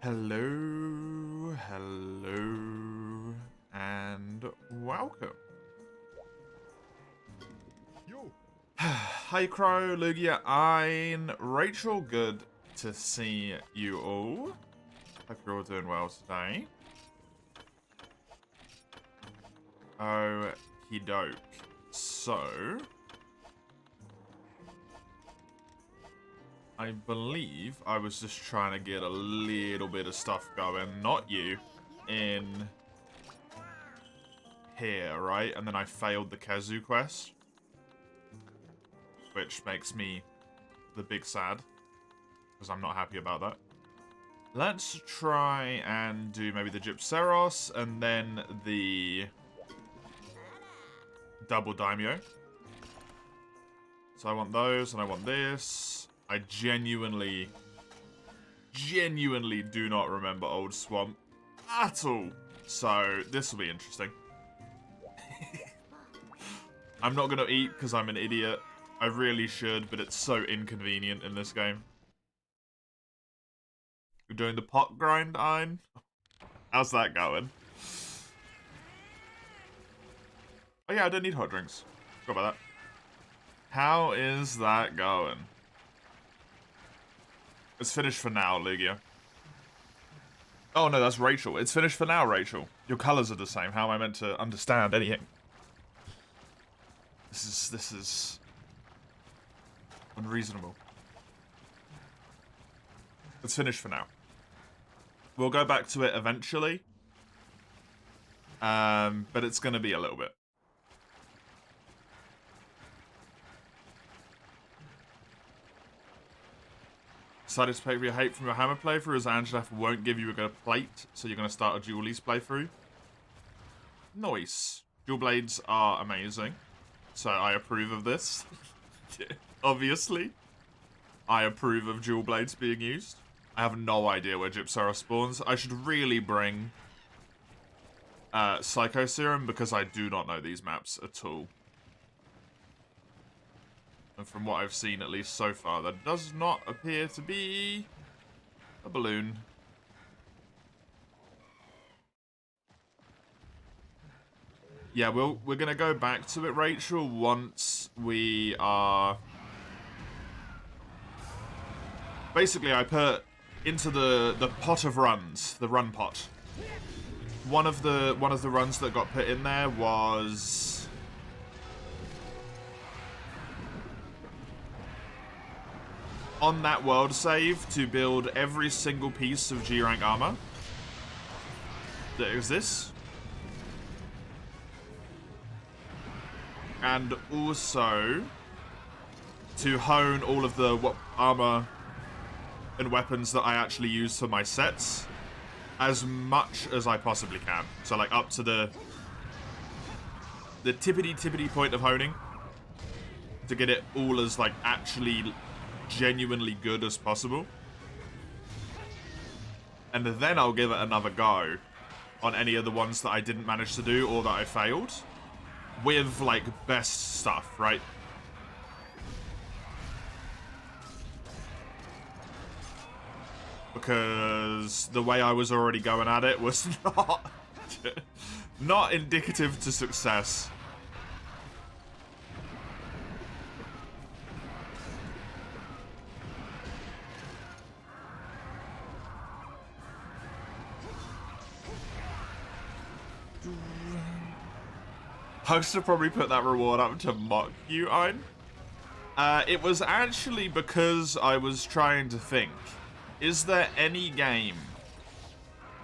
Hello, hello, and welcome. Yo. Hi Crow, Lugia, Ein, Rachel, good to see you all. Hope you're all doing well today. Okie doke. So, I believe I was just trying to get a little bit of stuff going, not you, in here, right? And then I failed the Kazu quest, which makes me the big sad, because I'm not happy about that. Let's try and do maybe the Gypceros, and then the double Daimyo. So I want those, and I want this. I genuinely do not remember Old Swamp at all. So this will be interesting. I'm not going to eat because I'm an idiot. I really should, but it's so inconvenient in this game. You're doing the pot grind, Ein? How's that going? Oh yeah, I don't need hot drinks. Forgot about that. How is that going? It's finished for now, Lugia. Oh no, that's Rachel. It's finished for now, Rachel. Your colours are the same. How am I meant to understand anything? This is unreasonable. It's finished for now. We'll go back to it eventually. But it's going to be a little bit. Decided to pay for your hate from your hammer playthrough, as MHFU won't give you a good plate, so you're going to start a Dualies playthrough. Nice. Dual blades are amazing, so I approve of this. Obviously. I approve of dual blades being used. I have no idea where Gypceros spawns. I should really bring Psycho Serum, because I do not know these maps at all. And from what I've seen, at least so far, there does not appear to be a balloon. Yeah, we're gonna go back to it, Rachel, once we are... Basically, I put into the pot of runs, the run pot. One of the runs that got put in there was... on that world save to build every single piece of G rank armor that exists. And also to hone all of the armor and weapons that I actually use for my sets as much as I possibly can. So like up to the tippity point of honing to get it all as like actually genuinely good as possible. And then I'll give it another go on any of the ones that I didn't manage to do or that I failed. With, like, best stuff, right? Because the way I was already going at it was not indicative to success. I should probably put that reward up to mock you, Ein. It was actually because I was trying to think, is there any game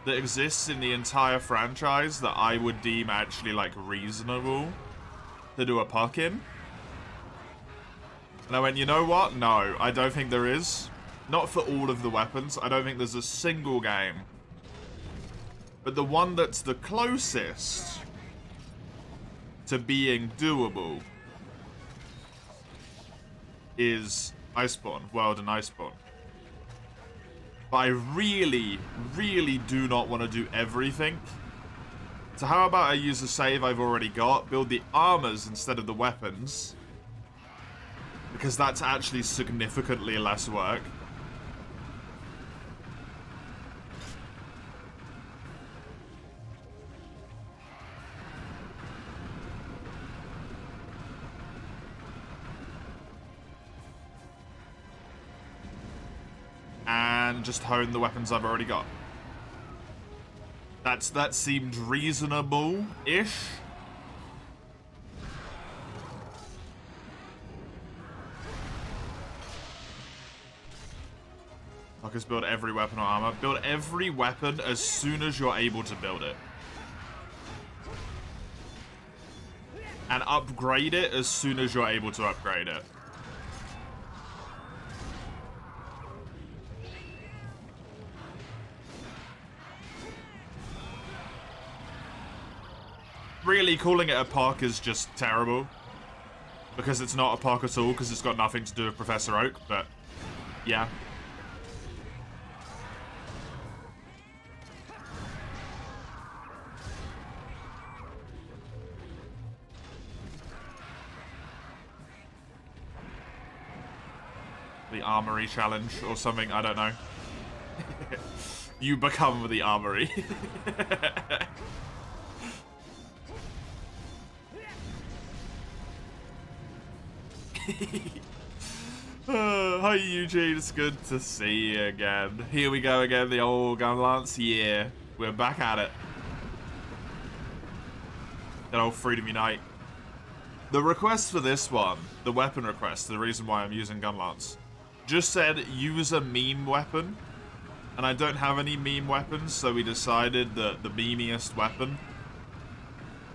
that exists in the entire franchise that I would deem actually, like, reasonable to do a puck in? And I went, you know what? No, I don't think there is. Not for all of the weapons. I don't think there's a single game. But the one that's the closest to being doable is Iceborne, World and Iceborne. But I really do not want to do everything. So how about I use the save I've already got, build the armors instead of the weapons, because that's actually significantly less work. and just hone the weapons I've already got. That seemed reasonable-ish. Fuckers, build every weapon or armor. Build every weapon as soon as you're able to build it. And upgrade it as soon as you're able to upgrade it. Really, calling it a POC is just terrible. Because it's not a POC at all, because it's got nothing to do with Professor Oak, but yeah. The Armory Challenge or something, I don't know. You become the Armory. Hi Eugene, it's good to see you again. Here we go again, the old gun lance. Yeah, we're back at it. That old Freedom Unite. The request for this one, the weapon request, the reason why I'm using gun lance, just said use a meme weapon, and I don't have any meme weapons, so we decided that the memeiest weapon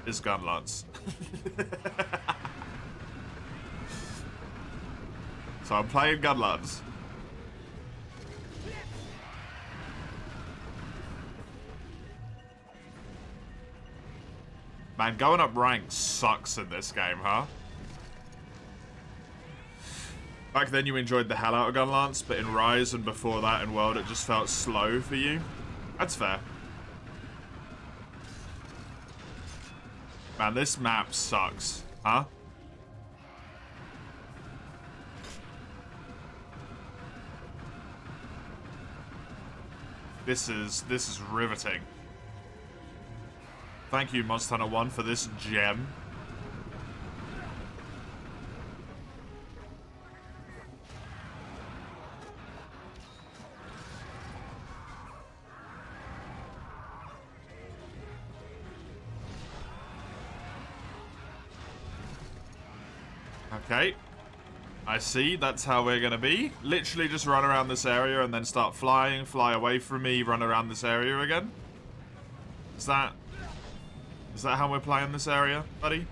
is gun lance. So I'm playing gun lance. Man, going up rank sucks in this game, huh? Back then you enjoyed the hell out of gun lance, but in Rise and before that in World it just felt slow for you. That's fair. Man, this map sucks, huh? This is riveting. Thank you, Monster Hunter 1, for this gem. Okay. I see, that's how we're gonna be. Literally just run around this area and then start flying, fly away from me, run around this area again. Is that how we're playing this area, buddy?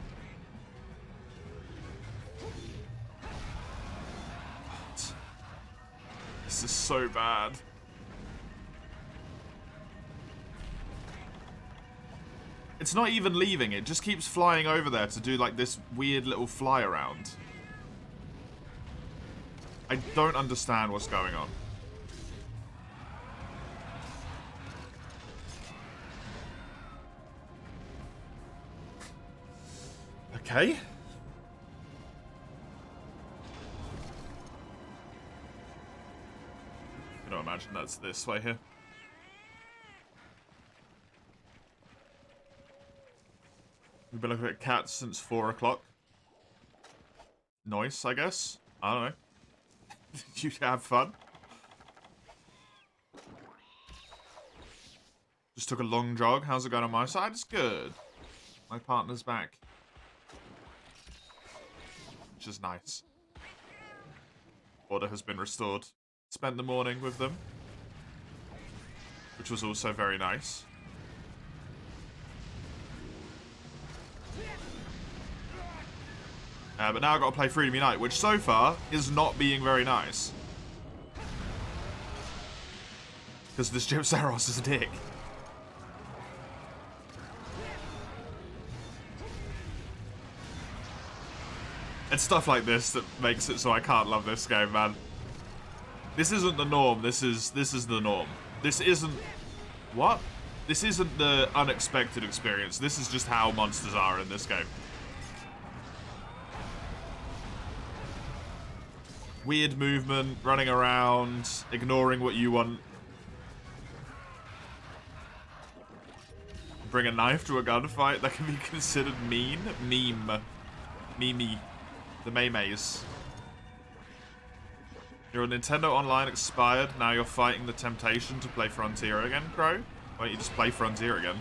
What? This is so bad. It's not even leaving, it just keeps flying over there to do like this weird little fly around. I don't understand what's going on. Okay. I don't imagine that's this way here. We've been looking at cats since 4 o'clock. Nice, I guess. I don't know. Did you have fun? Just took a long jog. How's it going on my side? It's good. My partner's back. Which is nice. Order has been restored. Spent the morning with them. Which was also very nice. But now I've got to play Freedom Unite, which so far is not being very nice. Because this Jim Saros is a dick. It's stuff like this that makes it so I can't love this game, man. This isn't the norm, this is the norm. This isn't... What? This isn't the unexpected experience. This is just how monsters are in this game. Weird movement, running around, ignoring what you want. Bring a knife to a gunfight? That can be considered mean? Meme. Mimi. The memes. Your Nintendo Online expired. Now you're fighting the temptation to play Frontier again, Crow? Why don't you just play Frontier again?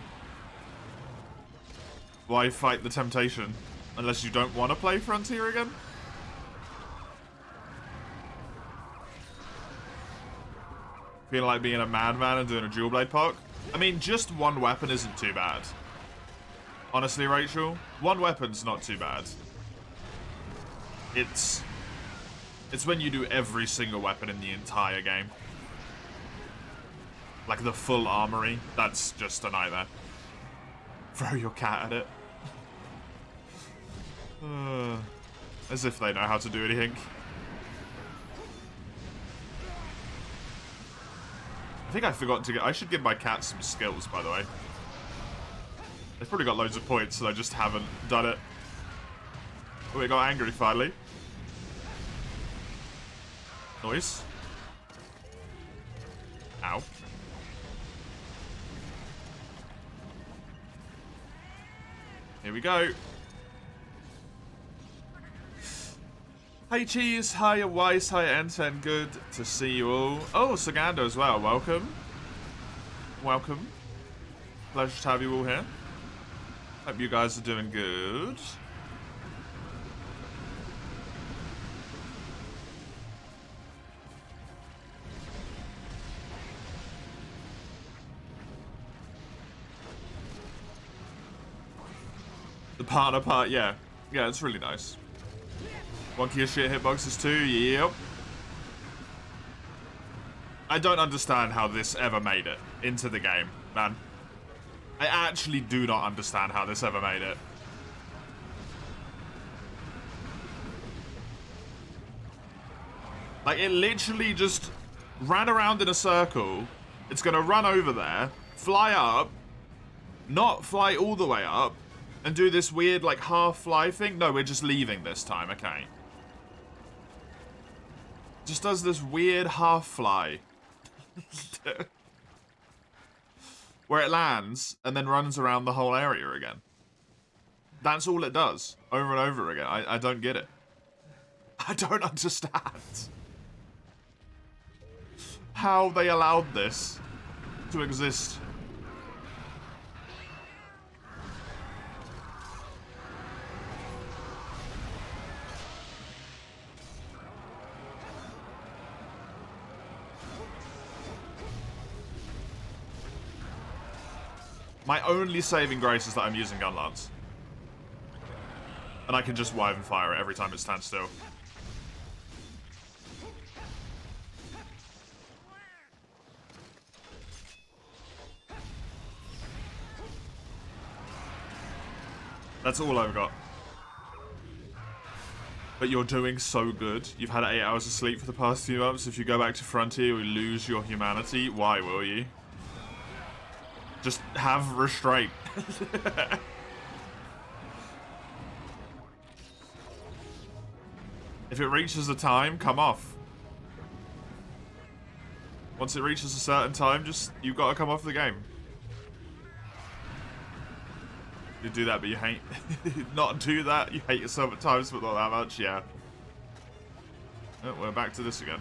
Why fight the temptation? Unless you don't want to play Frontier again? Feeling like being a madman and doing a dual blade park? I mean, just one weapon isn't too bad. Honestly, Rachel, one weapon's not too bad. It's when you do every single weapon in the entire game. Like the full armory, that's just a nightmare. Throw your cat at it. As if they know how to do anything. I think I forgot to get... I should give my cat some skills, by the way. They've probably got loads of points, and I just haven't done it. Oh, it got angry, finally. Noise. Ow. Here we go. Hi Cheese, hi Wise, hi Enten, good to see you all. Oh, Sagando as well, welcome. Welcome. Pleasure to have you all here. Hope you guys are doing good. The partner part, yeah. Yeah, it's really nice. Wonky as shit hitboxes too, yep. I don't understand how this ever made it into the game, man. I actually do not understand how this ever made it. Like, it literally just ran around in a circle. It's gonna run over there, fly up, not fly all the way up, and do this weird, like, half-fly thing. No, we're just leaving this time, okay. Just does this weird half-fly. Where it lands, and then runs around the whole area again. That's all it does, over and over again. I don't get it. I don't understand how they allowed this to exist. My only saving grace is that I'm using Gun Lance. And I can just wive and fire it every time it stands still. That's all I've got. But you're doing so good. You've had 8 hours of sleep for the past few months. If you go back to Frontier, you lose your humanity. Why will you? Just have restraint. If it reaches a time, come off. Once it reaches a certain time, you've got to come off the game. You do that, but you hate... not do that, you hate yourself at times, but not that much, yeah. Oh, we're back to this again.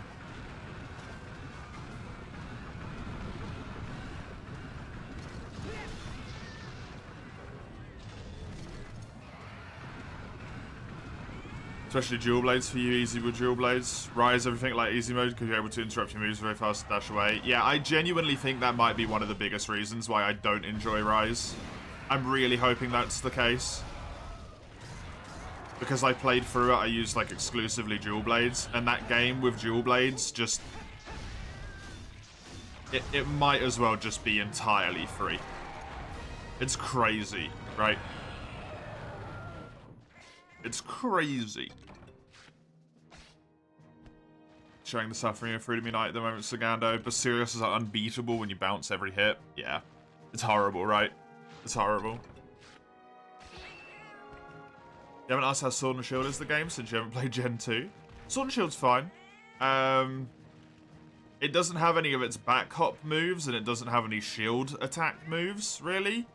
Especially dual blades for you, easy with dual blades. Rise everything like easy mode because you're able to interrupt your moves very fast and dash away. Yeah, I genuinely think that might be one of the biggest reasons why I don't enjoy Rise. I'm really hoping that's the case. Because I played through it, I used like exclusively dual blades, and that game with dual blades just... It might as well just be entirely free. It's crazy, right? It's crazy. Showing the suffering of Freedom Unite at the moment, Sagando. But Sirius is like unbeatable when you bounce every hit. Yeah. It's horrible, right? It's horrible. You haven't asked how Sword and Shield is the game since you haven't played Gen 2. Sword and Shield's fine. It doesn't have any of its back hop moves, and it doesn't have any shield attack moves, really.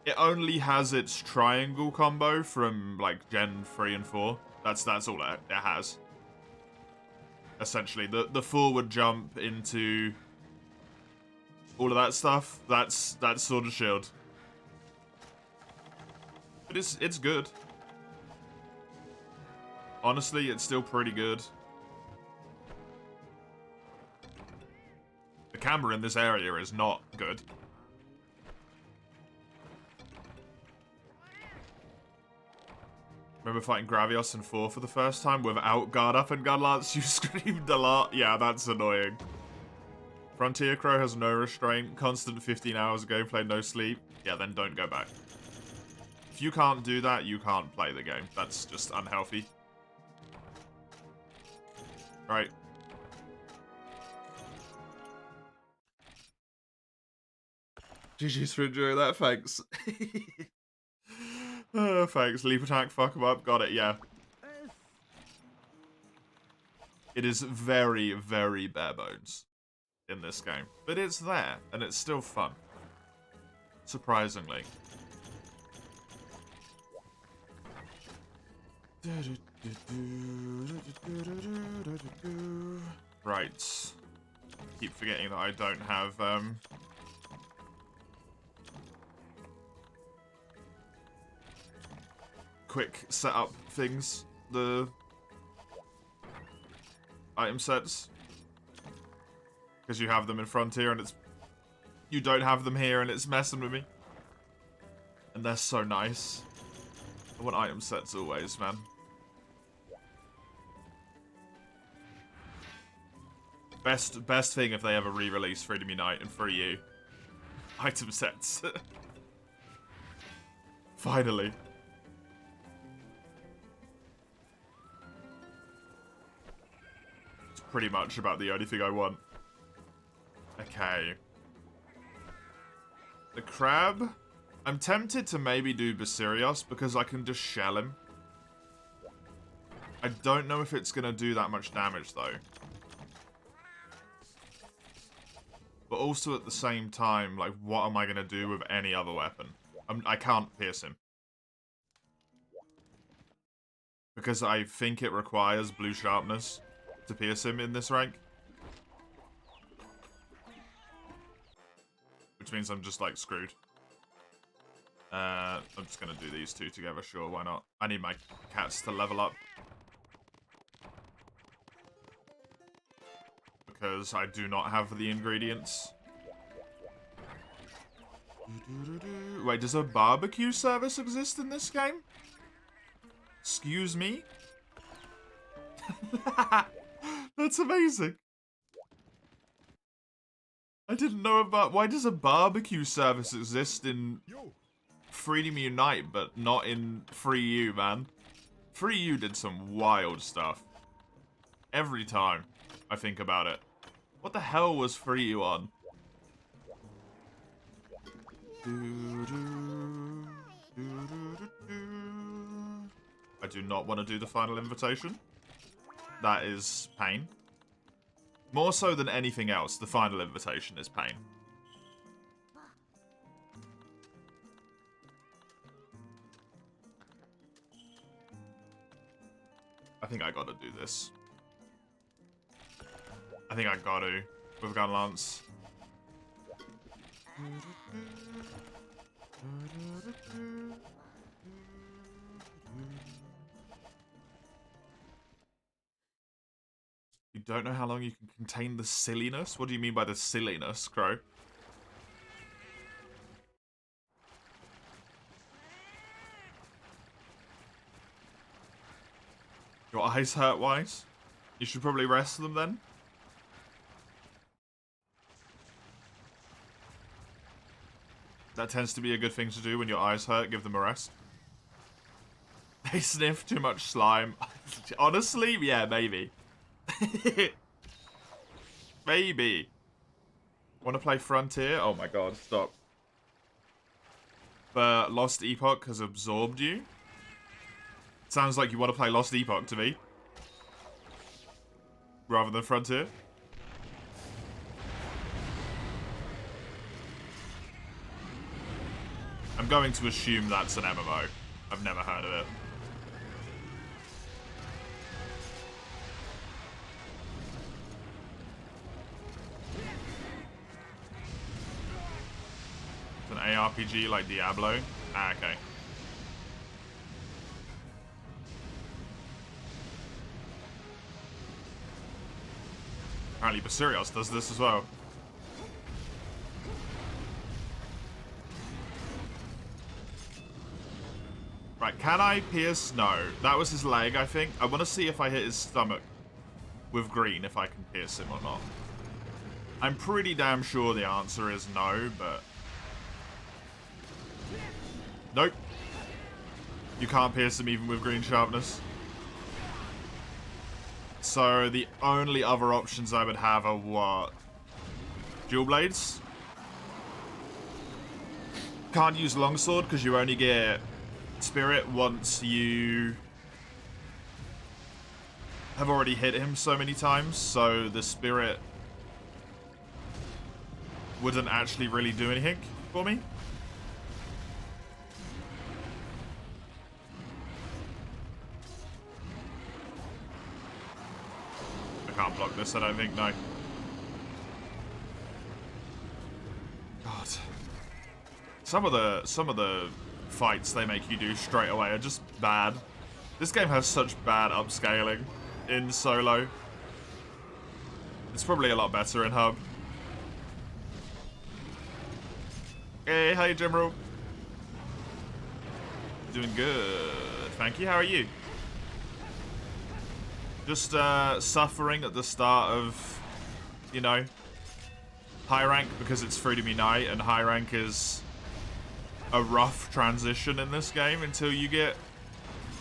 It only has its triangle combo from, like, Gen 3 and 4. That's all it has. essentially. The forward jump into all of that stuff, that's Sword and Shield. But it's good. Honestly, it's still pretty good. The camera in this area is not good. Remember fighting Gravios in 4 for the first time without guard up and gun lance? You screamed a lot. Yeah, that's annoying. Frontier Crow has no restraint, constant 15 hours of gameplay, no sleep. Yeah, then don't go back. If you can't do that, you can't play the game. That's just unhealthy. Right. GG's for enjoying that, thanks. Thanks. Leap attack, fuck him up. Got it, yeah. It is very, very bare bones in this game. But it's there, and it's still fun. Surprisingly. Right. Keep forgetting that I don't have, quick setup things, the item sets, because you have them in Frontier and you don't have them here and it's messing with me, and they're so nice. I want item sets always, man. Best thing if they ever re-release Freedom Unite and Free You item sets. Finally. Pretty much about the only thing I want. Okay. The crab. I'm tempted to maybe do Basirios because I can just shell him. I don't know if it's going to do that much damage though. But also at the same time, like, what am I going to do with any other weapon? I can't pierce him. Because I think it requires blue sharpness to pierce him in this rank. Which means I'm just, like, screwed. I'm just gonna do these two together, sure, why not? I need my cats to level up. Because I do not have the ingredients. Wait, does a barbecue service exist in this game? Excuse me? That's amazing. I didn't know about... Why does a barbecue service exist in Freedom Unite, but not in Free You, man? Free You did some wild stuff. Every time I think about it. What the hell was Free You on? I do not want to do the final invitation. That is pain. More so than anything else, the final invitation is pain. I think I gotta do this. I think I gotta with Gun Lance. You don't know how long you can contain the silliness? What do you mean by the silliness, Crow? Your eyes hurt, Wise? You should probably rest them then. That tends to be a good thing to do when your eyes hurt, give them a rest. They sniff too much slime. Honestly, yeah, maybe. Maybe. Want to play Frontier? Oh my god, stop. But Lost Epoch has absorbed you? Sounds like you want to play Lost Epoch to me. Rather than Frontier. I'm going to assume that's an MMO. I've never heard of it. RPG like Diablo? Ah, okay. Apparently Basurios does this as well. Right, can I pierce? No. That was his leg, I think. I want to see if I hit his stomach with green, if I can pierce him or not. I'm pretty damn sure the answer is no, but... Nope. You can't pierce him even with green sharpness. So the only other options I would have are what? Dual blades? Can't use longsword because you only get spirit once you have already hit him so many times, so the spirit wouldn't actually really do anything for me. I can't block this, I don't think, no. God. Some of the fights they make you do straight away are just bad. This game has such bad upscaling in solo. It's probably a lot better in hub. Hey, hey General. Doing good. Thank you, how are you? Just suffering at the start of, you know, high rank because it's free to be night, and high rank is a rough transition in this game until you get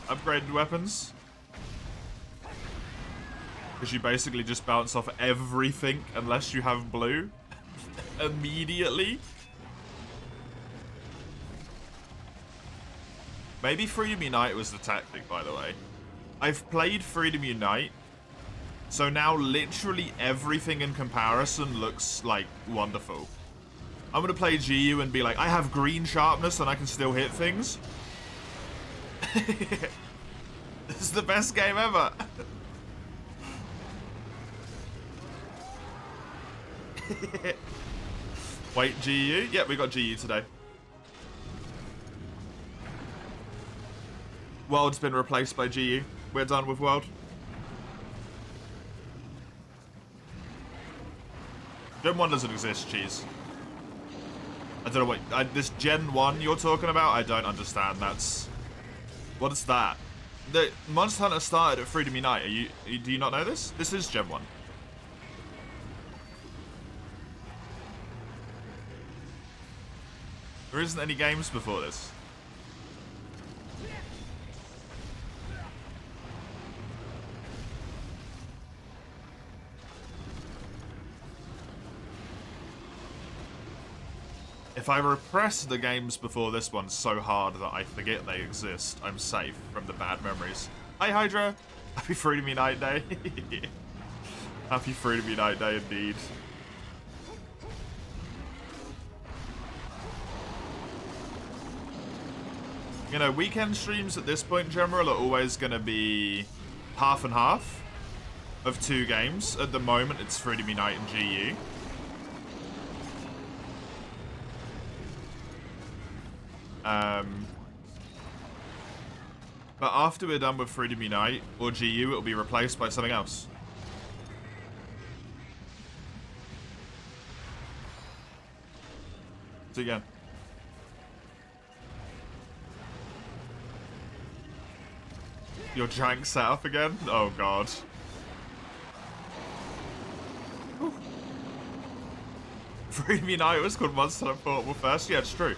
upgraded weapons. Because you basically just bounce off everything unless you have blue immediately. Maybe Freedom Unite was the tactic, by the way. I've played Freedom Unite, so now literally everything in comparison looks like wonderful. I'm gonna play GU and be like, I have green sharpness and I can still hit things. This is the best game ever. Wait, GU? Yep, we got GU today. World's been replaced by GU. We're done with World. Gen 1 doesn't exist, cheese. I don't know what... this Gen 1 you're talking about, I don't understand. That's... What is that? The Monster Hunter started at Freedom Unite. Do you not know this? This is Gen 1. There isn't any games before this. If I repress the games before this one so hard that I forget they exist, I'm safe from the bad memories. Hi Hydra! Happy Freedom Unite Day! Happy Freedom Unite Day indeed. You know, weekend streams at this point in general are always going to be half and half of two games. At the moment, it's Freedom Unite and GU. But after we're done with Freedom Unite or GU, it'll be replaced by something else. See you again. Your jank set up again? Oh god. Freedom Unite was called Monster Hunter Portable first. Yeah, it's true.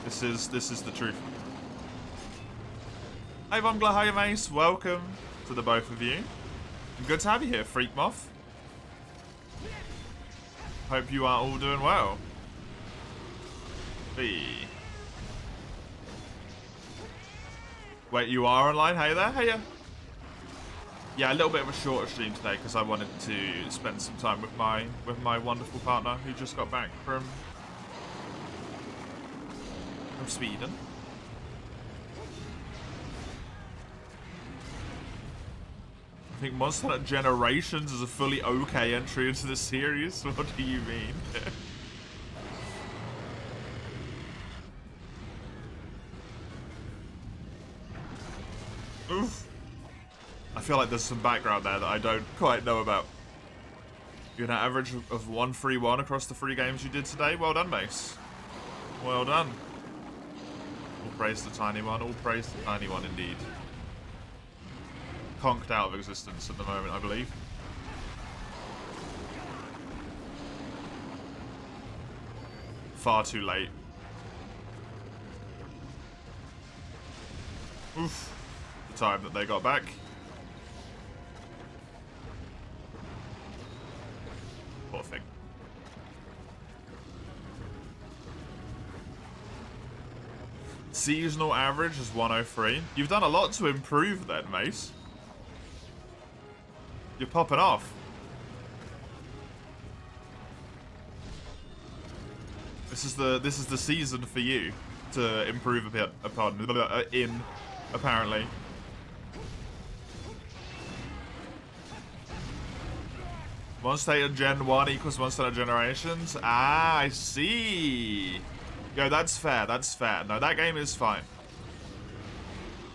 This is the truth. Hey Vongla, hi Mace, welcome to the both of you. Good to have you here, Freak Moth. Hope you are all doing well. Hey. Wait, you are online? Hey there, hey ya. Yeah, a little bit of a shorter stream today because I wanted to spend some time with my wonderful partner who just got back from Sweden. I think Monster Hunter Generations is a fully okay entry into the series. What do you mean? Oof. I feel like there's some background there that I don't quite know about. You're an average of 131 across the 3 games you did today. Well done, Mace. Well done. All praise the tiny one. All praise the tiny one, indeed. Conked out of existence at the moment, I believe. Far too late. Oof. The time that they got back. Poor thing. Seasonal average is 103. You've done a lot to improve then, Mace. You're popping off. This is the season for you to improve upon apparently. Monster Hunter Gen 1 equals Monster Hunter Generations? Ah, I see. Yo, that's fair, that's fair. No, that game is fine.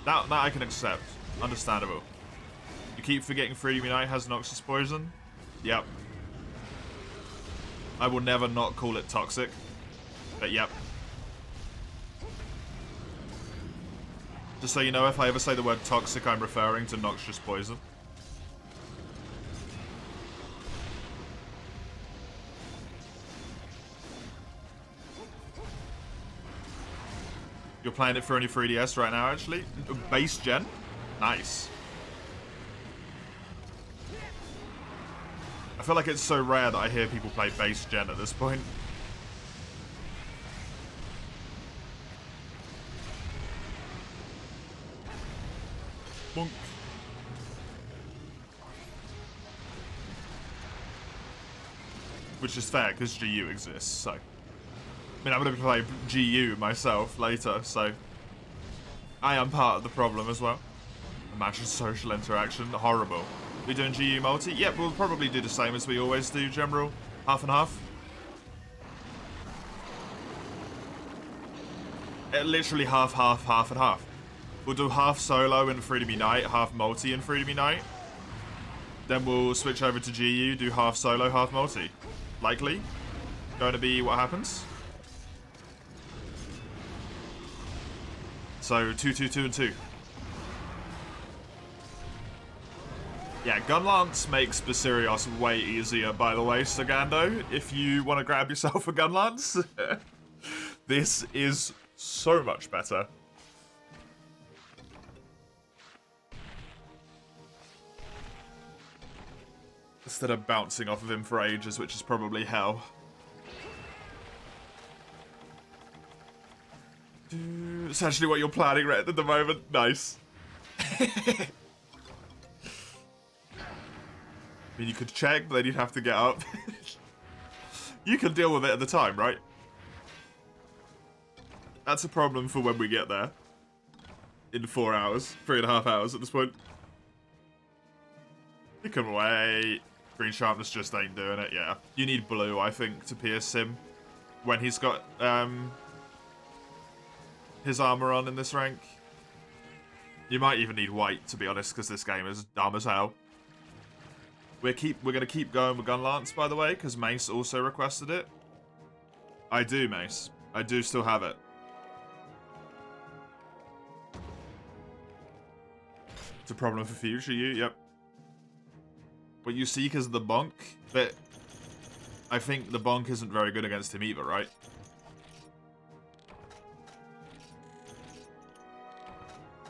That I can accept. Understandable. You keep forgetting Freedom Unite has noxious poison? Yep. I will never not call it toxic. But yep. Just so you know, if I ever say the word toxic, I'm referring to noxious poison. You're playing it for only 3DS right now, actually? Base gen? Nice. I feel like it's so rare that I hear people play base gen at this point. Bonk. Which is fair, because GU exists, so... I mean, I'm going to play GU myself later, so... I am part of the problem as well. Imagine social interaction. Horrible. We doing GU multi? Yep, we'll probably do the same as we always do, General. Half and half. Literally half, half, half and half. We'll do half solo in Freedom Unite, half multi in Freedom Unite. Then we'll switch over to GU, do half solo, half multi. Likely. Going to be what happens. So 2, 2, 2, and 2. Yeah, Gunlance makes Basirios way easier, by the way, Sagando. If you want to grab yourself a Gunlance, this is so much better. Instead of bouncing off of him for ages, which is probably hell. It's actually what you're planning right at the moment. Nice. I mean, you could check, but then you'd have to get up. You can deal with it at the time, right? That's a problem for when we get there. In 4 hours. 3.5 hours at this point. You can wait. Green Sharpness just ain't doing it, yeah. You need blue, I think, to pierce him. When he's got, his armor on in this rank. You might even need white, to be honest, because this game is dumb as hell. We're gonna keep going with Gunlance, by the way, because Mace also requested it. I do, Mace. I do still have it. It's a problem for future you, yep. What you seek is the bonk, but I think the bonk isn't very good against him either, right?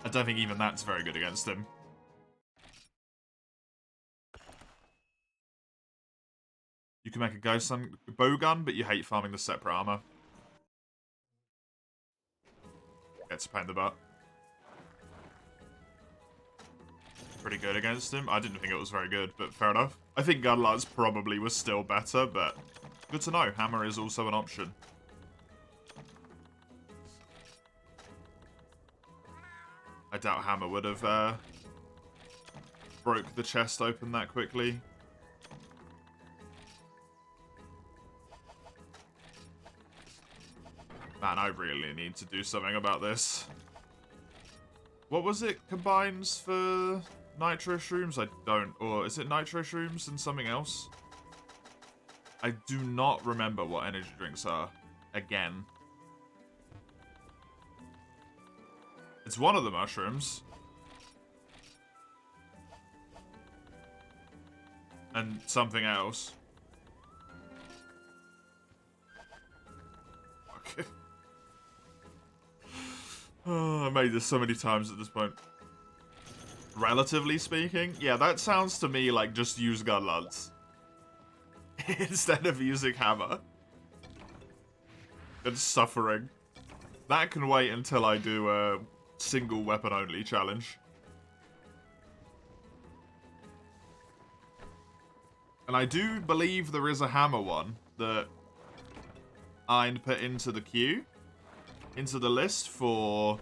I don't think even that's very good against him. You can make a ghost bow gun, but you hate farming the separate armor. Gets a pain in the butt. Pretty good against him. I didn't think it was very good, but fair enough. I think Gunlance probably was still better, but good to know. Hammer is also an option. I doubt Hammer would have broke the chest open that quickly. Man, I really need to do something about this. What was it combines for nitro shrooms? I don't. Or is it nitro shrooms and something else? I do not remember what energy drinks are. Again. It's one of the mushrooms. And something else. Okay. Oh, I made this so many times at this point. Relatively speaking, yeah, that sounds to me like just use gun lance. Instead of using hammer. And suffering. That can wait until I do a single weapon only challenge. And I do believe there is a hammer one that I'd put into the queue. Into the list for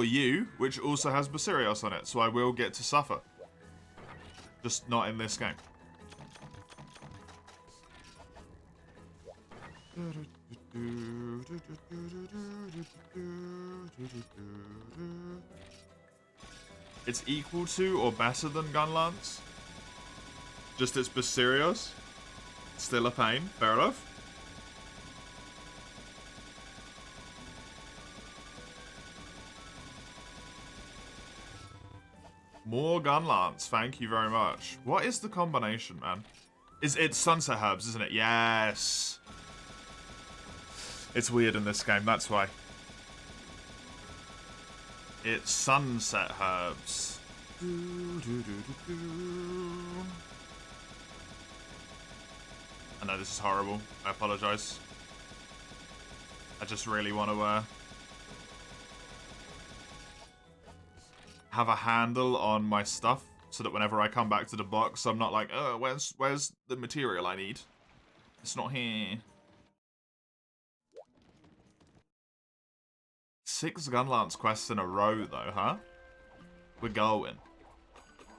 you, which also has Basirios on it, so I will get to suffer. Just not in this game. It's equal to or better than Gunlance. Just it's Basirios. Still a pain, fair enough. More Gunlance, thank you very much. What is the combination, man? It's Sunset Herbs, isn't it? Yes. It's weird in this game, that's why. It's Sunset Herbs. I know this is horrible. I apologize. I just really want to have a handle on my stuff so that whenever I come back to the box, I'm not like, oh, where's the material I need? It's not here. 6 Gunlance quests in a row, though, huh? We're going.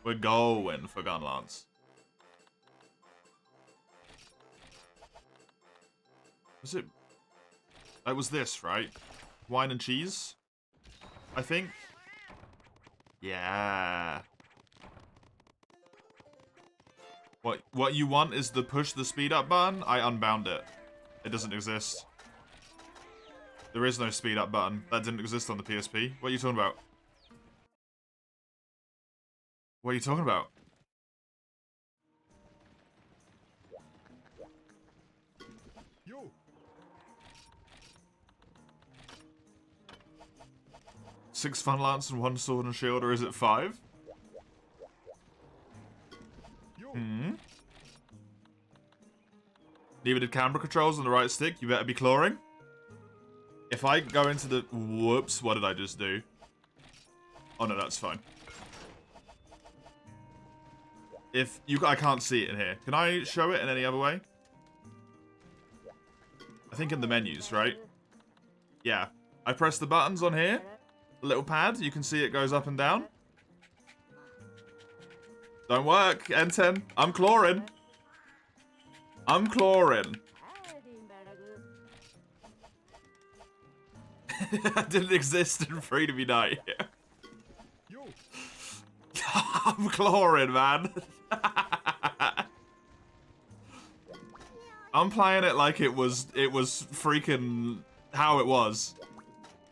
We're going for Gunlance. Was it... It was this, right? Wine and cheese? I think? Yeah. What you want is the push the speed up button? I unbound it. It doesn't exist. There is no speed up button. That didn't exist on the PSP. What are you talking about? What are you talking about? Yo. 6 fun lance and 1 sword and shield, or is it 5? Hmm. Limited camera controls on the right stick. You better be clawing. If I go into the... Whoops, what did I just do? Oh no, that's fine. If you... I can't see it in here. Can I show it in any other way? I think in the menus, right? Yeah. I press the buttons on here. The little pad. You can see it goes up and down. Don't work, N10. I'm clawing. I'm clawing. That didn't exist in Freedom Unite. I'm clawing, man. I'm playing it like it was freaking how it was.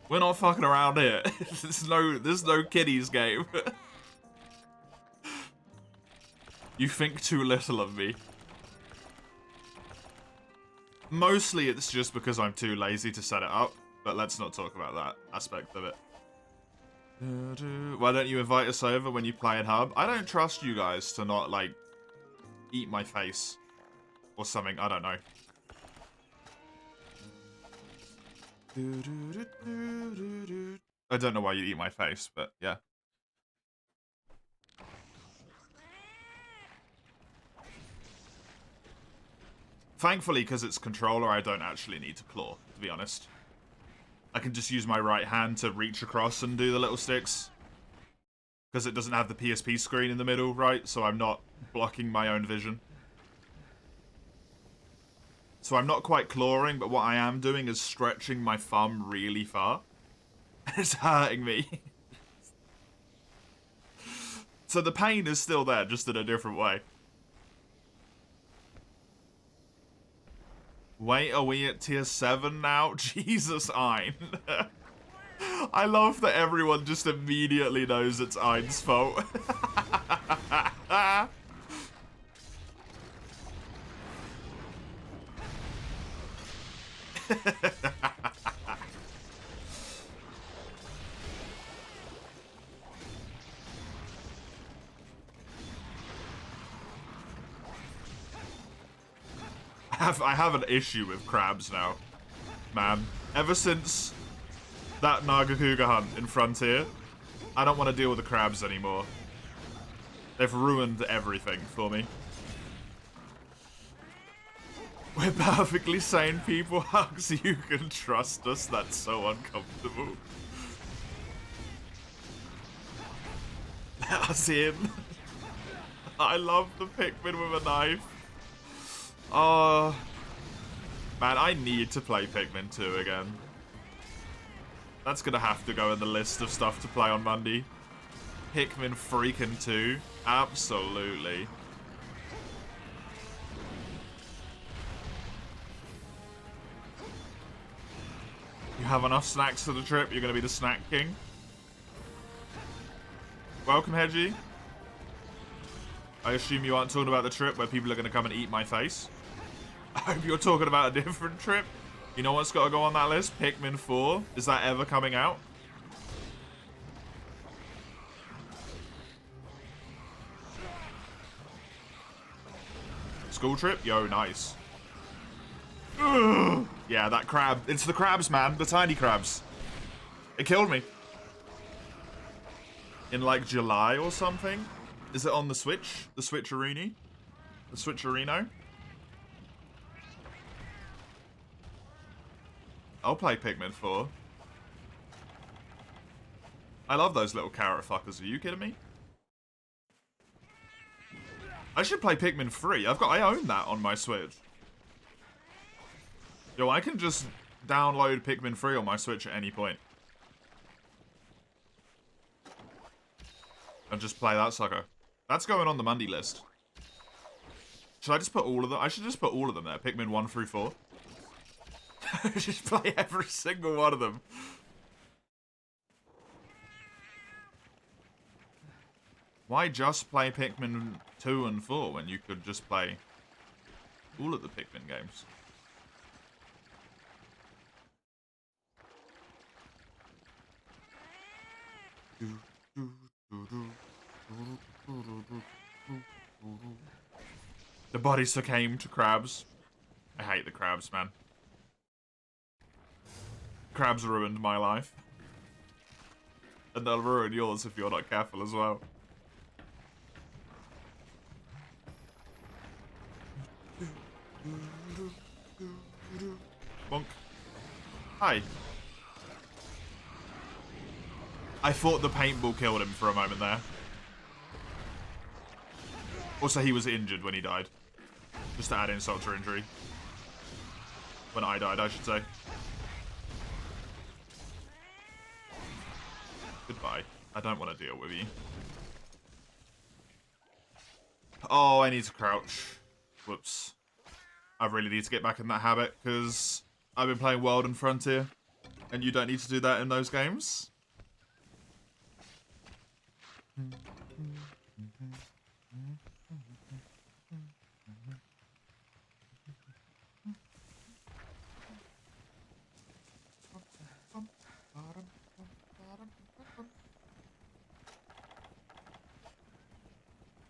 We're not fucking around here. There's no kiddies game. You think too little of me. Mostly it's just because I'm too lazy to set it up, but let's not talk about that aspect of it. Why don't you invite us over when you play in Hub? I don't trust you guys to not, like, eat my face. Or something, I don't know. I don't know why you eat my face, but yeah. Thankfully, because it's controller, I don't actually need to claw, to be honest. I can just use my right hand to reach across and do the little sticks. Because it doesn't have the PSP screen in the middle, right? So I'm not blocking my own vision. So I'm not quite clawing, but what I am doing is stretching my thumb really far. It's hurting me. So the pain is still there, just in a different way. Wait, are we at tier 7 now? Jesus, Ein. I love that everyone just immediately knows it's Ein's fault. I have an issue with crabs now, man. Ever since that Nagakuga hunt in Frontier, I don't want to deal with the crabs anymore. They've ruined everything for me. We're perfectly sane people, Hugs. You can trust us. That's so uncomfortable. Let us in. I love the Pikmin with a knife. Oh, man, I need to play Pikmin 2 again. That's gonna have to go in the list of stuff to play on Monday. Pikmin freaking 2. Absolutely. You have enough snacks for the trip, you're gonna be the snack king. Welcome, Hedgie. I assume you aren't talking about the trip where people are gonna come and eat my face. I hope you're talking about a different trip. You know what's got to go on that list? Pikmin 4. Is that ever coming out? School trip? Yo, nice. Ugh. Yeah, that crab. It's the crabs, man. The tiny crabs. It killed me. In like July or something? Is it on the Switch? The Switcherini? The Switcherino? I'll play Pikmin 4. I love those little carrot fuckers. Are you kidding me? I should play Pikmin 3. I own that on my Switch. Yo, I can just download Pikmin 3 on my Switch at any point. And just play that sucker. That's going on the Monday list. Should I just put all of them? I should just put all of them there. Pikmin 1 through 4. Just play every single one of them. Why just play Pikmin 2 and 4 when you could just play all of the Pikmin games? The body succumbed to crabs. I hate the crabs, man. Crabs ruined my life. And they'll ruin yours if you're not careful as well. Bonk. Hi. I thought the paintball killed him for a moment there. Also, he was injured when he died. Just to add insult to injury. When I died, I should say. Goodbye. I don't want to deal with you. Oh, I need to crouch. Whoops. I really need to get back in that habit, because I've been playing World and Frontier, and you don't need to do that in those games.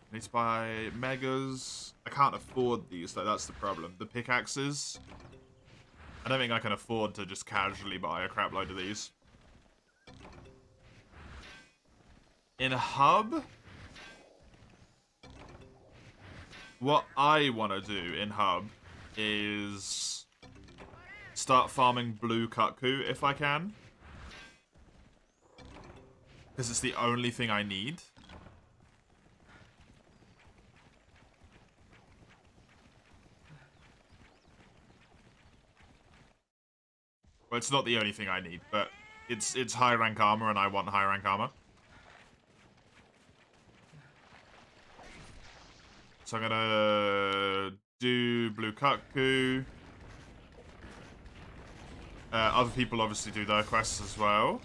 Need to buy megas. I can't afford these, though. That's the problem. The pickaxes. I don't think I can afford to just casually buy a crap load of these. In Hub, what I want to do in Hub is start farming blue Kutku if I can. Because it's the only thing I need. Well, it's not the only thing I need, but it's high rank armor and I want high rank armor. So I'm gonna do Blue Kaku. Other people obviously do their quests as well.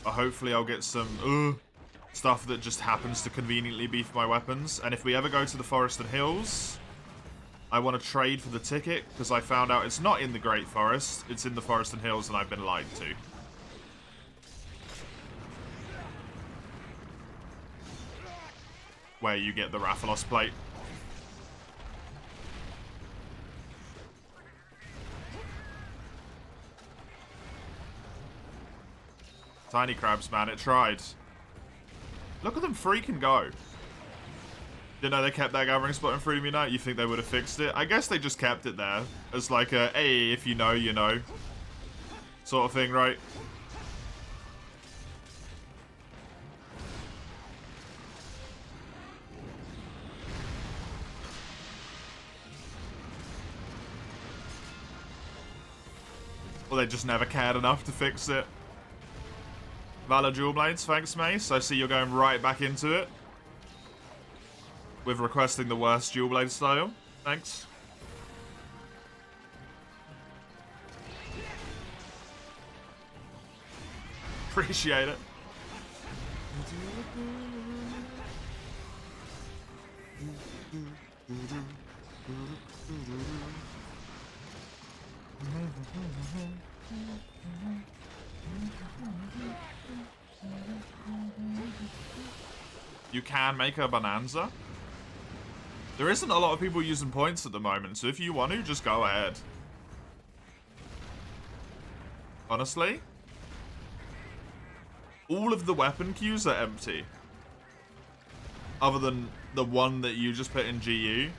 But hopefully I'll get some stuff that just happens to conveniently be for my weapons. And if we ever go to the Forest and Hills, I want to trade for the ticket, because I found out it's not in the Great Forest, it's in the Forest and Hills, and I've been lied to. Where you get the Rathalos plate. Tiny crabs, man, it tried. Look at them freaking go. Didn't know they kept that gathering spot in Freedom Unite. You think they would have fixed it? I guess they just kept it there as like a, hey, if you know, you know, sort of thing, right? Well, they just never cared enough to fix it. Valor Dual Blades, thanks, Mace. I see you're going right back into it. With requesting the worst Dual Blade style. Thanks. Appreciate it. You can make a Bonanza. There isn't a lot of people using points at the moment, so if you want to, just go ahead. Honestly, all of the weapon queues are empty. Other than the one that you just put in GU,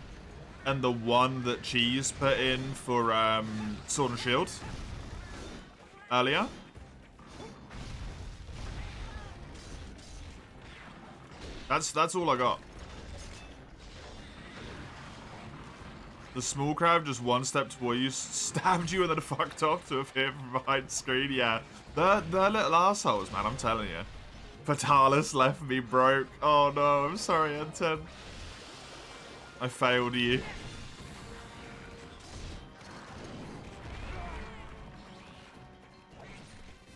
and the one that Cheese put in for Sword and Shield earlier. That's all I got. The small crab just one step toward you, stabbed you, and then fucked off to appear from behind screen. Yeah, they're little assholes, man. I'm telling you. Fatalis left me broke. Oh no, I'm sorry, N10. I failed you.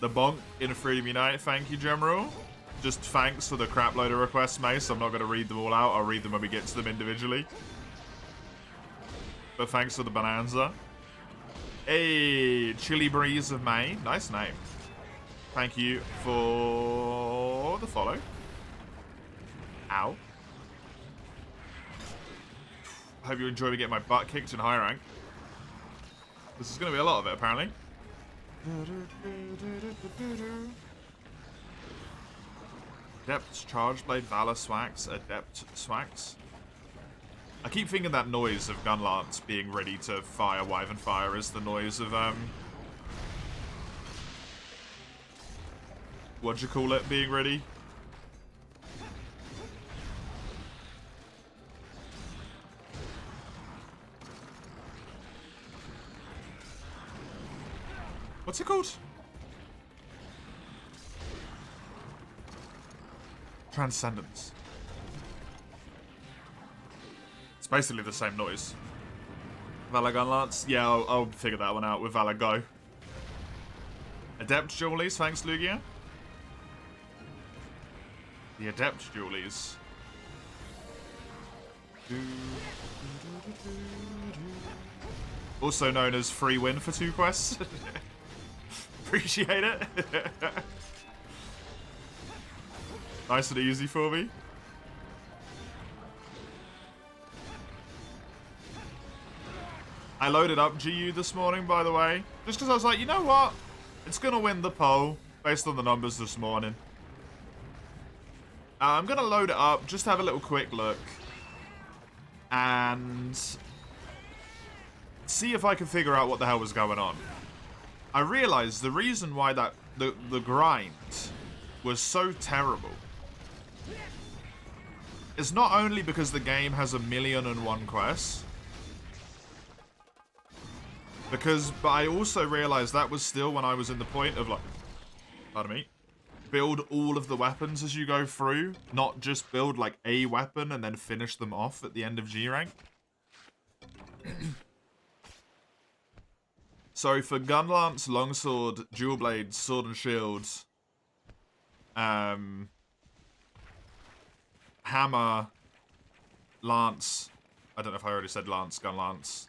The bonk in a Freedom Unite. Thank you, General. Just thanks for the crap load of requests, Mace. I'm not going to read them all out. I'll read them when we get to them individually. But thanks for the Bonanza. Hey, Chilly Breeze of May. Nice name. Thank you for the follow. Ow. Hope you enjoy me getting my butt kicked in high rank. This is going to be a lot of it, apparently. Adept, Charge Blade, Valor, Swax, Adept, Swax. I keep thinking that noise of Gunlance being ready to fire Wyvern Fire is the noise of, what'd you call it, being ready? What's it called? Transcendence. It's basically the same noise. Valor Gunlance? Yeah, I'll figure that one out with Valor Go. Adept Julies, thanks Lugia. The Adept Julies. Also known as free win for 2 quests. Appreciate it. Nice and easy for me. I loaded up GU this morning, by the way, just because I was like, you know what? It's going to win the poll based on the numbers this morning. I'm going to load it up, just have a little quick look. And see if I can figure out what the hell was going on. I realized the reason why that the grind was so terrible. It's not only because the game has 1,000,001 quests, but I also realized that was still when I was in the point of like, pardon me, build all of the weapons as you go through, not just build like a weapon and then finish them off at the end of G rank. So for gun lance, longsword, dual blades, sword and shield, hammer, lance. I don't know if I already said lance, gun lance.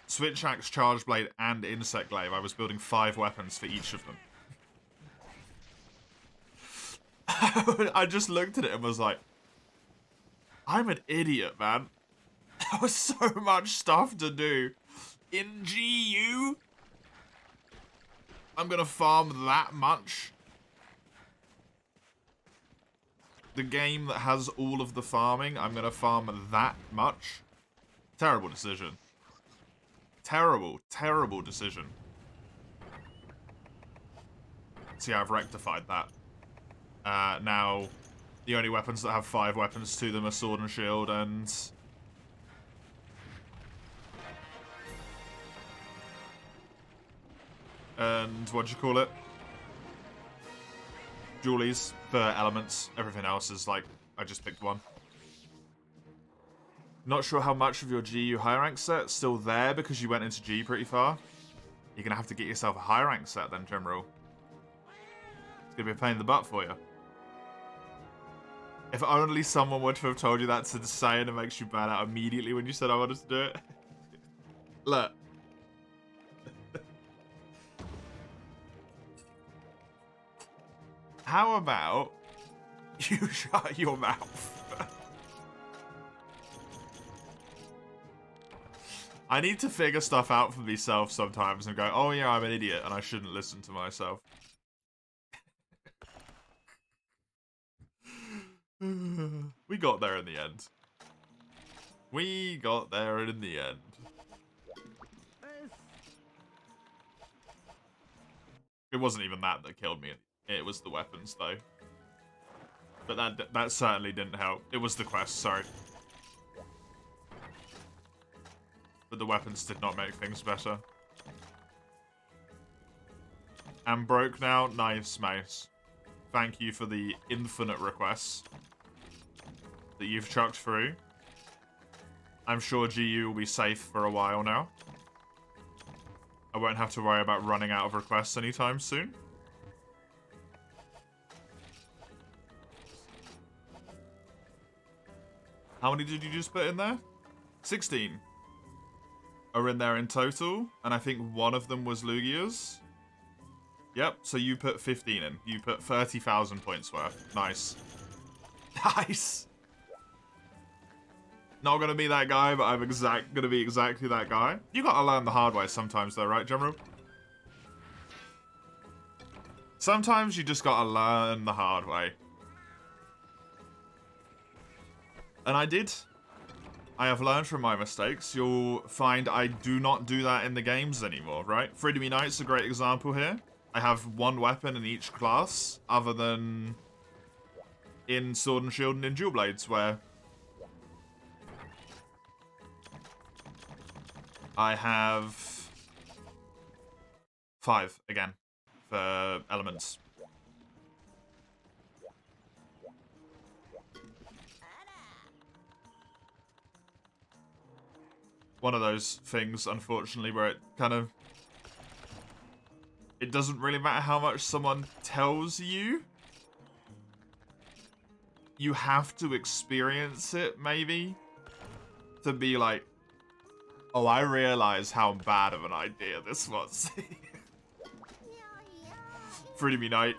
Switch axe, charge blade, and insect glaive. I was building 5 weapons for each of them. I just looked at it and was like, I'm an idiot, man. There was so much stuff to do. In GU, I'm gonna farm that much. The game that has all of the farming, I'm gonna farm that much. Terrible decision. Terrible, terrible decision. See, I've rectified that. Now, the only weapons that have 5 weapons to them are sword and shield and... what do you call it? Dualies for elements. Everything else is like, I just picked one. Not sure how much of your GU high rank set still there because you went into G pretty far. You're gonna have to get yourself a high rank set then, General. It's gonna be a pain in the butt for you. If only someone would have told you that's insane and makes you bad out immediately when you said I wanted to do it. Look. How about you shut your mouth? I need to figure stuff out for myself sometimes and go, oh yeah, I'm an idiot and I shouldn't listen to myself. We got there in the end. We got there in the end. It wasn't even that killed me. It was the weapons, though. But that certainly didn't help. It was the quest, sorry. But the weapons did not make things better. I'm broke now. Nice, Mace. Thank you for the infinite requests that you've chucked through. I'm sure GU will be safe for a while now. I won't have to worry about running out of requests anytime soon. How many did you just put in there? 16 are in there in total, and I think one of them was Lugia's. Yep, so you put 15 in. You put 30,000 points worth. Nice. Nice! Not gonna be that guy, but I'm gonna be exactly that guy. You gotta learn the hard way sometimes though, right, General? Sometimes you just gotta learn the hard way. And I did. I have learned from my mistakes. You'll find I do not do that in the games anymore, right? Freedom Unite's a great example here. I have one weapon in each class, other than in Sword and Shield and in Dual Blades, where I have 5 again for elements. One of those things, unfortunately, where it kind of... It doesn't really matter how much someone tells you. You have to experience it, maybe, to be like, oh, I realize how bad of an idea this was. Freedom Unite,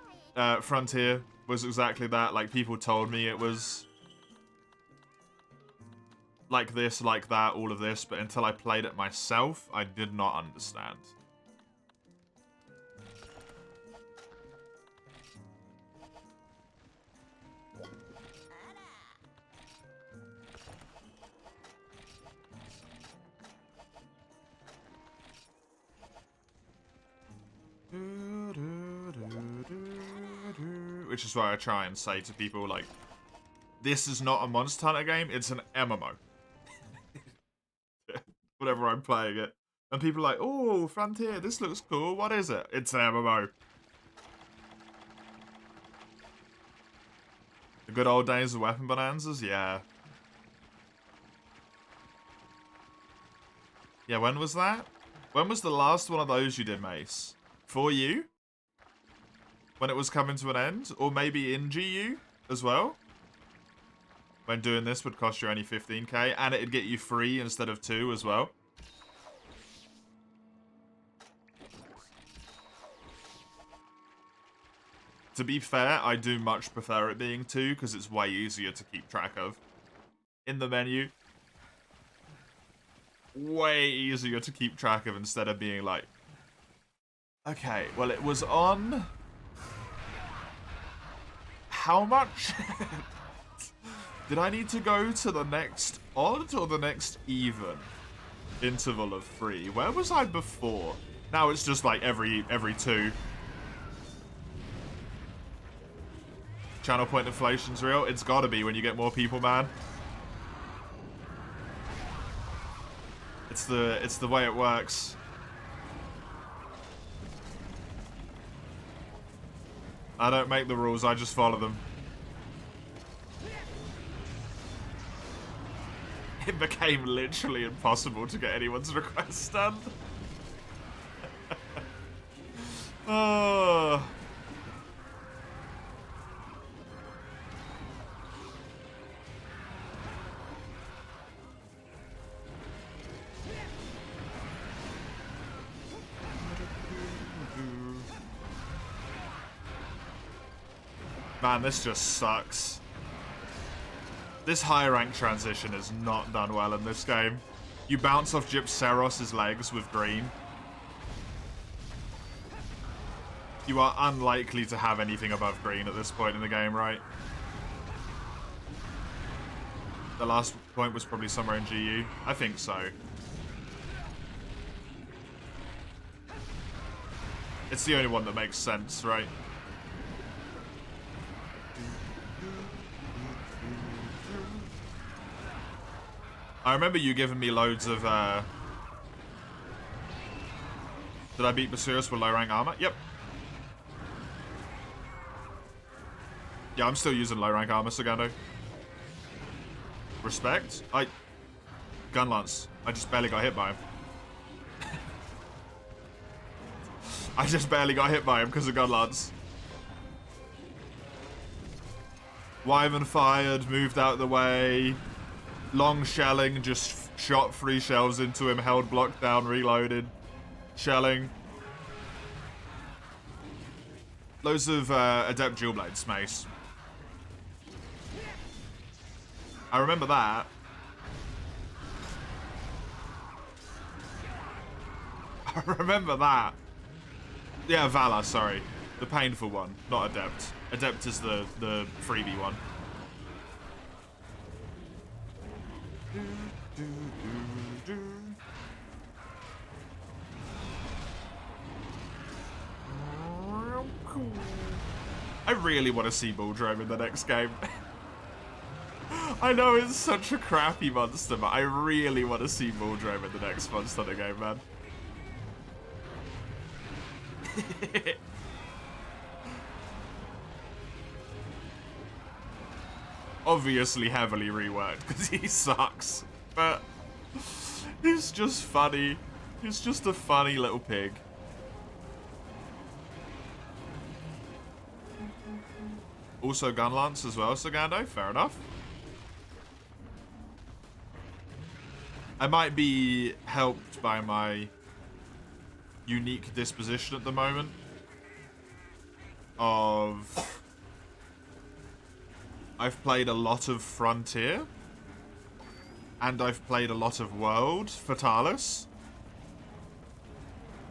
Frontier was exactly that. Like, people told me it was like this, like that, all of this, but until I played it myself, I did not understand. which is why I try and say to people, like, this is not a Monster Hunter game, it's an MMO. Whenever I'm playing it. And people are like, oh, Frontier, this looks cool, what is it? It's an MMO. The good old days of weapon bonanzas? Yeah. Yeah, when was that? When was the last one of those you did, Mace? For you? When it was coming to an end? Or maybe in GU as well? When doing this would cost you only 15k, and it'd get you free instead of 2 as well. To be fair, I do much prefer it being 2, because it's way easier to keep track of. In the menu. Way easier to keep track of instead of being like... Okay, well it was on... How much? Did I need to go to the next odd or the next even interval of 3? Where was I before? Now it's just like every 2. Channel point inflation's real? It's gotta be when you get more people, man. It's the way it works. I don't make the rules, I just follow them. It became literally impossible to get anyone's request done. Oh. Man, this just sucks. This high rank transition is not done well in this game. You bounce off Gypceros' legs with green. You are unlikely to have anything above green at this point in the game, right? The last point was probably somewhere in GU. I think so. It's the only one that makes sense, right? I remember you giving me loads of, Did I beat Basuras with low rank armor? Yep. Yeah, I'm still using low rank armor, Sagando. Respect? Gun lance. I just barely got hit by him. I just barely got hit by him because of gun lance. Wyvern fired, moved out of the way. Long shelling, just shot 3 shells into him, held block down, reloaded. Shelling. Loads of adept dual blades, Mace. I remember that. I remember that. Yeah, Valor, sorry. The painful one, not adept. Adept is the freebie one. I really want to see Bulldrome in the next game. I know it's such a crappy monster, but I really want to see Bulldrome in the next Monster Hunter game, man. Obviously heavily reworked because he sucks, but he's just funny. He's just a funny little pig. Also gun lance as well, Sagando, fair enough. I might be helped by my unique disposition at the moment of... I've played a lot of Frontier, and I've played a lot of World, Fatalis.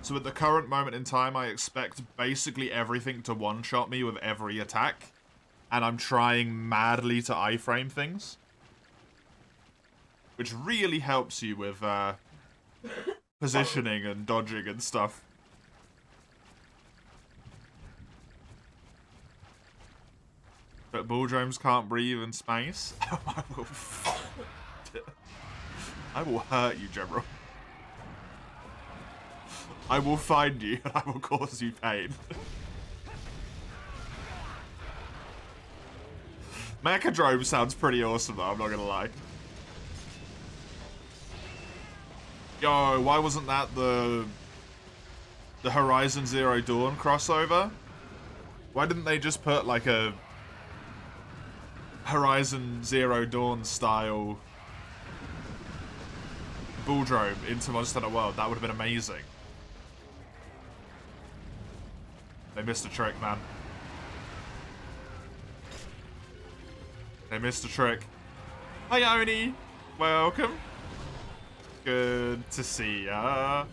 So at the current moment in time, I expect basically everything to one-shot me with every attack, and I'm trying madly to iframe things. Which really helps you with positioning and dodging and stuff. But bulldromes can't breathe in space. I will hurt you, General. I will find you and I will cause you pain. Mechadrome sounds pretty awesome though, I'm not gonna lie. Yo, why wasn't that the Horizon Zero Dawn crossover? Why didn't they just put like a Horizon Zero Dawn style bulldrome into Monster Hunter World? That would have been amazing. They missed a trick, man. They missed a trick. Hi, Oni. Welcome. Good to see ya.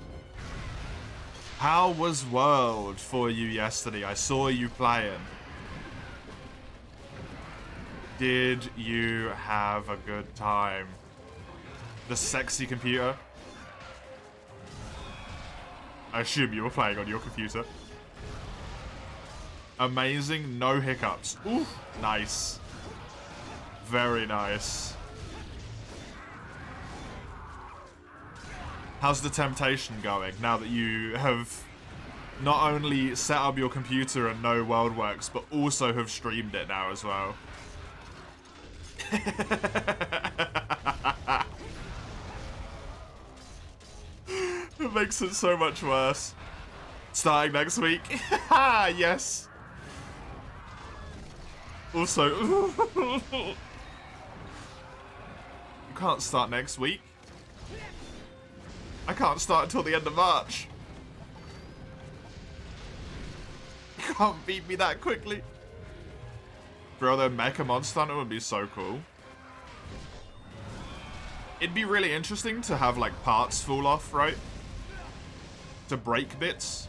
How was World for you yesterday? I saw you playing. Did you have a good time? The sexy computer? I assume you were playing on your computer. Amazing, no hiccups. Ooh, nice. Very nice. How's the temptation going now that you have not only set up your computer and know World works, but also have streamed it now as well? It makes it so much worse. Starting next week. Yes. Also, you can't start next week. I can't start until the end of March. You can't beat me that quickly. Bro, the Mecha Monster Hunter would be so cool. It'd be really interesting to have like parts fall off, right? To break bits.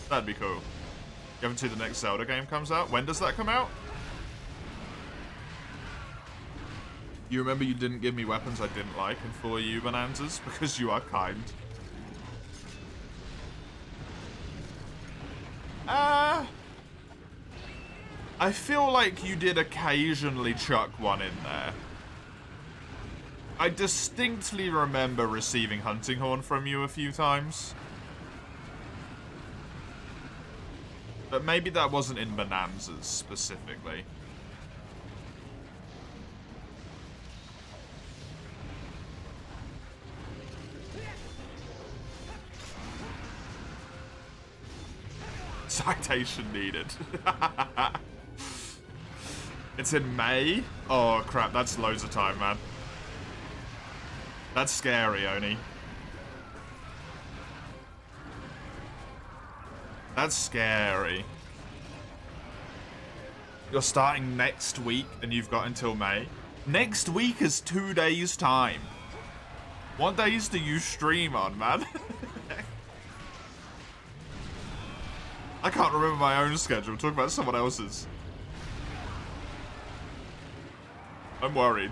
That'd be cool. You haven't seen the next Zelda game comes out? When does that come out? You remember you didn't give me weapons I didn't like, and for you, Bonanzas, because you are kind. I feel like you did occasionally chuck one in there. I distinctly remember receiving Hunting Horn from you a few times. But maybe that wasn't in Bonanzas specifically. Citation needed. It's in May? Oh crap, that's loads of time, man. That's scary, Oni. That's scary. You're starting next week and you've got until May? Next week is 2 days' time. What days do you stream on, man? I can't remember my own schedule. Talk about someone else's. I'm worried.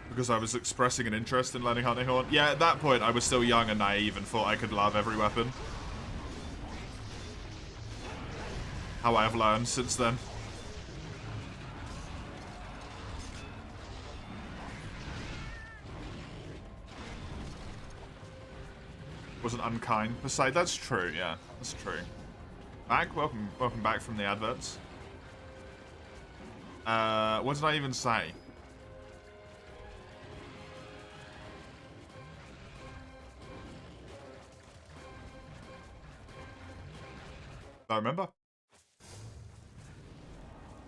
Because I was expressing an interest in learning Hunting Horn. Yeah, at that point, I was still young and naive and thought I could love every weapon. How I have learned since then. Wasn't unkind per se. That's true, yeah. That's true. Back? Welcome back from the adverts. What did I even say? I remember.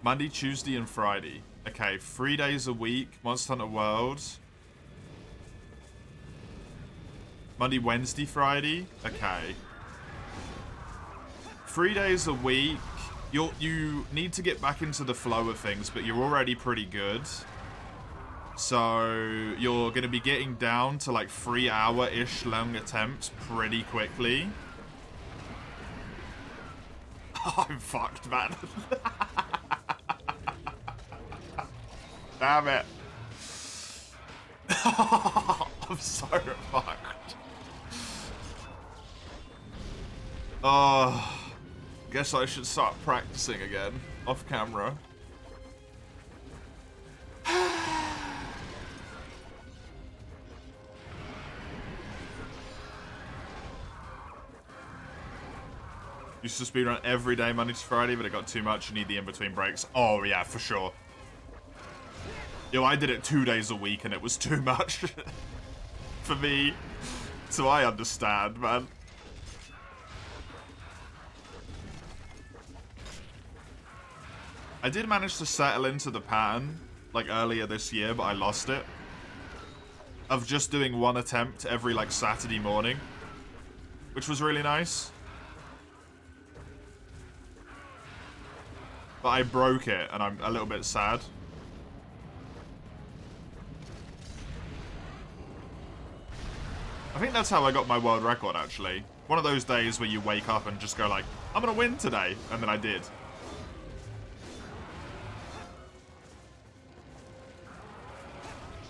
Monday, Tuesday, and Friday. Okay, 3 days a week. Monster Hunter World. Monday, Wednesday, Friday. Okay. 3 days a week. You need to get back into the flow of things, but you're already pretty good. So you're going to be getting down to like 3 hour-ish long attempts pretty quickly. Oh, I'm fucked, man. Damn it. I'm so fucked. Oh. Guess I should start practicing again, off camera. Used to speedrun every day, Monday to Friday, but it got too much. You need the in-between breaks. Oh, yeah, for sure. Yo, I did it 2 days a week, and it was too much for me. So I understand, man. I did manage to settle into the pattern, like, earlier this year, but I lost it. Of just doing one attempt every, like, Saturday morning. Which was really nice. But I broke it, and I'm a little bit sad. I think that's how I got my world record, actually. One of those days where you wake up and just go like, I'm gonna win today. And then I did.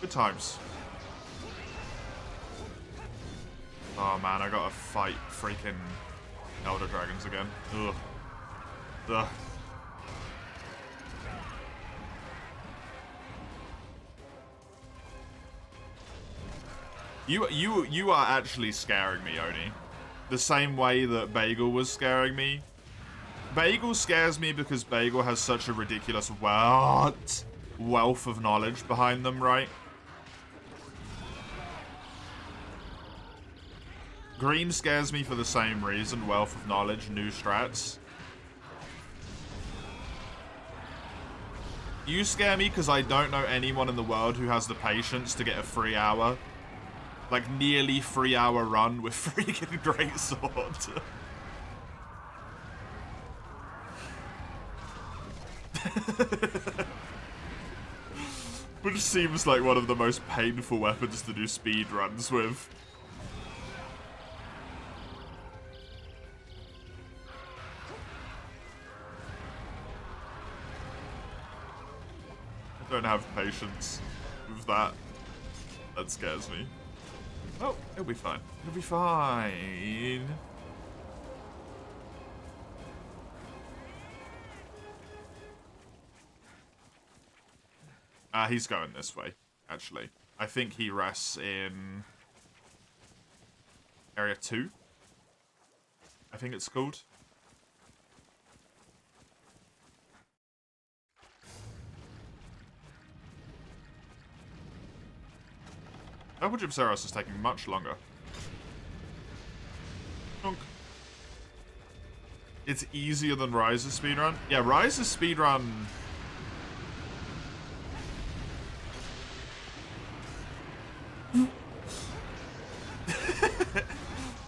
Good times. Oh man, I gotta fight freaking Elder Dragons again. Ugh. Ugh. You are actually scaring me, Oni. The same way that Bagel was scaring me. Bagel scares me because Bagel has such a ridiculous wealth of knowledge behind them, right? Green scares me for the same reason, wealth of knowledge, new strats. You scare me because I don't know anyone in the world who has the patience to get a 3-hour, like nearly 3-hour run with freaking great sword. Which seems like one of the most painful weapons to do speed runs with. I don't have patience with that. That scares me. Oh, it'll be fine. It'll be fine. He's going this way, actually. I think he rests in Area 2. I think it's called. Double Jump Saros is taking much longer. It's easier than Rise's speedrun? Yeah, Rise's speedrun...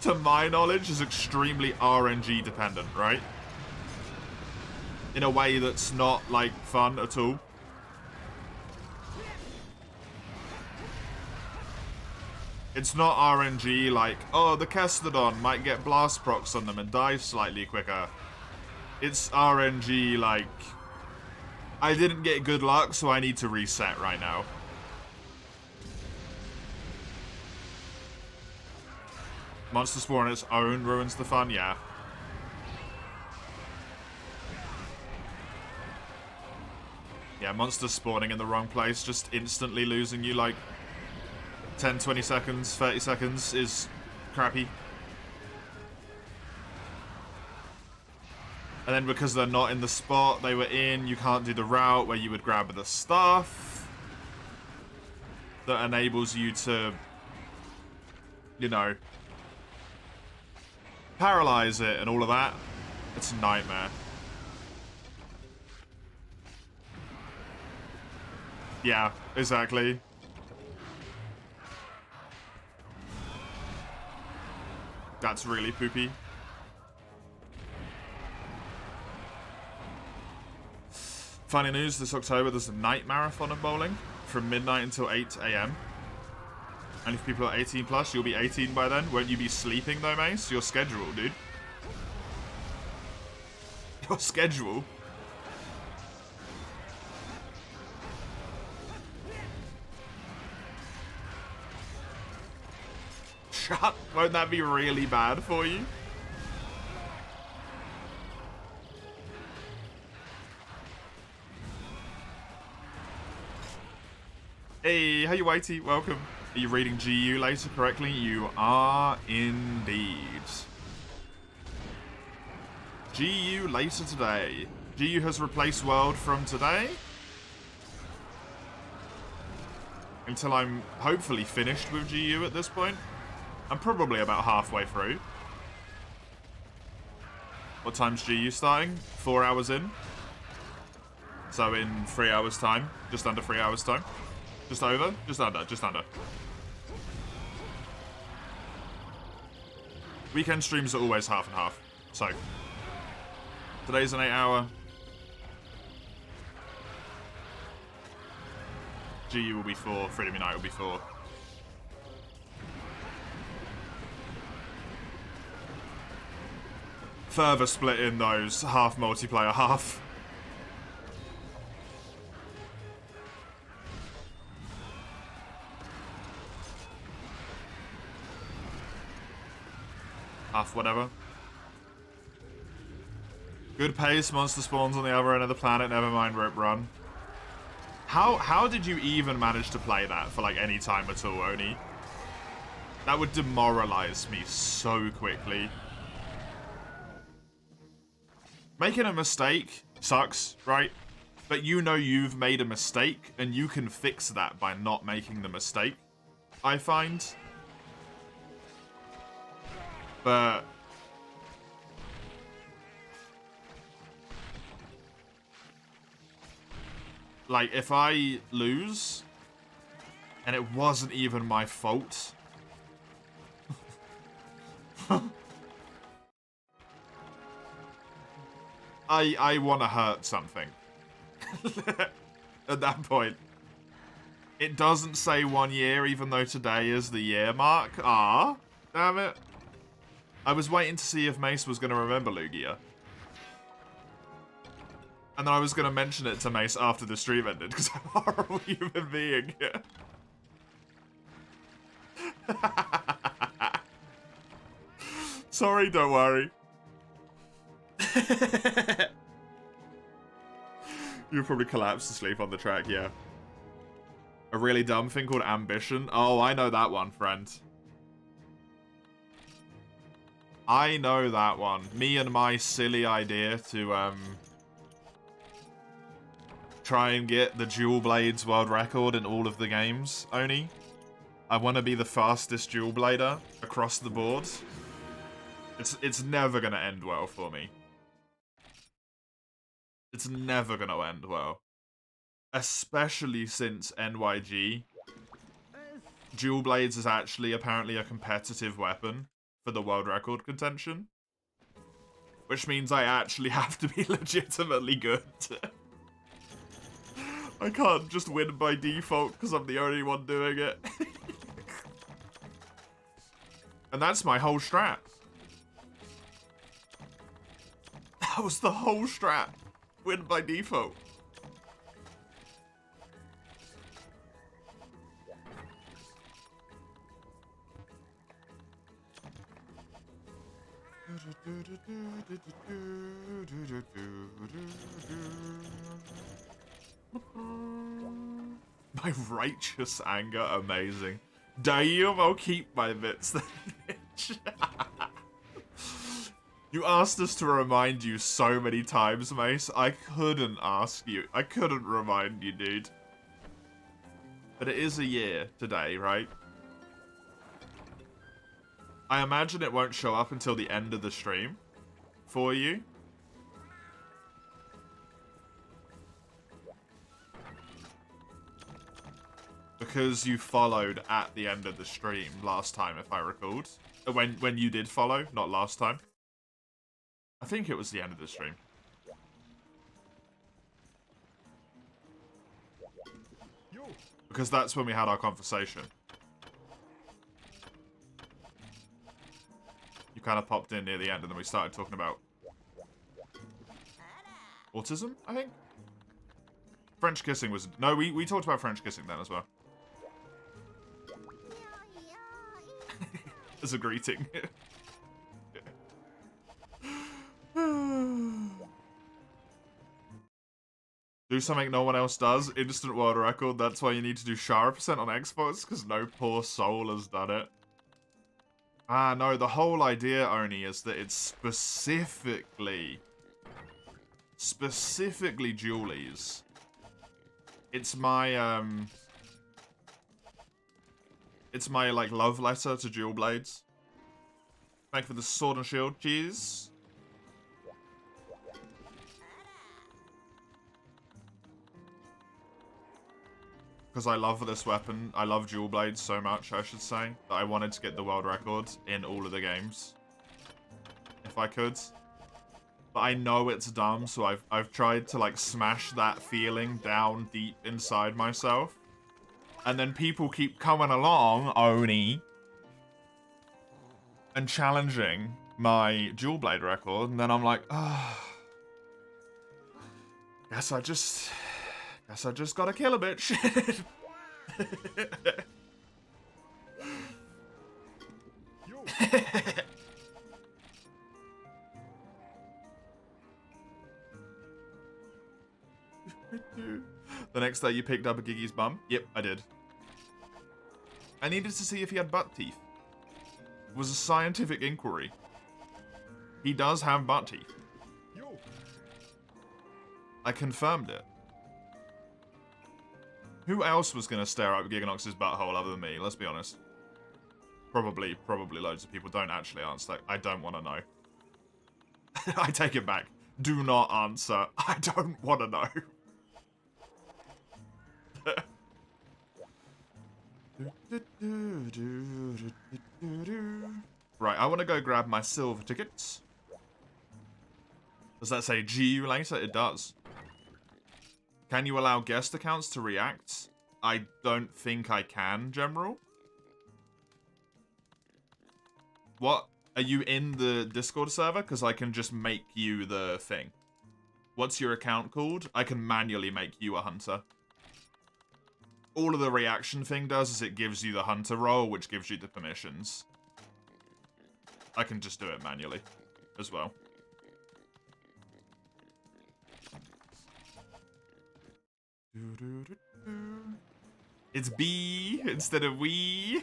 to my knowledge, is extremely RNG dependent, right? In a way that's not, like, fun at all. It's not RNG like, oh, the Kestodon might get blast procs on them and die slightly quicker. It's RNG like, I didn't get good luck, so I need to reset right now. Monster Spawn on its own ruins the fun, yeah. Yeah, monsters spawning in the wrong place, just instantly losing you like 10, 20 seconds, 30 seconds is crappy. And then because they're not in the spot they were in, you can't do the route where you would grab the stuff that enables you to, you know, paralyze it and all of that. It's a nightmare. Yeah, exactly. That's really poopy. Funny news, this October there's a night marathon of bowling from midnight until 8 AM. And if people are 18 plus, you'll be 18 by then. Won't you be sleeping though, Mace? Your schedule, dude. Your schedule. Shut. Won't that be really bad for you? Hey, how you, Whitey? Welcome. Are you reading GU later correctly? You are indeed. GU later today. GU has replaced World from today. Until I'm hopefully finished with GU at this point. I'm probably about halfway through. What time's GU starting? 4 hours in. So in 3 hours time. Just under 3 hours time. Just over? Just under. Just under. Weekend streams are always half and half. So today's an 8 hour. GU will be 4. Freedom Unite will be 4. Further split in those. Half multiplayer, half. Half whatever. Good pace, monster spawns on the other end of the planet, never mind rope run. How did you even manage to play that for like any time at all, Oni? That would demoralize me so quickly. Making a mistake sucks, right? But you know you've made a mistake, and you can fix that by not making the mistake, I find. But like, if I lose, and it wasn't even my fault, I want to hurt something. At that point. It doesn't say 1 year, even though today is the year mark. Ah, damn it. I was waiting to see if Mace was going to remember Lugia. And then I was going to mention it to Mace after the stream ended, because I'm a horrible human being. Sorry, don't worry. You'll probably collapse to sleep on the track, yeah. A really dumb thing called ambition? Oh, I know that one, friend. I know that one. Me and my silly idea to, try and get the dual blades world record in all of the games, Oni. I want to be the fastest dual blader across the board. It's never going to end well for me. It's never going to end well. Especially since NYG. Dual blades is actually apparently a competitive weapon for the world record contention. Which means I actually have to be legitimately good. I can't just win by default because I'm the only one doing it. And that's my whole strat. That was the whole strat. Win by default. My righteous anger, amazing. Damn, I'll keep my bits then, bitch. You asked us to remind you so many times, Mace. I couldn't ask you. I couldn't remind you, dude. But it is a year today, right? I imagine it won't show up until the end of the stream for you. Because you followed at the end of the stream last time, if I recalled. When you did follow, not last time. I think it was the end of the stream. Because that's when we had our conversation. You kind of popped in near the end and then we started talking about autism, I think? French kissing was... No, we talked about French kissing then as well. As a greeting. Do something no one else does. Instant world record. That's why you need to do Shara percent on Xbox, because no poor soul has done it. Ah, no, the whole idea, Oni, is that it's specifically Julie's. It's my, like, love letter to Jewel Blades. Thank you for the sword and shield. Cheers. Because I love this weapon. I love Jewel Blades so much, I should say, that I wanted to get the world record in all of the games. If I could. But I know it's dumb, so I've tried to, like, smash that feeling down deep inside myself. And then people keep coming along, Oni, and challenging my Jewel Blade record, and then I'm like, ah, oh, guess I just gotta kill a bitch. The next day you picked up a Giggy's bum? Yep, I did. I needed to see if he had butt teeth. It was a scientific inquiry. He does have butt teeth. I confirmed it. Who else was going to stare at Giganox's butthole other than me? Let's be honest. Probably loads of people. Don't actually answer that. I don't want to know. I take it back. Do not answer. I don't want to know. Right, I want to go grab my silver tickets. Does that say GU later? It does. Can you allow guest accounts to react? I don't think I can, General. What? Are you in the Discord server? Because I can just make you the thing. What's your account called? I can manually make you a hunter. All of the reaction thing does is it gives you the hunter role, which gives you the permissions. I can just do it manually as well. It's B instead of we.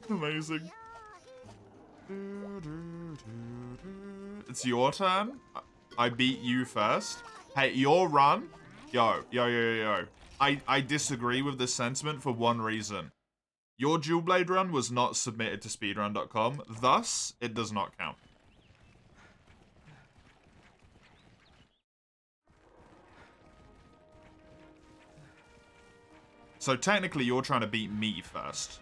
Amazing. It's your turn. I beat you first. Hey, your run. Yo. I disagree with this sentiment for one reason. Your Jewel Blade run was not submitted to speedrun.com, thus, it does not count. So technically, you're trying to beat me first.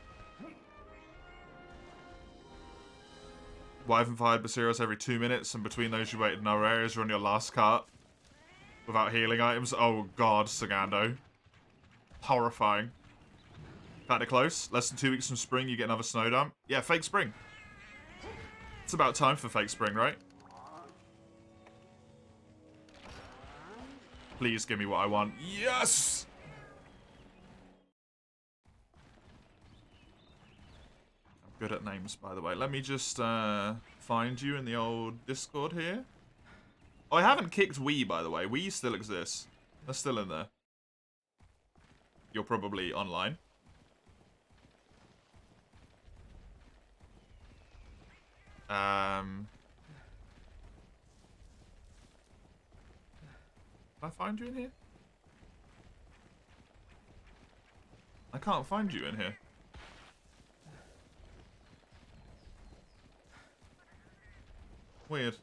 Wife and fired Basiros every 2 minutes, and between those you waited in other areas, you're on your last cart. Without healing items. Oh god, Sagando. Horrifying. Kinda close. Less than 2 weeks from spring, you get another snow dump. Yeah, fake spring. It's about time for fake spring, right? Please give me what I want. Yes! I'm good at names, by the way. Let me just find you in the old Discord here. Oh, I haven't kicked Wii, by the way. Wii still exists. They're still in there. You're probably online. Can I find you in here? I can't find you in here. Weird.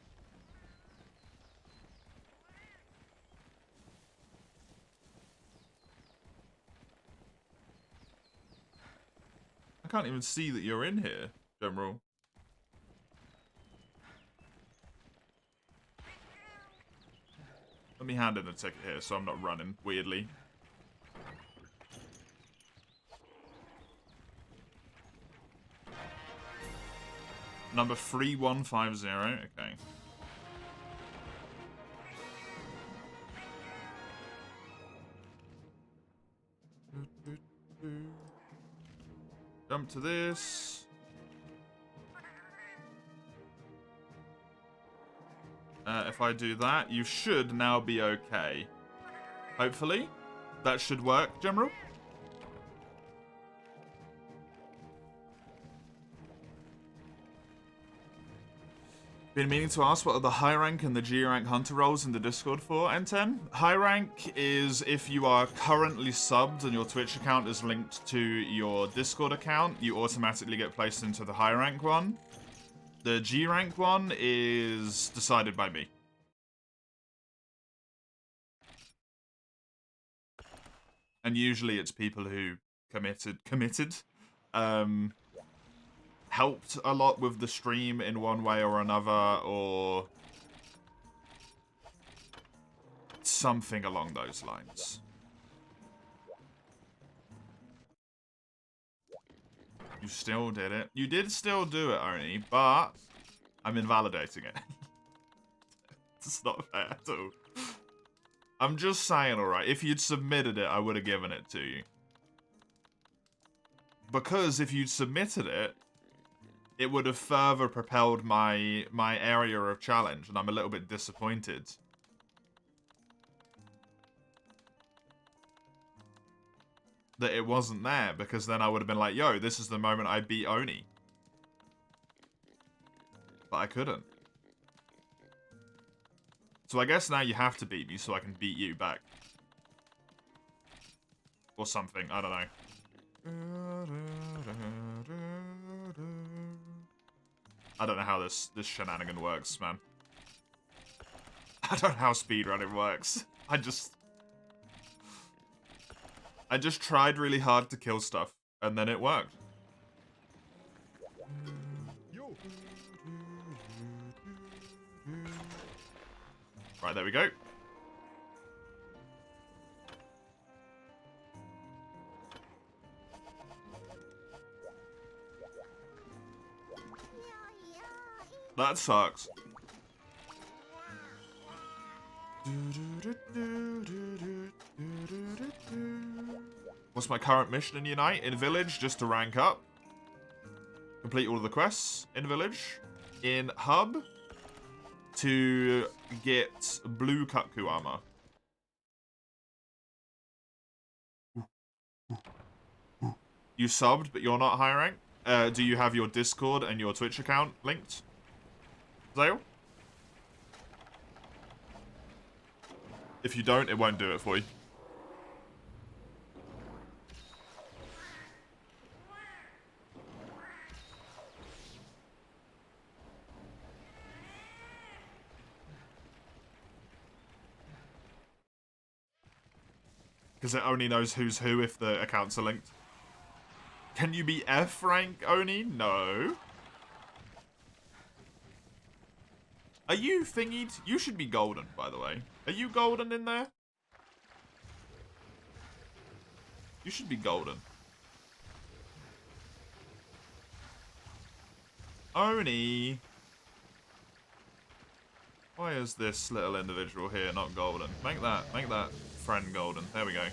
I can't even see that you're in here, General. Let me hand in a ticket here so I'm not running weirdly. Number 3150, okay. Jump to this. If I do that, you should now be okay. Hopefully. That should work, General. Been meaning to ask what are the high rank and the G rank hunter roles in the Discord for, N10? High rank is if you are currently subbed and your Twitch account is linked to your Discord account, you automatically get placed into the high rank one. The G rank one is decided by me. And usually it's people who committed. Helped a lot with the stream in one way or another, or something along those lines. You still did it. You did still do it, Oni, but I'm invalidating it. It's not fair at all. I'm just saying, alright, if you'd submitted it, I would have given it to you. Because if you'd submitted it, it would have further propelled my area of challenge, and I'm a little bit disappointed. That it wasn't there, because then I would have been like, yo, this is the moment I beat Oni. But I couldn't. So I guess now you have to beat me so I can beat you back. Or something, I don't know. I don't know how this shenanigan works, man. I don't know how speedrunning works. I just tried really hard to kill stuff, and then it worked. Right, there we go. That sucks. What's my current mission in Unite? In Village, just to rank up. Complete all of the quests in Village. In Hub, to get blue Kutku armor. You subbed, but you're not high rank? Do you have your Discord and your Twitch account linked? Zale? If you don't, it won't do it for you. Because it only knows who's who if the accounts are linked. Can you be F rank, Oni? No. Are you thingied? You should be golden, by the way. Are you golden in there? You should be golden. Oni. Why is this little individual here not golden? Make that friend golden. There we go.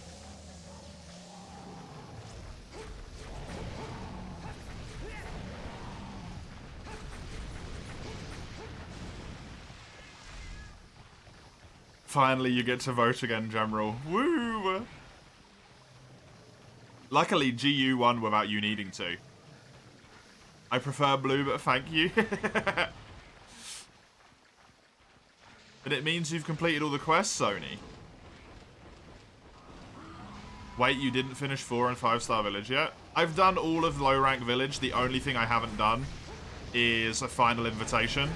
Finally, you get to vote again, General. Woo! Luckily, GU won without you needing to. I prefer blue, but thank you. And it means you've completed all the quests, Sony. Wait, you didn't finish 4 and 5-star village yet? I've done all of low rank village. The only thing I haven't done is a final invitation.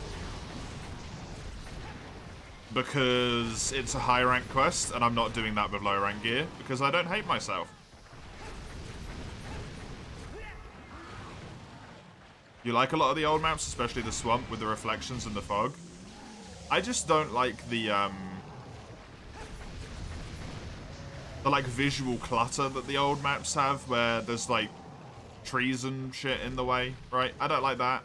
Because it's a high rank quest, and I'm not doing that with low rank gear, because I don't hate myself. You like a lot of the old maps, especially the swamp with the reflections and the fog. I just don't like the like visual clutter that the old maps have, where there's like trees and shit in the way, right? I don't like that.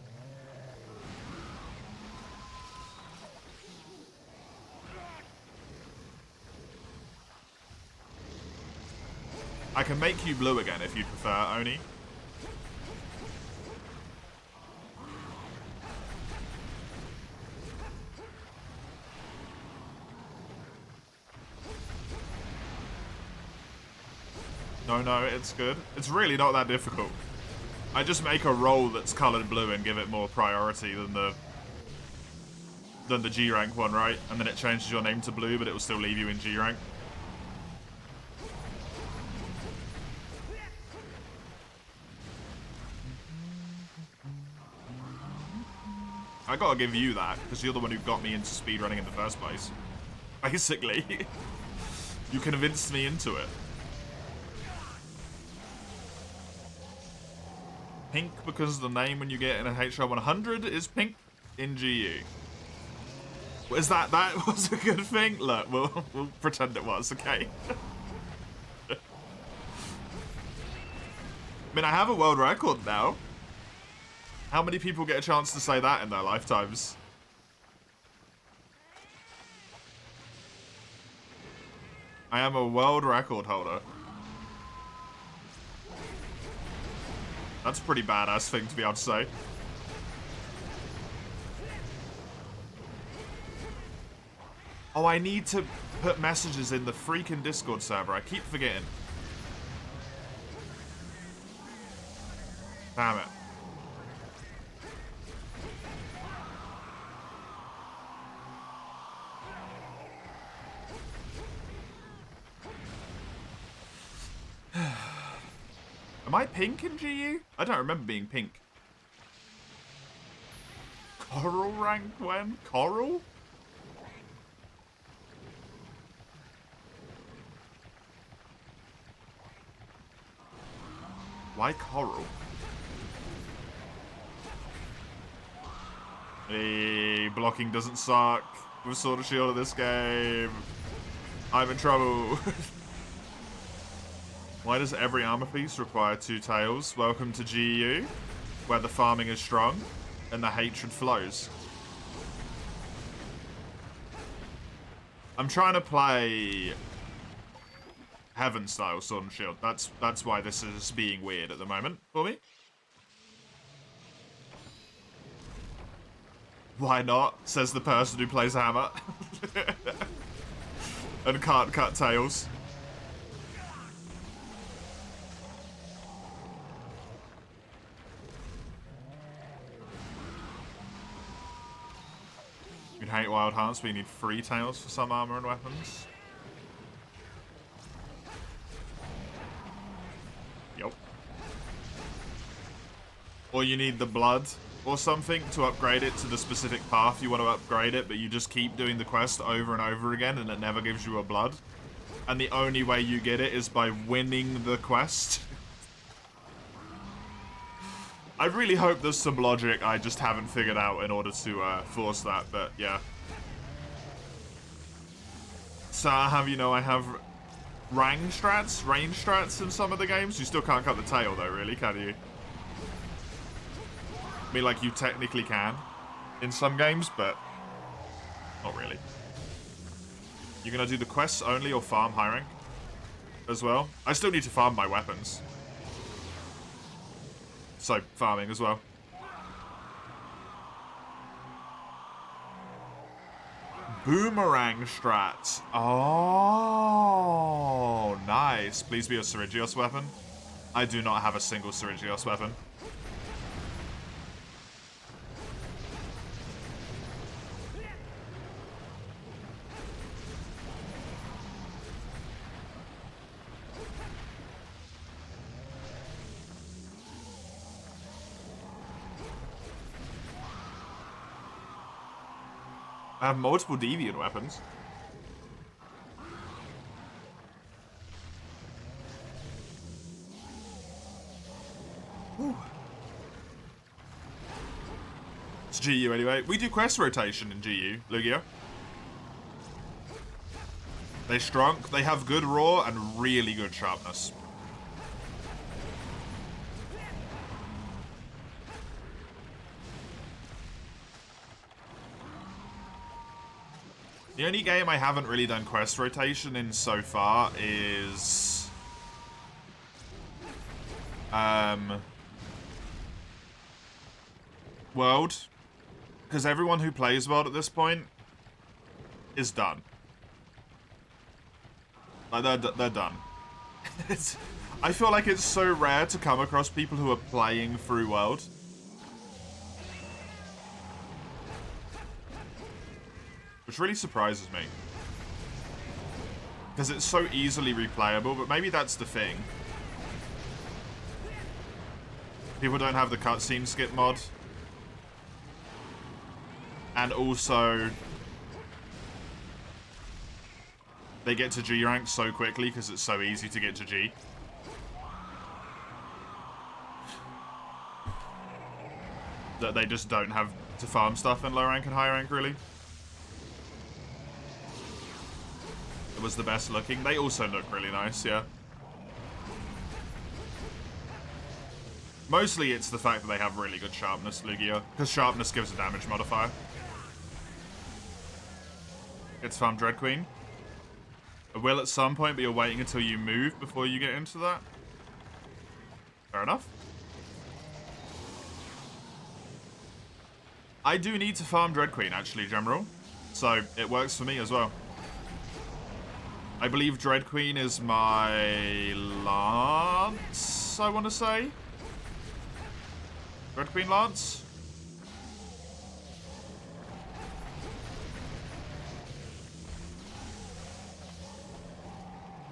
I can make you blue again if you prefer, Oni. No, it's good. It's really not that difficult. I just make a role that's colored blue and give it more priority than the G rank one, right? And then it changes your name to blue, but it will still leave you in G rank. I gotta give you that, because you're the one who got me into speedrunning in the first place. Basically. You convinced me into it. Pink because the name when you get in a HR 100 is pink in GU. Was that was a good thing? Look, we'll pretend it was, okay? I mean, I have a world record now. How many people get a chance to say that in their lifetimes? I am a world record holder. That's a pretty badass thing to be able to say. Oh, I need to put messages in the freaking Discord server. I keep forgetting. Damn it. Am I pink in GU? I don't remember being pink. Coral rank when? Coral? Why coral? Hey, blocking doesn't suck. With Sword and Shield in this game. I'm in trouble. Why does every armor piece require 2 tails? Welcome to GU, where the farming is strong and the hatred flows. I'm trying to play Heaven style Sword and Shield. That's why this is being weird at the moment for me. Why not? Says the person who plays Hammer. And can't cut tails. You'd hate Wild Hearts, but you need 3 tails for some armor and weapons. Yup. Or you need the blood or something to upgrade it to the specific path you want to upgrade it, but you just keep doing the quest over and over again and it never gives you a blood. And the only way you get it is by winning the quest. I really hope there's some logic I just haven't figured out in order to force that, but yeah. So I have range strats in some of the games. You still can't cut the tail though, really, can you? I mean, like, you technically can in some games, but not really. You're gonna do the quests only or farm high rank as well? I still need to farm my weapons. So, farming as well. Boomerang strat. Oh, nice. Please be a Syringios weapon. I do not have a single Syringios weapon. I have multiple deviant weapons. Whew. It's GU anyway. We do quest rotation in GU, Lugia. They're strong, they have good raw and really good sharpness. The only game I haven't really done quest rotation in so far is World, because everyone who plays World at this point is done. Like, they're done. I feel like it's so rare to come across people who are playing through World. Which really surprises me. Because it's so easily replayable, but maybe that's the thing. People don't have the cutscene skip mod. And also, they get to G rank so quickly because it's so easy to get to G. That they just don't have to farm stuff in low rank and high rank, really. It was the best looking. They also look really nice, yeah. Mostly it's the fact that they have really good sharpness, Lugia. Because sharpness gives a damage modifier. It's farm Dread Queen. It will at some point, but you're waiting until you move before you get into that. Fair enough. I do need to farm Dread Queen, actually, General. So, it works for me as well. I believe Dread Queen is my Lance, I want to say. Dread Queen Lance?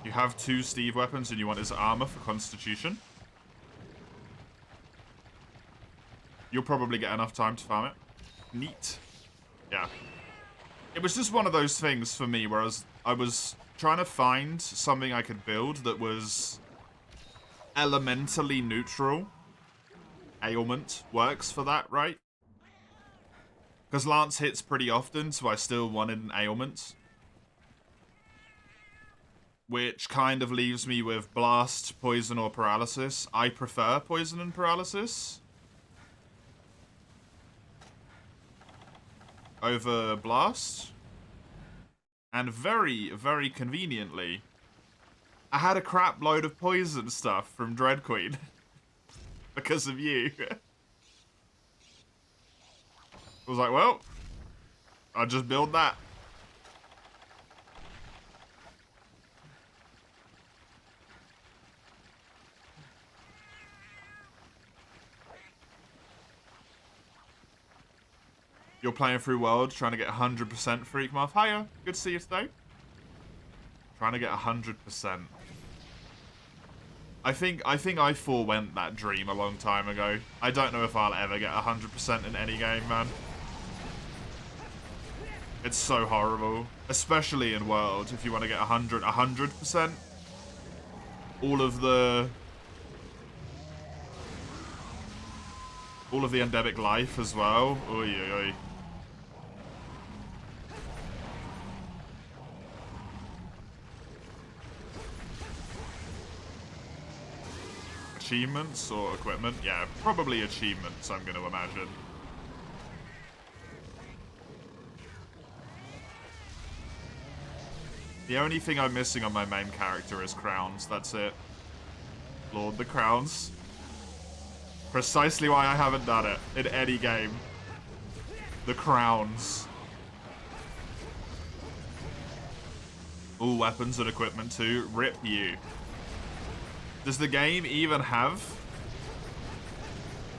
You have 2 Steve weapons and you want his armor for Constitution. You'll probably get enough time to farm it. Neat. Yeah. It was just one of those things for me where I was trying to find something I could build that was elementally neutral. Ailment works for that, right? Because Lance hits pretty often, so I still wanted an ailment. Which kind of leaves me with Blast, Poison, or Paralysis. I prefer Poison and Paralysis over Blast. And very, very conveniently, I had a crap load of poison stuff from Dread Queen. Because of you. I was like, well, I'll just build that. You're playing through World, trying to get 100% Freak Moth. Hiya, good to see you today. Trying to get 100%. I think I forewent that dream a long time ago. I don't know if I'll ever get 100% in any game, man. It's so horrible. Especially in World, if you want to get 100%. All of the endemic life as well. Oy, oy, oy. Achievements or equipment? Yeah, probably achievements, I'm going to imagine. The only thing I'm missing on my main character is crowns, that's it. Lord the crowns. Precisely why I haven't done it in any game. The crowns. All weapons and equipment too. Rip you. Does the game even have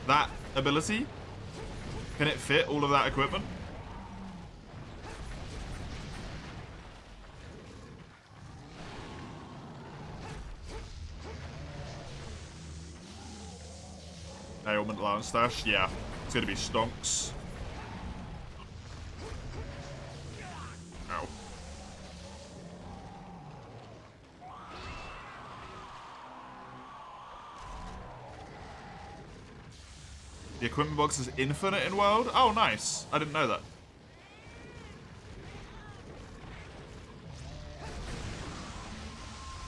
that ability? Can it fit all of that equipment? Ailment Lance Stash? Yeah. It's gonna be stonks. Ow. The equipment box is infinite in World? Oh, nice. I didn't know that.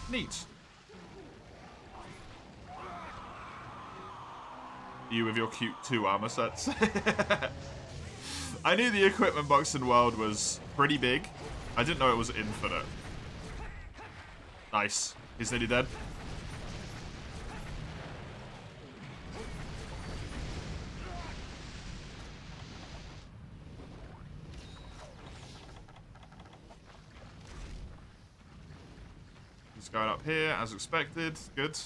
Neat. You with your cute 2 armor sets. I knew the equipment box in World was pretty big. I didn't know it was infinite. Nice. He's nearly dead. He's going up here, as expected. Good.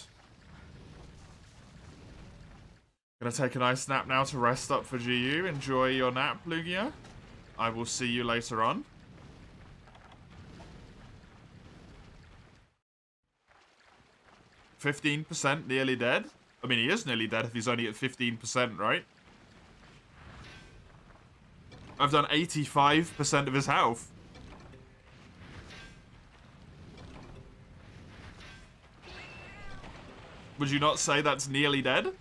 Gonna take a nice nap now to rest up for GU. Enjoy your nap, Lugia. I will see you later on. %15 nearly dead. I mean, he is nearly dead if he's only at 15%, right? I've done 85% of his health. Would you not say that's nearly dead?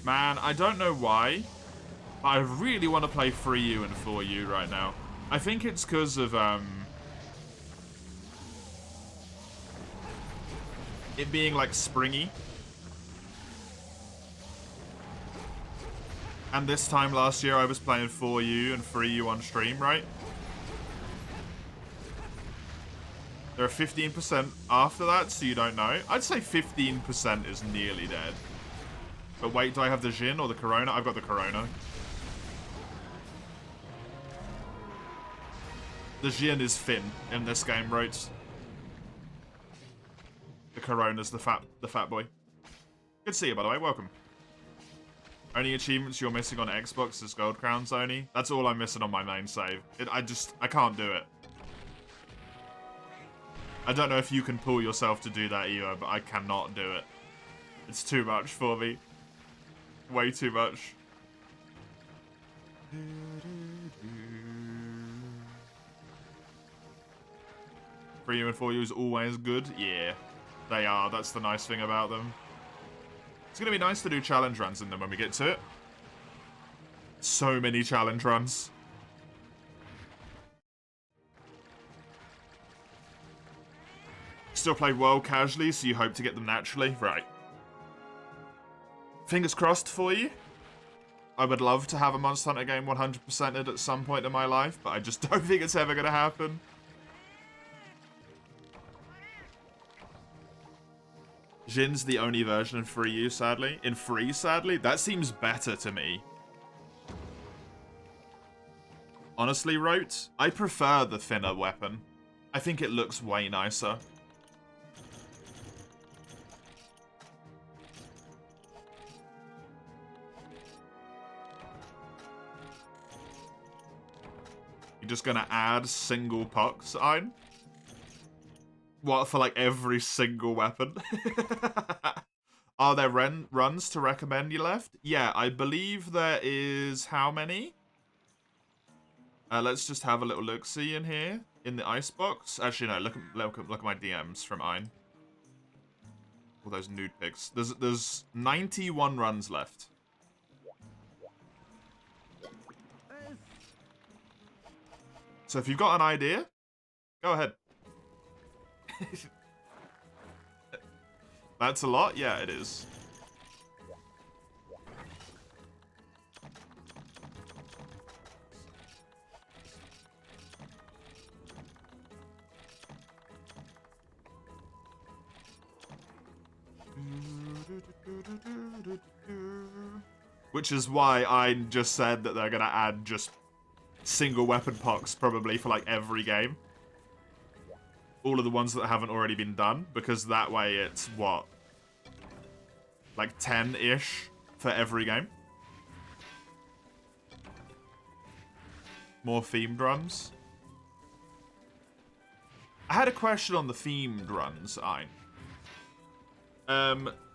Man, I don't know why. I really want to play 3U and 4U right now. I think it's because of, it being, like, springy. And this time last year I was playing 4U and 3U on stream, right? There are 15% after that, so you don't know. I'd say 15% is nearly dead. But wait, do I have the Jin or the Corona? I've got the Corona. The Jin is Finn in this game, right? The Corona's the fat boy. Good to see you, by the way. Welcome. Only achievements you're missing on Xbox is Gold Crowns only. That's all I'm missing on my main save. I can't do it. I don't know if you can pull yourself to do that either, but I cannot do it. It's too much for me. Way too much. 3U and 4U is always good. Yeah, they are. That's the nice thing about them. It's going to be nice to do challenge runs in them when we get to it. So many challenge runs. Still played well casually, so you hope to get them naturally? Right. Fingers crossed for you. I would love to have a Monster Hunter game 100%ed at some point in my life, but I just don't think it's ever going to happen. Jin's the only version in 3U, sadly. In 3, sadly? That seems better to me. Honestly, Rote, I prefer the thinner weapon. I think it looks way nicer. You're just gonna add single pucks, Ein? What, for like every single weapon? Are there runs to recommend you left? Yeah, I believe there is how many? Let's just have a little look-see in here, in the icebox. Actually, no, look at my DMs from Ein. All those nude pics. There's 91 runs left. So if you've got an idea, go ahead. That's a lot? Yeah, it is. Which is why I just said that they're gonna add just single weapon pucks probably for like every game. All of the ones that haven't already been done, because that way it's, what? Like 10-ish for every game. More themed runs. I had a question on the themed runs, Ein.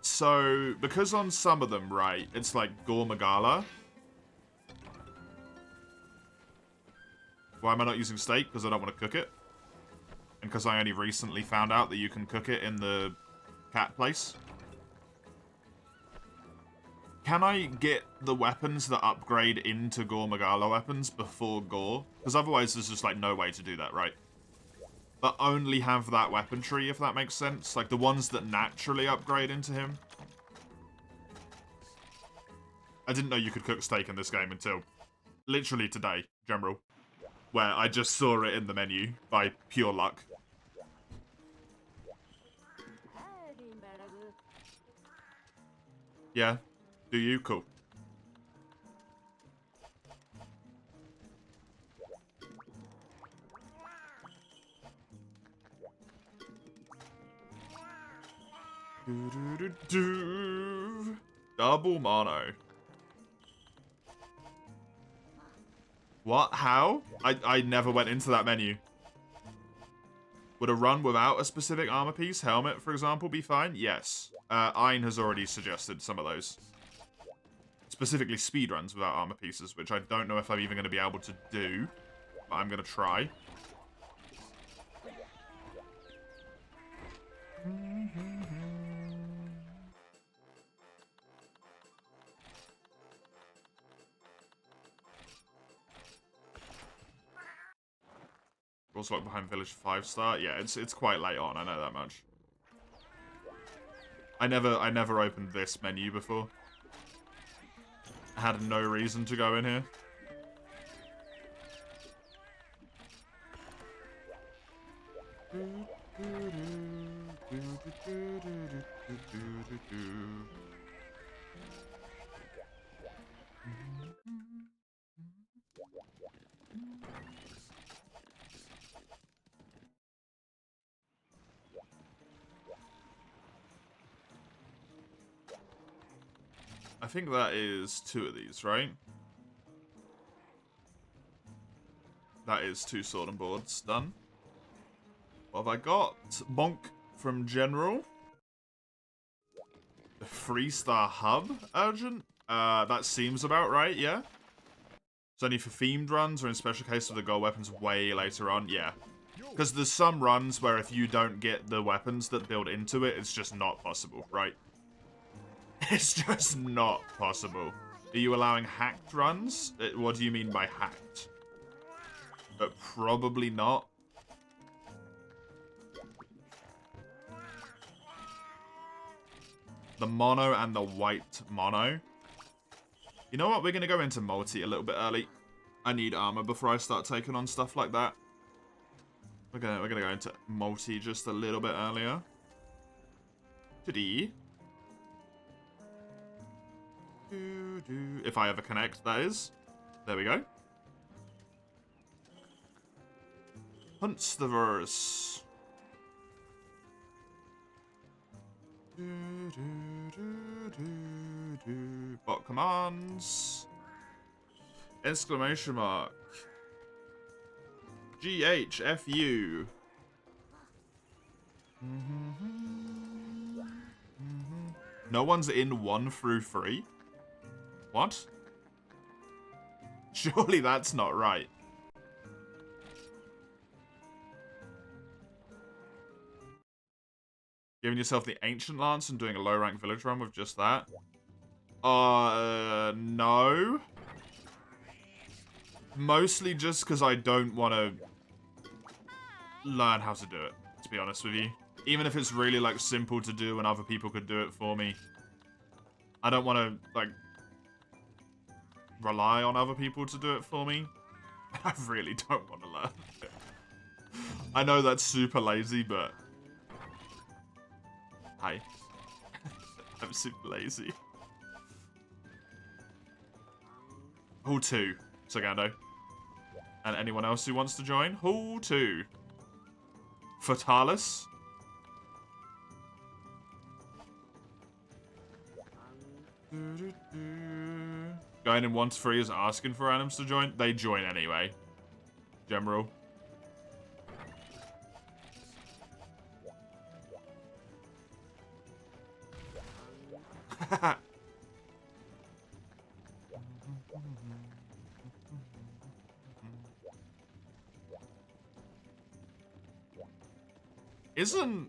So, because on some of them, right, it's like Gore Magala. Why am I not using steak? Because I don't want to cook it. And because I only recently found out that you can cook it in the cat place. Can I get the weapons that upgrade into Gore Magala weapons before Gore? Because otherwise there's just like no way to do that, right? But only have that weapon tree, if that makes sense. Like the ones that naturally upgrade into him. I didn't know you could cook steak in this game until literally today, General. where I just saw it in the menu by pure luck. Yeah? Do you? Cool. Double mono. What? How? I never went into that menu. Would a run without a specific armor piece, helmet, for example, be fine? Yes. Ein has already suggested some of those. Specifically speedruns without armor pieces, which I don't know if I'm even going to be able to do. But I'm going to try. Also locked behind Village 5-star. Yeah, it's quite late on, I know that much. I never opened this menu before. I had no reason to go in here. I think that is 2 of these, right? That is 2 sword and boards done. What have I got? Monk from General. The 3-star hub urgent? That seems about right, yeah? It's only for themed runs or in special cases with the gold weapons way later on, yeah. Because there's some runs where if you don't get the weapons that build into it, it's just not possible, right? It's just not possible. Are you allowing hacked runs? What do you mean by hacked? But probably not. The mono and the white mono. You know what? We're going to go into multi a little bit early. I need armor before I start taking on stuff like that. We're gonna go into multi just a little bit earlier. Today. If I ever connect, that is. There we go. Hunts the verse. Bot commands. Exclamation mark. MHFU. No one's in 1 through 3? What? Surely that's not right. Giving yourself the Ancient Lance and doing a low rank village run with just that? No. Mostly just because I don't want to learn how to do it, to be honest with you. Even if it's really, like, simple to do and other people could do it for me. I don't want to, like, rely on other people to do it for me. I really don't want to learn it. I know that's super lazy, but... Hi. I'm super lazy. Hall 2, Sagando. And anyone else who wants to join? Hall 2. Fatalis. Going in 1 to 3 is asking for randoms to join. They join anyway. General. Isn't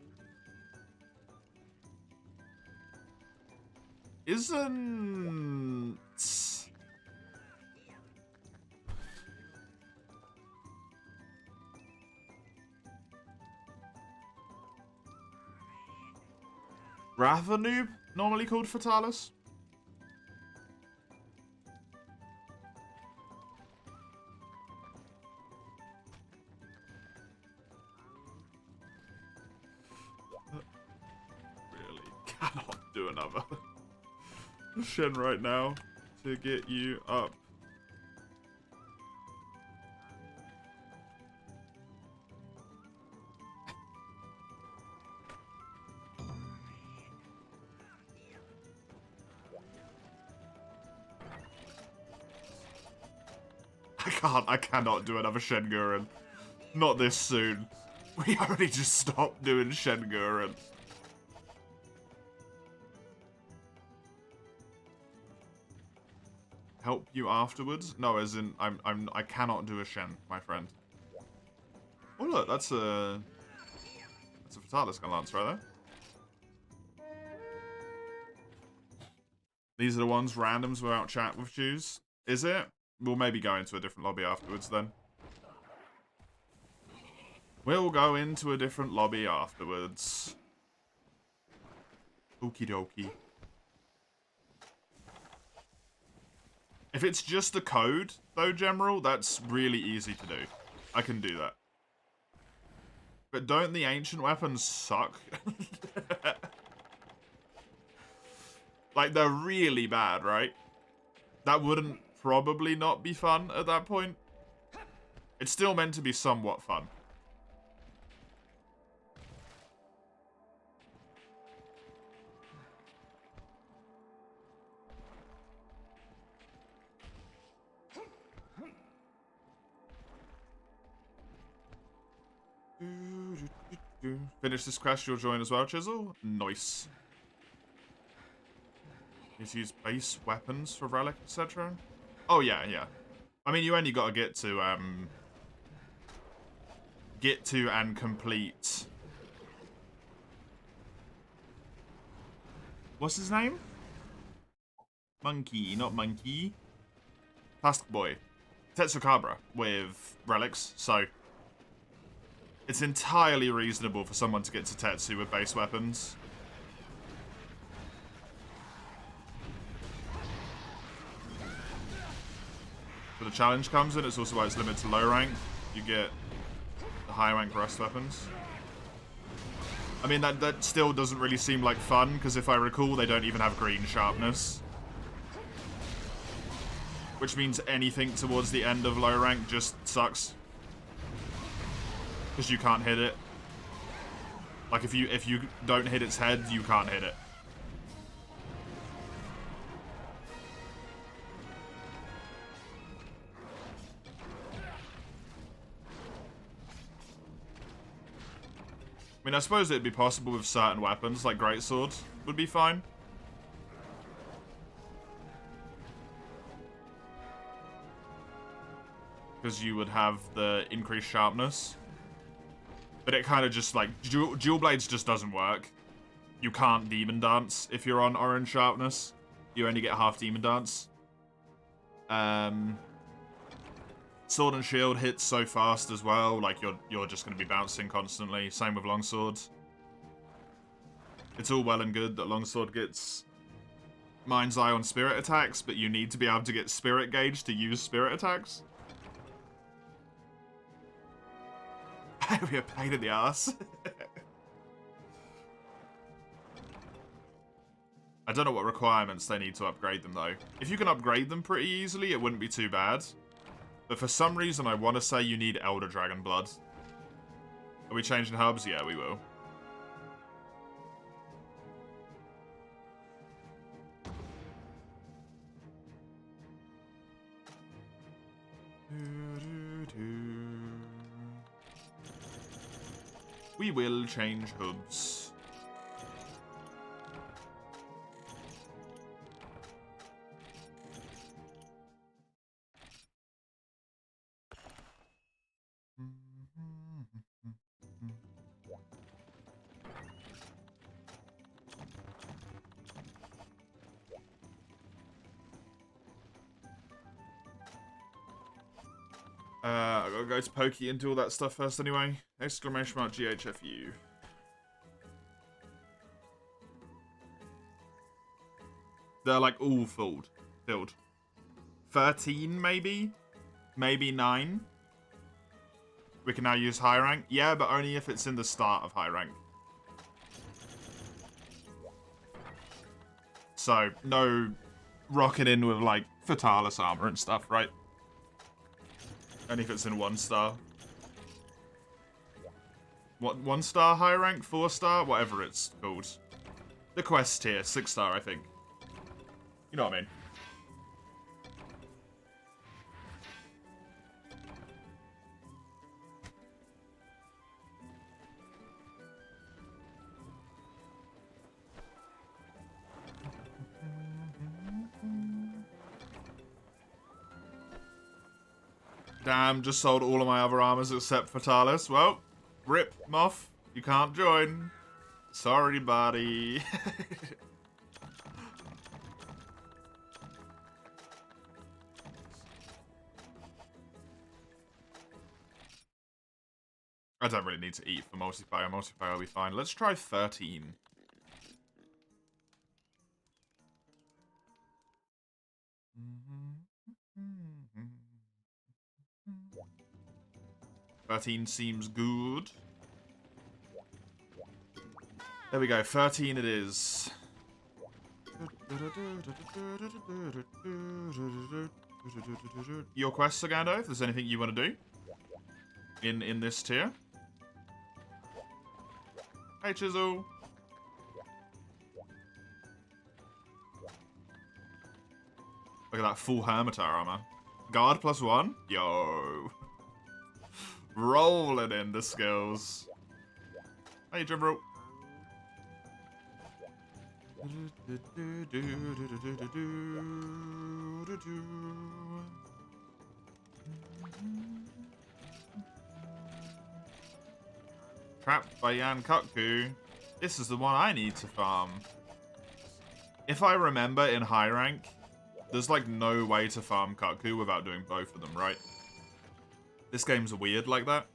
Rathanoob normally called Fatalis? do another Shen right now to get you up. I cannot do another Shenguren. Not this soon. We already just stopped doing Shenguren. Help you afterwards? No, as in I cannot do a Shen, my friend. Oh look, that's a Fatalis gun lance right there. These are the ones randoms without chat with choose. Is it? We'll maybe go into a different lobby afterwards then. We'll go into a different lobby afterwards. Okie dokie. If it's just a code, though, General, that's really easy to do. I can do that. But don't the ancient weapons suck? Like, they're really bad, right? That wouldn't probably not be fun at that point. It's still meant to be somewhat fun. Finish this quest, you'll join as well, Chisel. Nice. Need to use base weapons for relic, etc. Oh yeah, yeah. I mean, you only got to get to and complete. What's his name? Monkey, not Monkey. Plastic Boy. Tetsukabra with relics, so it's entirely reasonable for someone to get to Tetsu with base weapons. But the challenge comes in, it's also why it's limited to low rank. You get the high rank rust weapons. I mean, that still doesn't really seem like fun, because if I recall, they don't even have green sharpness. Which means anything towards the end of low rank just sucks. Because you can't hit it. Like, if you don't hit its head, you can't hit it. I mean, I suppose it'd be possible with certain weapons, like greatsword would be fine. Because you would have the increased sharpness. But it kind of just, like, dual blades just doesn't work. You can't demon dance if you're on orange sharpness. You only get half demon dance. Sword and shield hits so fast as well, like you're just going to be bouncing constantly. Same with longsword. It's all well and good that longsword gets mind's eye on spirit attacks, but you need to be able to get spirit gauge to use spirit attacks. We're a pain in the ass. I don't know what requirements they need to upgrade them though. If you can upgrade them pretty easily, it wouldn't be too bad. But for some reason, I want to say you need Elder Dragon Blood. Are we changing hubs? Yeah, we will. We will change hubs. I gotta go to Pokey and do all that stuff first anyway. Exclamation mark GHFU. They're like all filled. 13 maybe? Maybe 9? We can now use high rank? Yeah, but only if it's in the start of high rank. So, no rocking in with, like, Fatalis armor and stuff, right? Only if it's in 1 star. What, 1 star high rank, 4 star, whatever it's called. The quest tier, 6 star, I think. You know what I mean? Damn, just sold all of my other armors except Fatalis. Well, rip, Moth. You can't join. Sorry, buddy. I don't really need to eat for multiplayer. Multiplayer will be fine. Let's try 13. Mm-hmm. 13 seems good. There we go, 13 it is. Your quest, Sagando, if there's anything you want to do in this tier. Hey, Chisel. Look at that full Hermitar armor. Guard +1? Yo. Rolling in the skills. Hey, Jimbo. Trapped by Yan Kutku. This is the one I need to farm. If I remember in high rank, there's like no way to farm Kutku without doing both of them, right? This game's weird like that.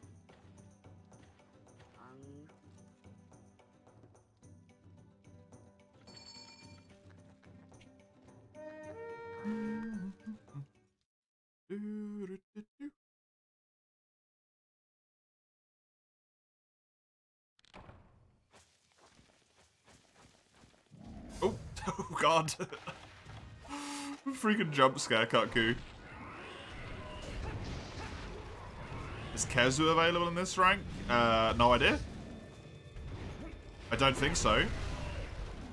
Oh, oh god. Freaking jump scare Kutku. Is Kezu available in this rank? No idea. I don't think so.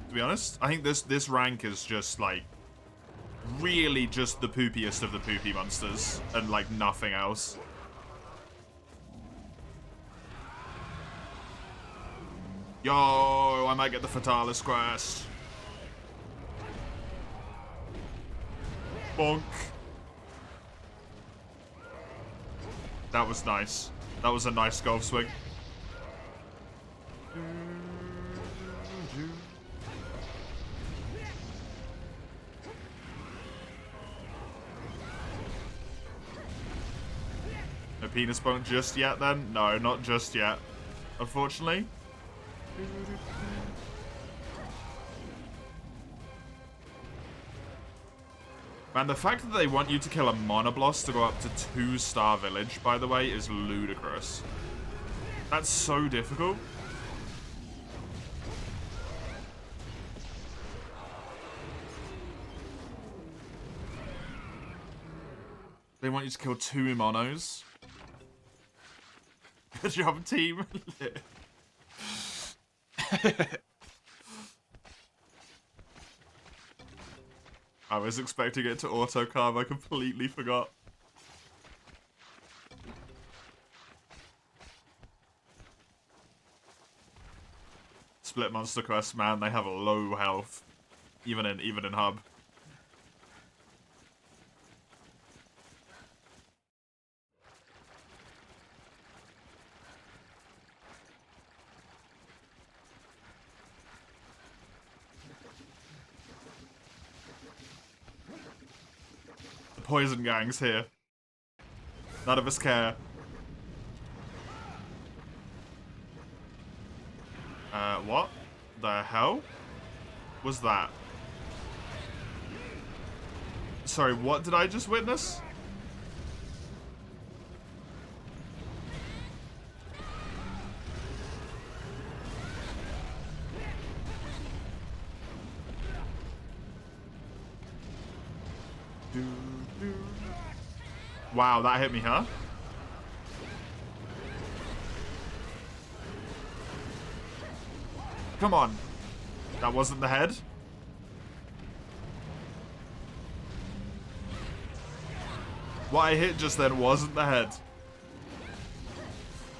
To be honest, I think this rank is just like really just the poopiest of the poopy monsters and like nothing else. Yo, I might get the Fatalis quest. Bonk. That was nice. That was a nice golf swing. No penis bone just yet then? No, not just yet. Unfortunately. Man, the fact that they want you to kill a Monobloss to go up to 2-star village, by the way, is ludicrous. That's so difficult. They want you to kill 2 monos. Good job, team. I was expecting it to auto-carve, I completely forgot. Split monster quest, man, they have a low health. Even in hub. Poison gang's here. None of us care. What the hell was that? Sorry, what did I just witness? Wow, that hit me, huh? Come on. That wasn't the head? What I hit just then wasn't the head.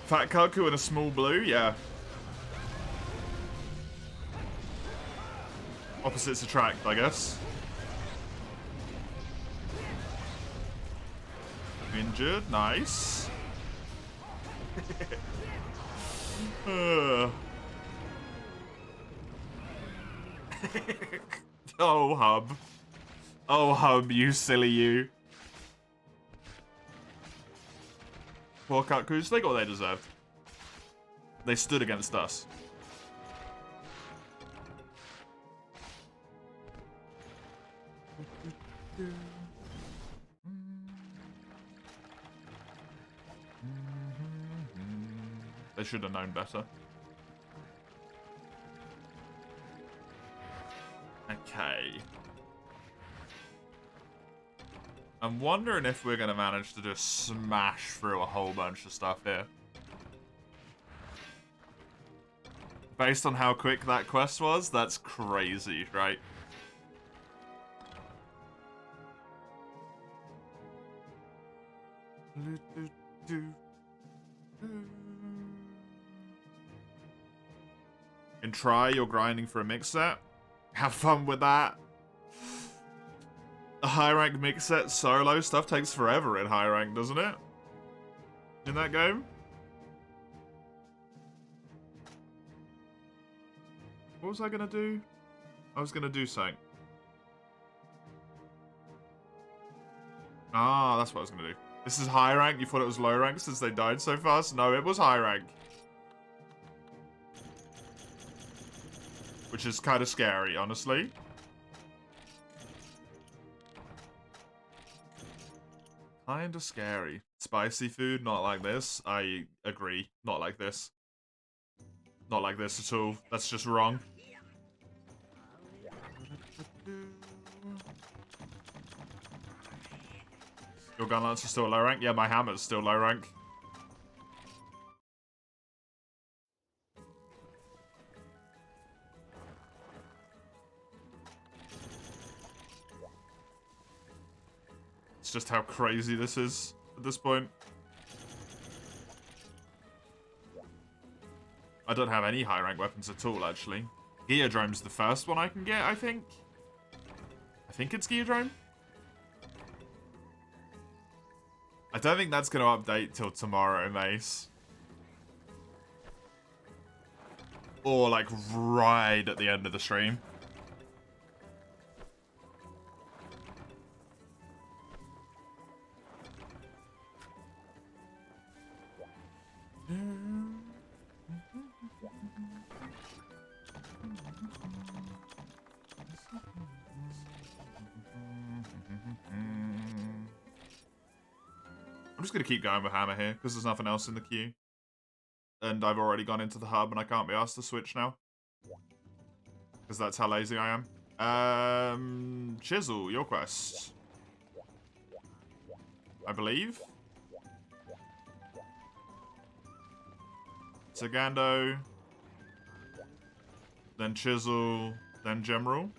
Fat Kaku and a small blue? Yeah. Opposites attract, I guess. Injured, nice. Oh, Hub. Oh, Hub, you silly you. Poor Kakus, they got what they deserved. They stood against us. They should have known better. Okay. I'm wondering if we're going to manage to just smash through a whole bunch of stuff here. Based on how quick that quest was, that's crazy, right? And try, you're grinding for a mix set. Have fun with that. A high rank mix set solo stuff takes forever in high rank, doesn't it? In that game? What was I gonna do? I was gonna do something. Ah, that's what I was gonna do. This is high rank? You thought it was low rank since they died so fast? No, it was high rank. Which is kind of scary, honestly. Kind of scary. Spicy food, not like this. I agree. Not like this. Not like this at all. That's just wrong. Your gun lancer's still low rank? Yeah, my hammer's still low rank. It's just how crazy this is at this point. I don't have any high rank weapons at all, actually. Geodrome's the first one I can get, I think. I think it's Geodrome. I don't think that's going to update till tomorrow, Mace. Or, like, right at the end of the stream. I'm just going to keep going with hammer here, because there's nothing else in the queue. And I've already gone into the hub, and I can't be asked to switch now. Because that's how lazy I am. Chisel, your quest. I believe. Sagando. Then Chisel. Then General.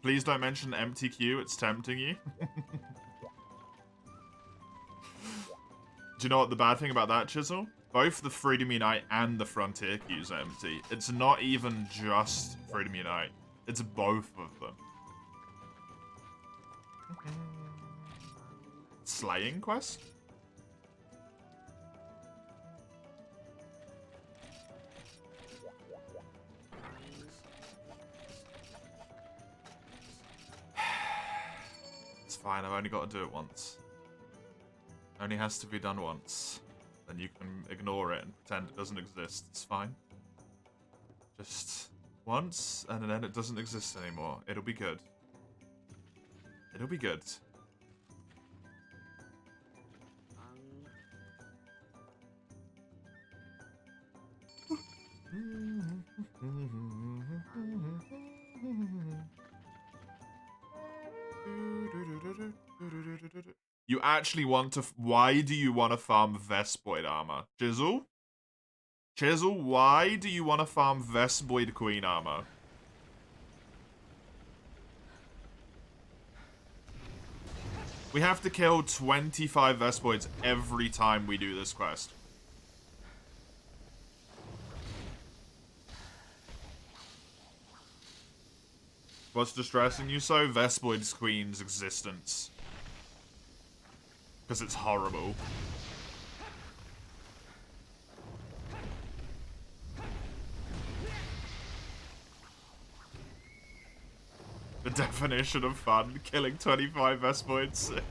Please don't mention empty queue, it's tempting you. Do you know what the bad thing about that, Chisel? Both the Freedom Unite and the Frontier queues are empty. It's not even just Freedom Unite. It's both of them. Slaying quest? It's fine, I've only got to do it once. Only has to be done once. Then you can ignore it and pretend it doesn't exist. It's fine. Just once, and then it doesn't exist anymore. It'll be good. It'll be good. You actually want to... Why do you want to farm Vespoid armor? Chisel? Chisel, why do you want to farm Vespoid Queen armor? We have to kill 25 Vespoids every time we do this quest. What's distressing you so? Vespoid's Queen's existence. Because it's horrible. The definition of fun, killing 25 Vespoids.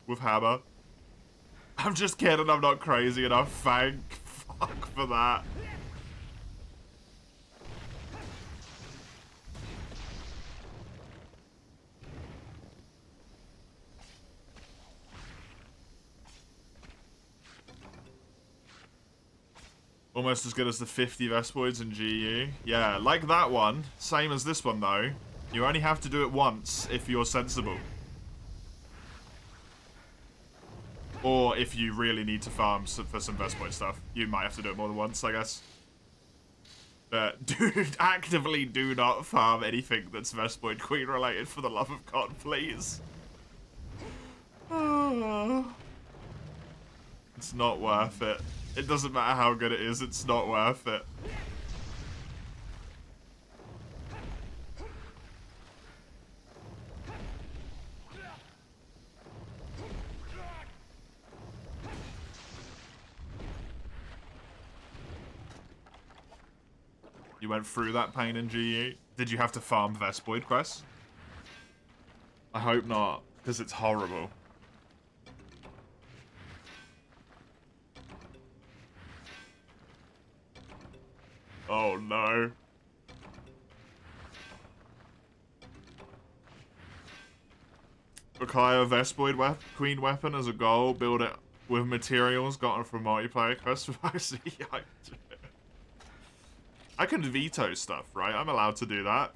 With hammer. I'm just kidding, I'm not crazy enough, thank fuck for that. Almost as good as the 50 Vespoids in GU. Yeah, like that one. Same as this one, though. You only have to do it once if you're sensible. Or if you really need to farm for some Vespoid stuff. You might have to do it more than once, I guess. But, dude, actively do not farm anything that's Vespoid Queen related, for the love of God, please. It's not worth it. It doesn't matter how good it is, it's not worth it. You went through that pain in GE? Did you have to farm Vespoid quests? I hope not, because it's horrible. Oh no. Acquire Vespoid Queen weapon as a goal. Build it with materials gotten from multiplayer quests. I can veto stuff, right? I'm allowed to do that.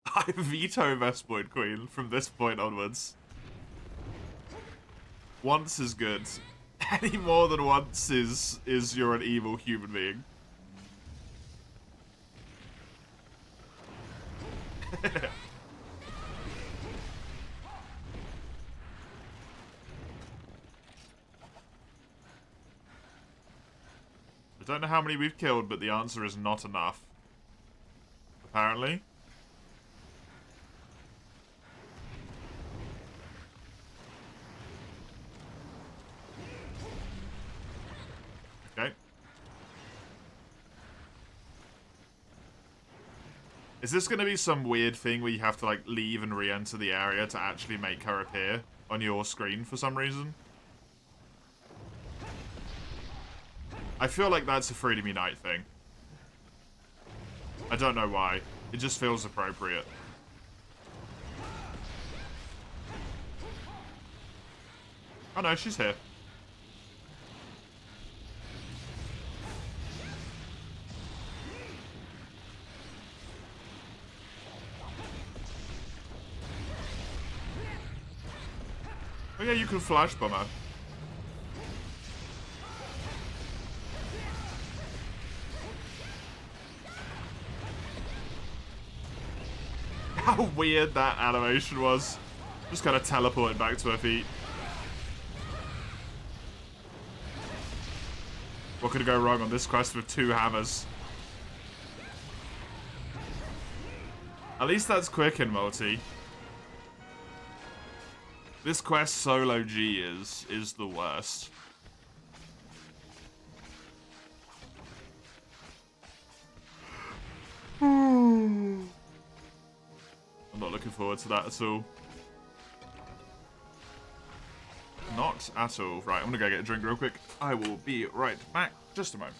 I veto Vespoid Queen from this point onwards. Once is good. Any more than once is you're an evil human being. I don't know how many we've killed, but the answer is not enough. Apparently. Okay. Is this going to be some weird thing where you have to, like, leave and re-enter the area to actually make her appear on your screen for some reason? I feel like that's a Freedom Unite thing. I don't know why. It just feels appropriate. Oh no, she's here. Oh yeah, you can flash bomb her. How weird that animation was. Just kind of teleported back to her feet. What could go wrong on this quest with 2 hammers? At least that's quick in multi. This quest solo G is the worst. I'm not looking forward to that at all. Not at all. Right, I'm gonna go get a drink real quick. I will be right back. Just a moment.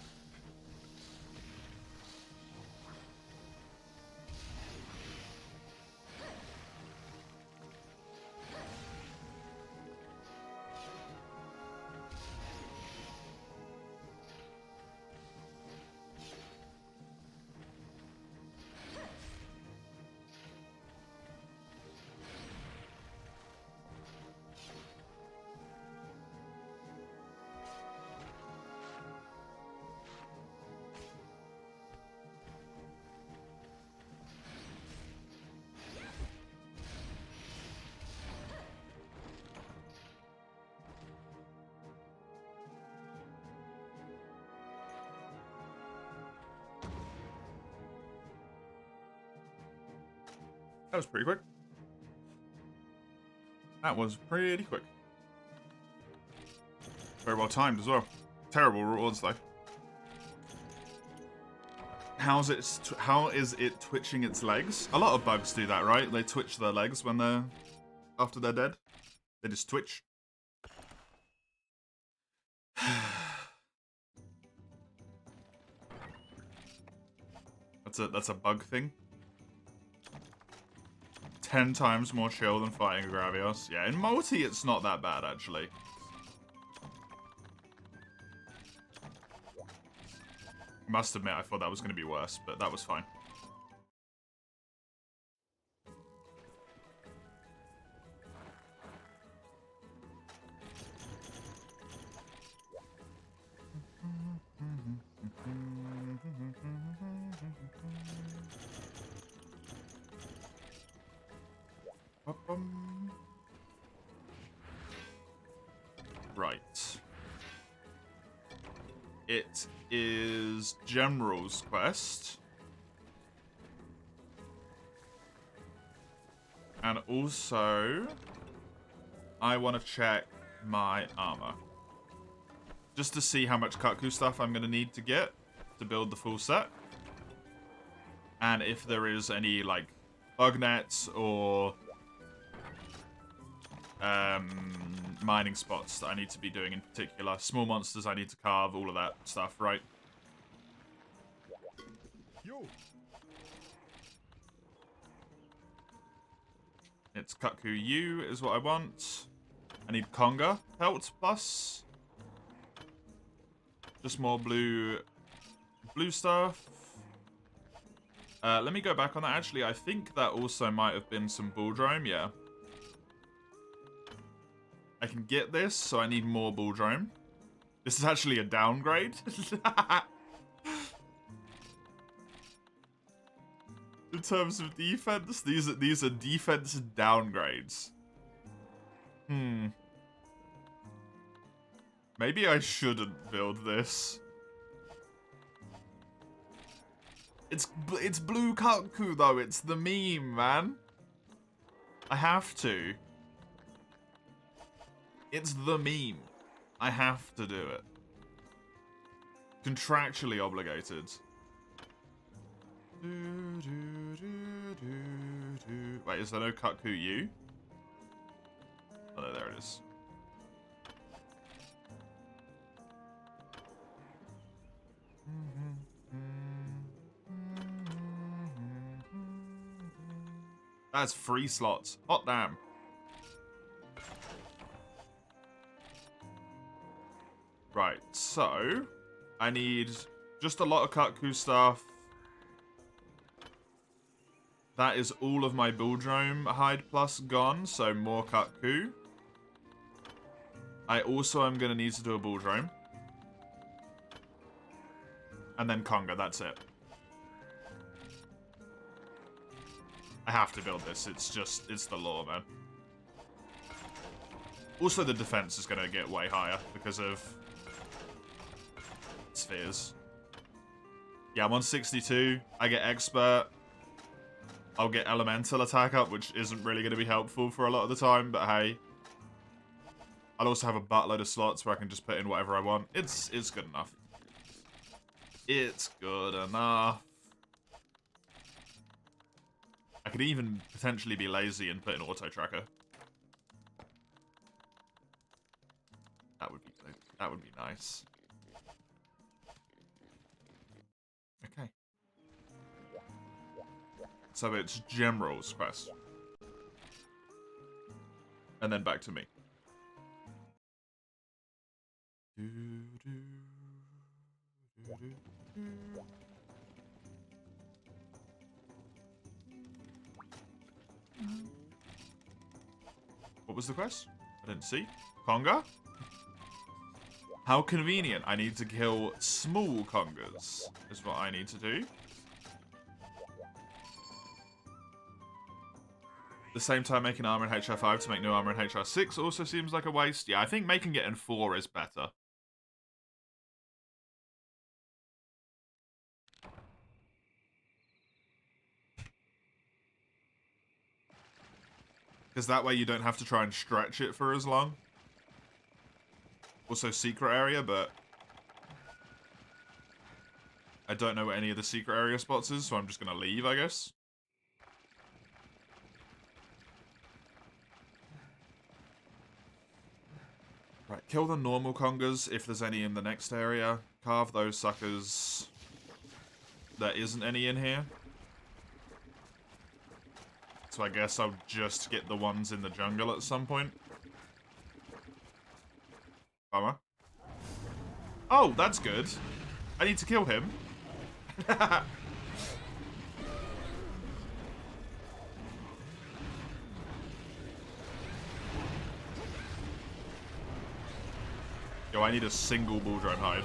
That was pretty quick. That was pretty quick. Very well timed as well. Terrible rewards though. How is it twitching its legs? A lot of bugs do that, right? They twitch their legs when they're after they're dead. They just twitch. That's a bug thing. 10 times more chill than fighting a Gravios. Yeah, in multi it's not that bad actually. Must admit, I thought that was going to be worse, but that was fine. Right. It is General's quest. And also, I want to check my armor. Just to see how much Kaku stuff I'm going to need to get to build the full set. And if there is any, like, bug nets or mining spots that I need to be doing in particular. Small monsters I need to carve, all of that stuff, right? It's Kaku U is what I want. I need Conga pelt plus. Just more blue stuff. Let me go back on that. Actually, I think that also might have been some Bulldrome, yeah. I can get this, so I need more Bulldrome. This is actually a downgrade. In terms of defense, these are defense downgrades. Maybe I shouldn't build this. It's blue Kaku though. It's the meme, man. I have to. It's the meme. I have to do it. Contractually obligated. Wait, is there no Kaku U? Oh no, there it is. That's 3 slots. Hot damn. Right, so I need just a lot of Kaku stuff. That is all of my Bulldrome hide plus gone, so more Kaku. I also am going to need to do a Bulldrome. And then Conga, that's it. I have to build this, it's the law, man. Also, the defense is going to get way higher because of spheres. Yeah, I'm on 62. I get expert. I'll get elemental attack up, which isn't really going to be helpful for a lot of the time, but hey. I'll also have a buttload of slots where I can just put in whatever I want. It's good enough. It's good enough. I could even potentially be lazy and put in auto tracker. That would be good. That would be nice. Okay. So it's General's quest. And then back to me. What was the quest? I didn't see. Conga? How convenient. I need to kill small Congas, is what I need to do. The same time making armor in HR5 to make new armor in HR6 also seems like a waste. Yeah, I think making it in 4 is better. Because that way you don't have to try and stretch it for as long. Also secret area, but I don't know where any of the secret area spots is, so I'm just going to leave, I guess. Right, kill the normal congers if there's any in the next area. Carve those suckers. There isn't any in here. So I guess I'll just get the ones in the jungle at some point. Bummer. Oh, that's good. I need to kill him. Yo, I need a single bull drone hide.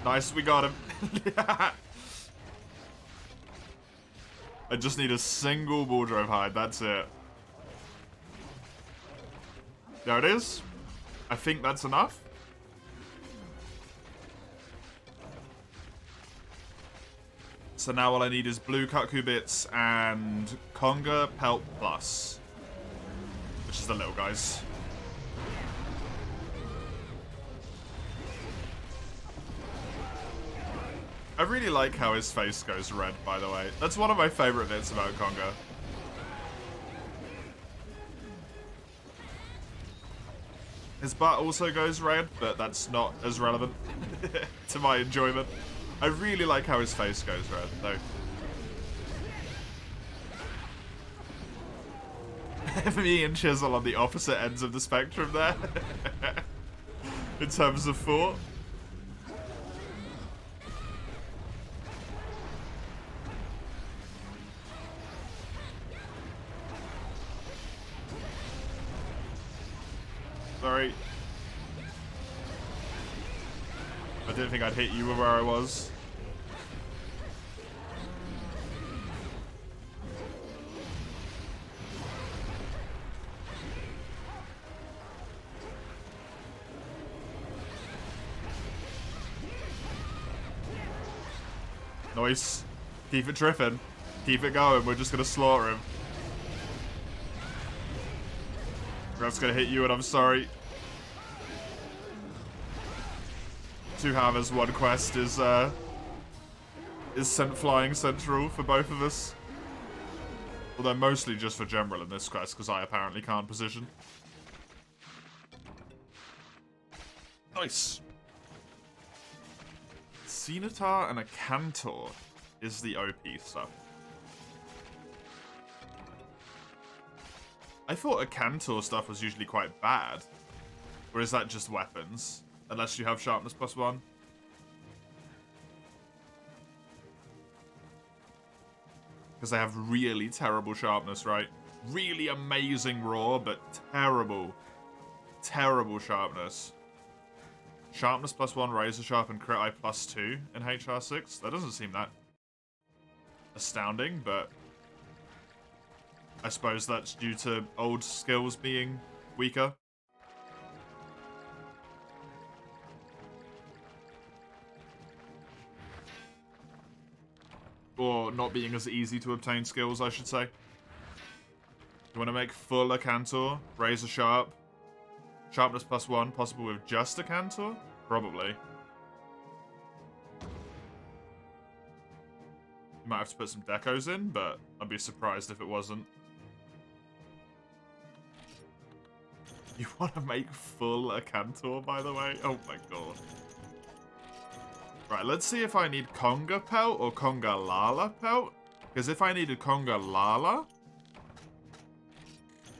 Nice, we got him. I just need a single bull drone hide, that's it. There it is. I think that's enough. So now all I need is blue Kaku bits and Conga Pelt Plus. Which is the little guys. I really like how his face goes red, by the way. That's one of my favorite bits about Conga. His butt also goes red, but that's not as relevant to my enjoyment. I really like how his face goes red, though. Me and Chisel on the opposite ends of the spectrum there. In terms of thought. Sorry. I didn't think I'd hit you where I was. Nice. Keep it tripping. Keep it going. We're just gonna slaughter him. That's gonna hit you, and I'm sorry. 2 hammers, 1 quest is sent flying central for both of us. Although mostly just for general in this quest, because I apparently can't position. Nice. Cenatar and a Cantor is the OP stuff. I thought a Cantor stuff was usually quite bad. Or is that just weapons? Unless you have sharpness +1. Because they have really terrible sharpness, right? Really amazing raw, but terrible, terrible sharpness. Sharpness +1, razor sharp, and crit eye +2 in HR6. That doesn't seem that astounding, but I suppose that's due to old skills being weaker. Or not being as easy to obtain skills, I should say. You want to make full a Cantor, razor sharp, sharpness +1, possible with just a Cantor? Probably. You might have to put some decos in, but I'd be surprised if it wasn't. You want to make full a Cantor, by the way? Oh my god. Right, let's see if I need Conga Pelt or Conga Lala Pelt. Because if I needed Conga Lala,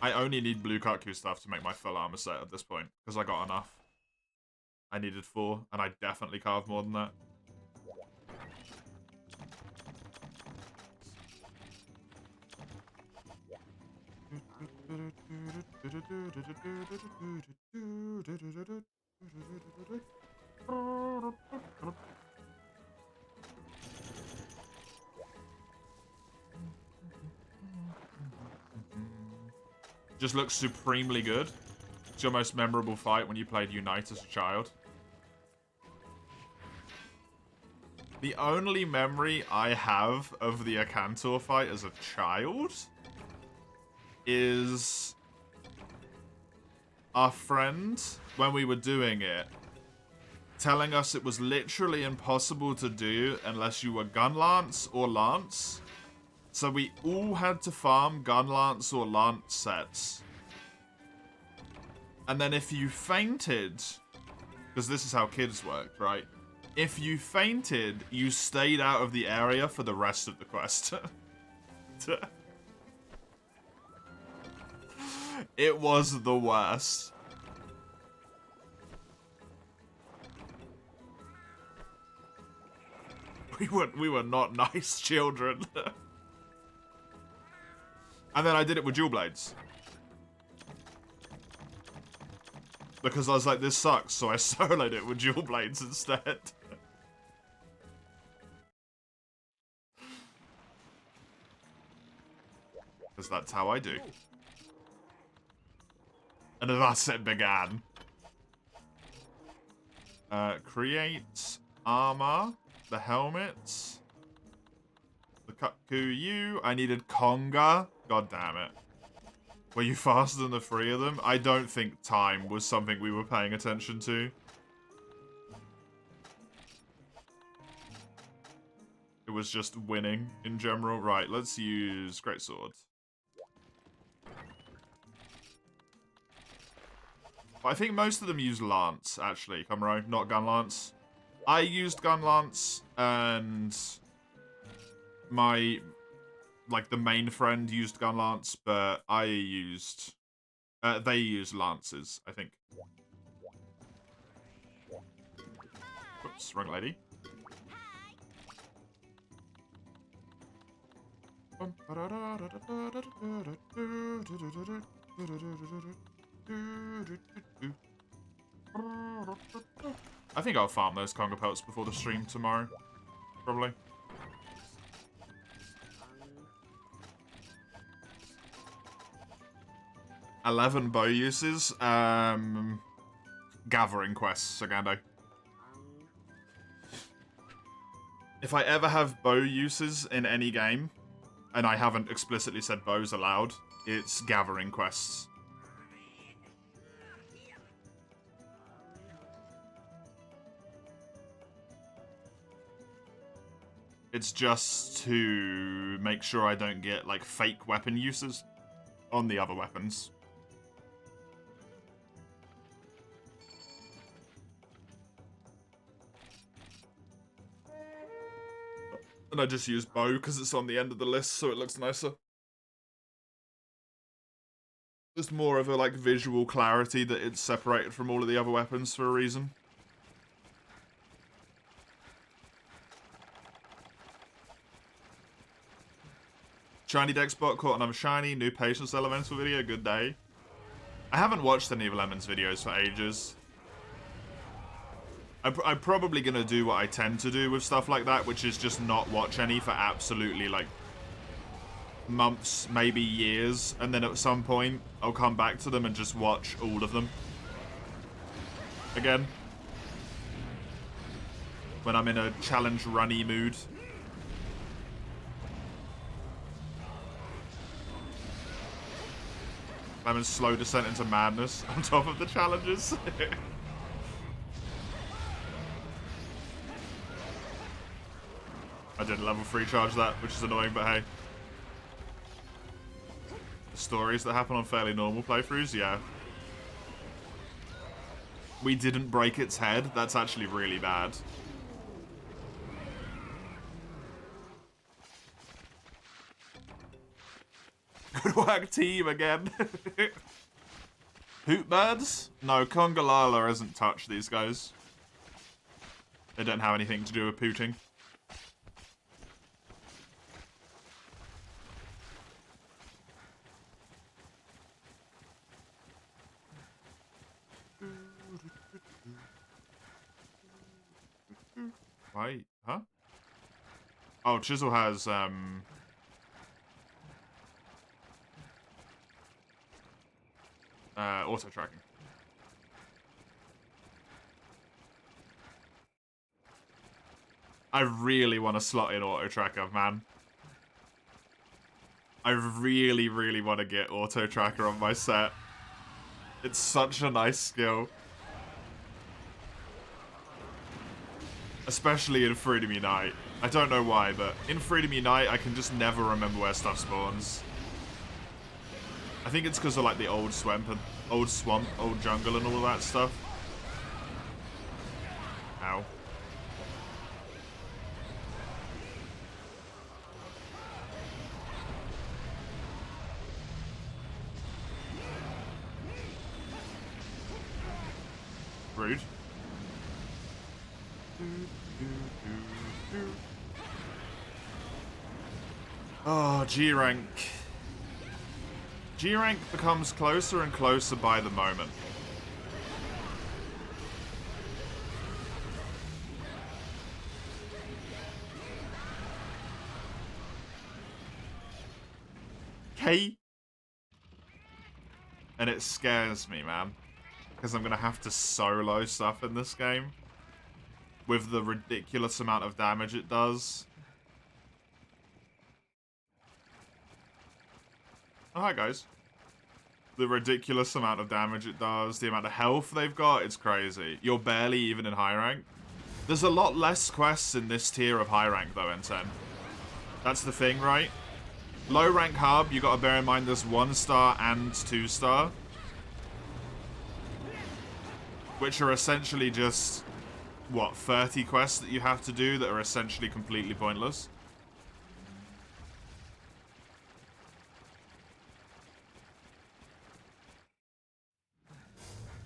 I only need blue Kaku stuff to make my full armor set at this point. Because I got enough. I needed 4, and I definitely carved more than that. Just looks supremely good. It's your most memorable fight when you played Unite as a child. The only memory I have of the Akantor fight as a child is our friend, when we were doing it, telling us it was literally impossible to do unless you were Gun Lance or Lance. So we all had to farm Gun Lance or Lance sets. And then if you fainted, because this is how kids work, right? If you fainted, you stayed out of the area for the rest of the quest. It was the worst. We were not nice children. And then I did it with dual blades. Because I was like, this sucks, so I soloed it with dual blades instead. Because that's how I do. And thus it began. Create armor. The helmets. The Kutkuyu. I needed Conga. God damn it. Were you faster than the three of them? I don't think time was something we were paying attention to. It was just winning in general. Right, let's use Greatsword. I think most of them use Lance, actually. Come right, not Gun Lance. I used Gun Lance, and my, like, the main friend used Gun Lance, but I used, they used Lances, I think. Oops, wrong lady. I think I'll farm those Conga pelts before the stream tomorrow. Probably. $11 bow uses. Gathering quests, Sagando. If I ever have bow uses in any game, and I haven't explicitly said bows aloud, it's gathering quests. It's just to make sure I don't get, like, fake weapon uses on the other weapons. And I just use bow because it's on the end of the list, so it looks nicer. There's more of a, like, visual clarity that it's separated from all of the other weapons for a reason. Shiny Dexbot caught another shiny. New Patience Elemental video. Good day. I haven't watched any of Lemon's videos for ages. I'm probably going to do what I tend to do with stuff like that, which is just not watch any for absolutely, like, months, maybe years. And then at some point, I'll come back to them and just watch all of them. Again. When I'm in a challenge runny mood. Lemon's slow descent into madness on top of the challenges. I didn't level 3 charge that, which is annoying, but hey. The stories that happen on fairly normal playthroughs, yeah. We didn't break its head. That's actually really bad. Good work, team, again. Hoot birds? No, Kongalala hasn't touched these guys. They don't have anything to do with pooting. Wait, huh? Oh, Chisel has, Auto tracking. I really want to slot in auto tracker, man. I really, really want to get auto tracker on my set. It's such a nice skill. Especially in Freedom Unite. I don't know why, but in Freedom Unite, I can just never remember where stuff spawns. I think it's because of like the old swamp, old jungle and all of that stuff. Ow. Rude. Oh, G rank. G rank becomes closer and closer by the moment. K. And it scares me, man. Because I'm going to have to solo stuff in this game. With the ridiculous amount of damage it does. Oh, hi, guys. The ridiculous amount of damage it does. The amount of health they've got. It's crazy. You're barely even in high rank. There's a lot less quests in this tier of high rank, though, N10. That's the thing, right? Low rank hub, you got to bear in mind there's 1-star and 2-star. Which are essentially just, what, 30 quests that you have to do that are essentially completely pointless.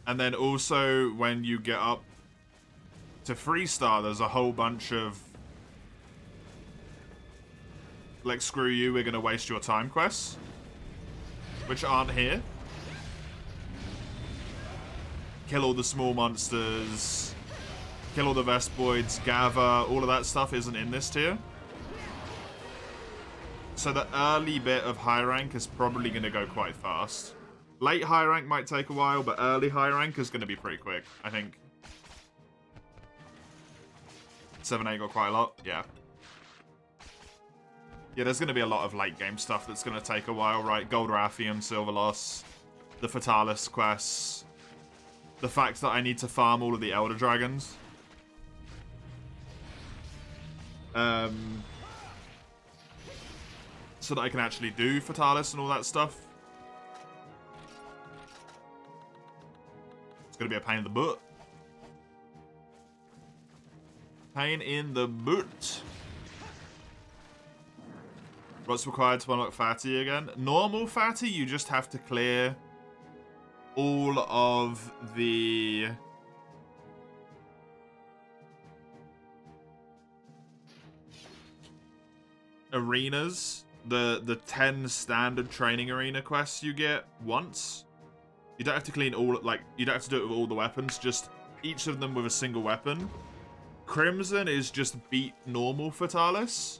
And then also, when you get up to 3-star, there's a whole bunch of, like, screw you, we're going to waste your time quests. Which aren't here. Kill all the small monsters, kill all the Vespoids, gather, all of that stuff isn't in this tier. So the early bit of high rank is probably going to go quite fast. Late high rank might take a while, but early high rank is going to be pretty quick, I think. 7-8 got quite a lot, yeah. Yeah, there's going to be a lot of late game stuff that's going to take a while, right? Gold Rathian, Silver Loss, the Fatalis quests. The fact that I need to farm all of the Elder Dragons. So that I can actually do Fatalis and all that stuff. It's going to be a pain in the butt. Pain in the butt. What's required to unlock Fatty again? Normal Fatty, you just have to clear all of the arenas, the 10 standard training arena quests you get once. You don't have to clean all, like, you don't have to do it with all the weapons, just each of them with a single weapon. Crimson is just beat normal Fatalis.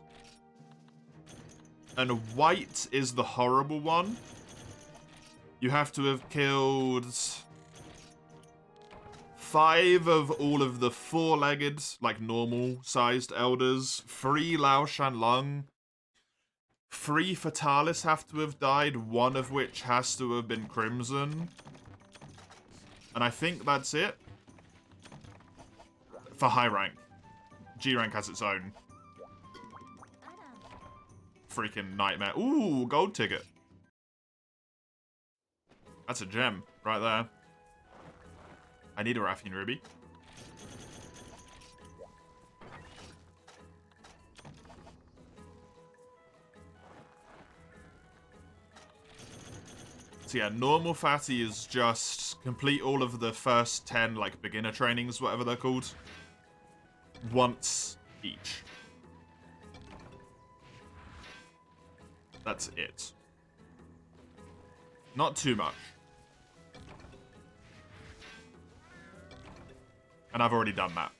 And white is the horrible one. You have to have killed 5 of all of the 4-legged, like normal-sized elders. 3 Lao Shan Lung. 3 Fatalis have to have died, 1 of which has to have been Crimson. And I think that's it. For high rank. G rank has its own freaking nightmare. Ooh, gold ticket. That's a gem right there. I need a Rathian Ruby. So yeah, normal Fatty is just complete all of the first 10 like beginner trainings, whatever they're called, once each. That's it. Not too much. And I've already done that.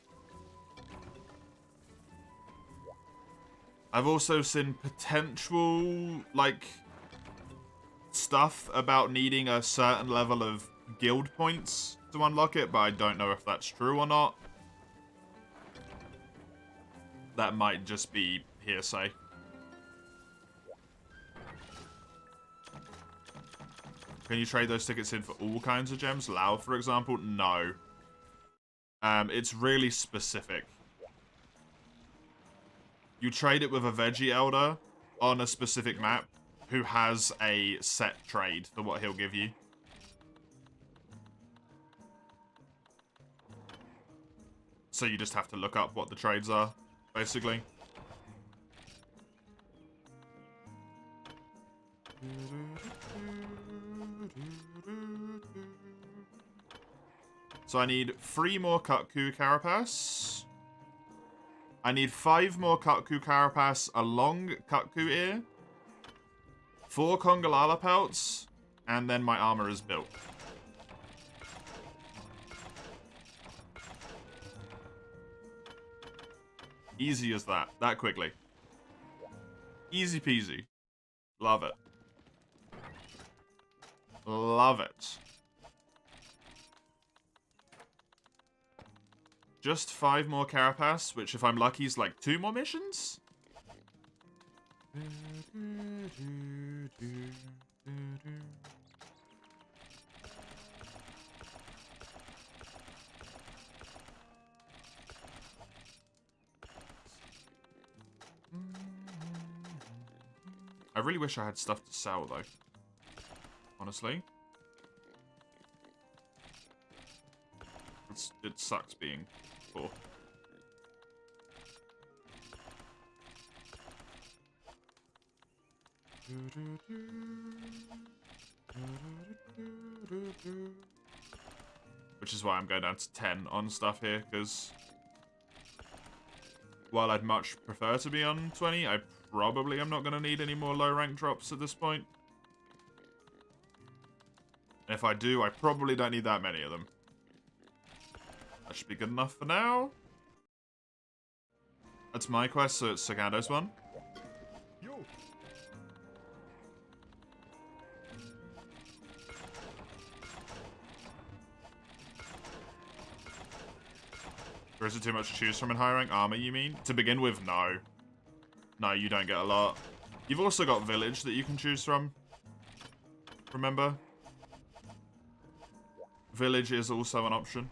I've also seen potential, like, stuff about needing a certain level of guild points to unlock it, but I don't know if that's true or not. That might just be hearsay. Can you trade those tickets in for all kinds of gems? Lao, for example? No. It's really specific. You trade it with a Veggie Elder on a specific map who has a set trade for what he'll give you. So you just have to look up what the trades are, basically. So I need 3 more Kutku Carapace. I need 5 more Kutku Carapace, a long Kutku ear, 4 Kongalala pelts, and then my armor is built. Easy as that. That quickly. Easy peasy. Love it. Love it. Just 5 more Carapace, which if I'm lucky is like 2 more missions? I really wish I had stuff to sell though. Honestly. It sucks being poor. Which is why I'm going down to 10 on stuff here, because while I'd much prefer to be on 20, I probably am not going to need any more low rank drops at this point. And if I do, I probably don't need that many of them. That should be good enough for now. That's my quest, so it's Sagando's one. Or is it too much to choose from in high rank armor, you mean? To begin with, no. No, you don't get a lot. You've also got village that you can choose from. Remember? Village is also an option.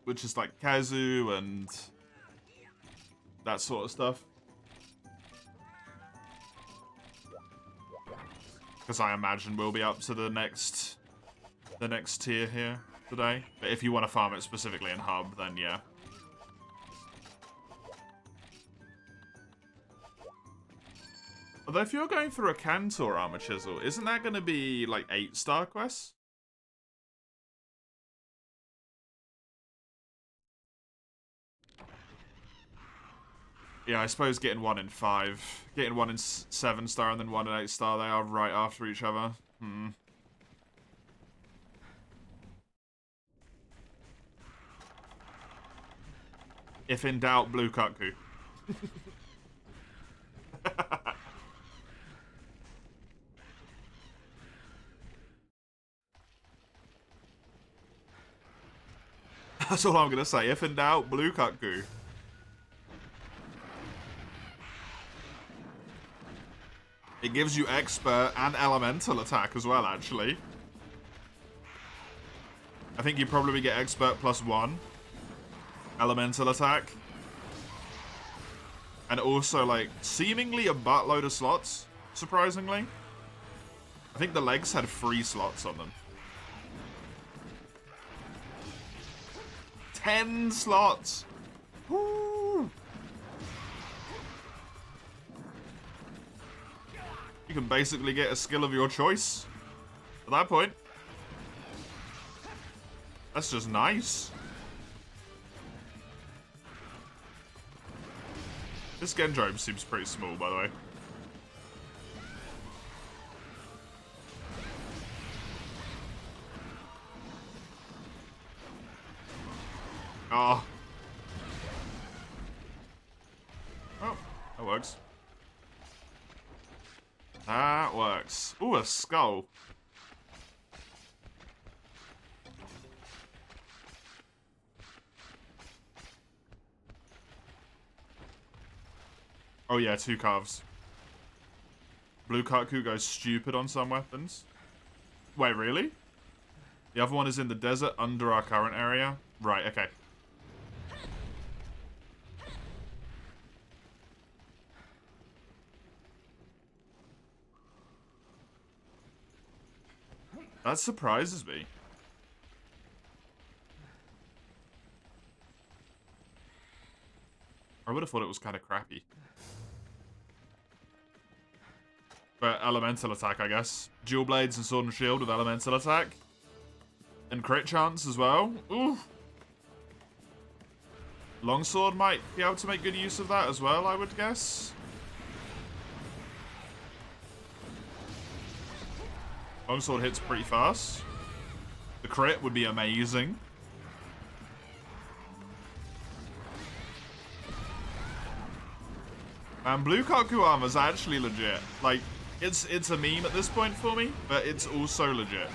Which is like Kazu and that sort of stuff. Because I imagine we'll be up to the next tier here today. But if you want to farm it specifically in Hub, then yeah. Although if you're going through a Cantor Armor Chisel, isn't that going to be like 8-star quests? Yeah, I suppose getting 1 in 5, getting 1 in 7-star and then 1 in 8-star, they are right after each other. If in doubt, blue Kutku. That's all I'm going to say. If in doubt, blue Kutku. It gives you expert and elemental attack as well, actually. I think you probably get expert +1. Elemental attack. And also, like, seemingly a buttload of slots, surprisingly. I think the legs had 3 slots on them. 10 slots! Woo! You can basically get a skill of your choice at that point. That's just nice. This Gendrome seems pretty small, by the way. Oh. Oh, that works. That works. Ooh, a skull. Oh yeah, 2 calves. Blue Kaku goes stupid on some weapons. Wait, really? The other one is in the desert under our current area? Right, okay. That surprises me. I would have thought it was kind of crappy. But elemental attack, I guess. Dual blades and sword and shield with elemental attack. And crit chance as well. Ooh. Longsword might be able to make good use of that as well, I would guess. Longsword hits pretty fast. The crit would be amazing. And Blue Kaku armor's actually legit. Like, it's a meme at this point for me, but it's also legit.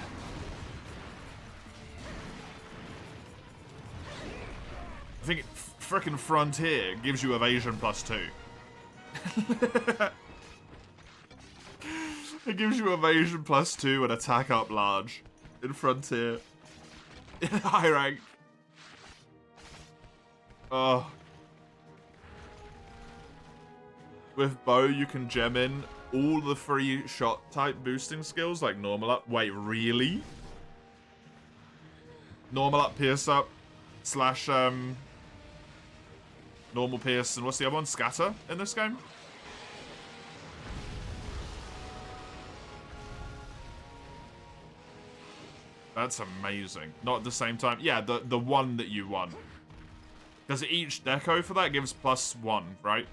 I think frickin' Frontier gives you evasion +2. It gives you evasion +2 and attack up large in Frontier. In high rank. Oh. With bow, you can gem in all the free shot type boosting skills, like normal up. Wait, really? Normal up, pierce up, slash, normal pierce, and what's the other one? Scatter in this game? That's amazing. Not at the same time. Yeah, the one that you won. Because each deco for that gives +1, right?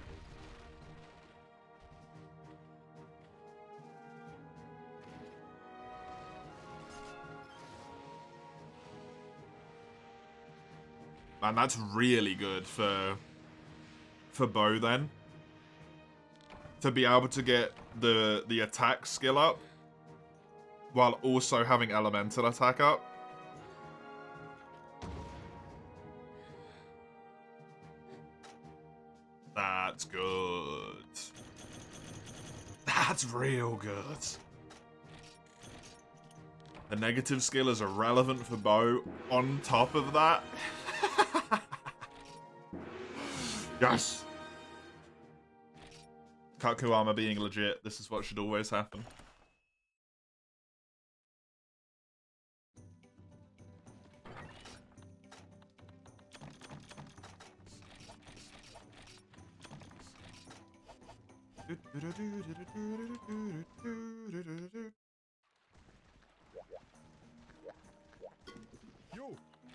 Man, that's really good for bow then. To be able to get the attack skill up while also having elemental attack up. That's good. That's real good. The negative skill is irrelevant for bow on top of that. Yes! Kaku armor being legit, this is what should always happen.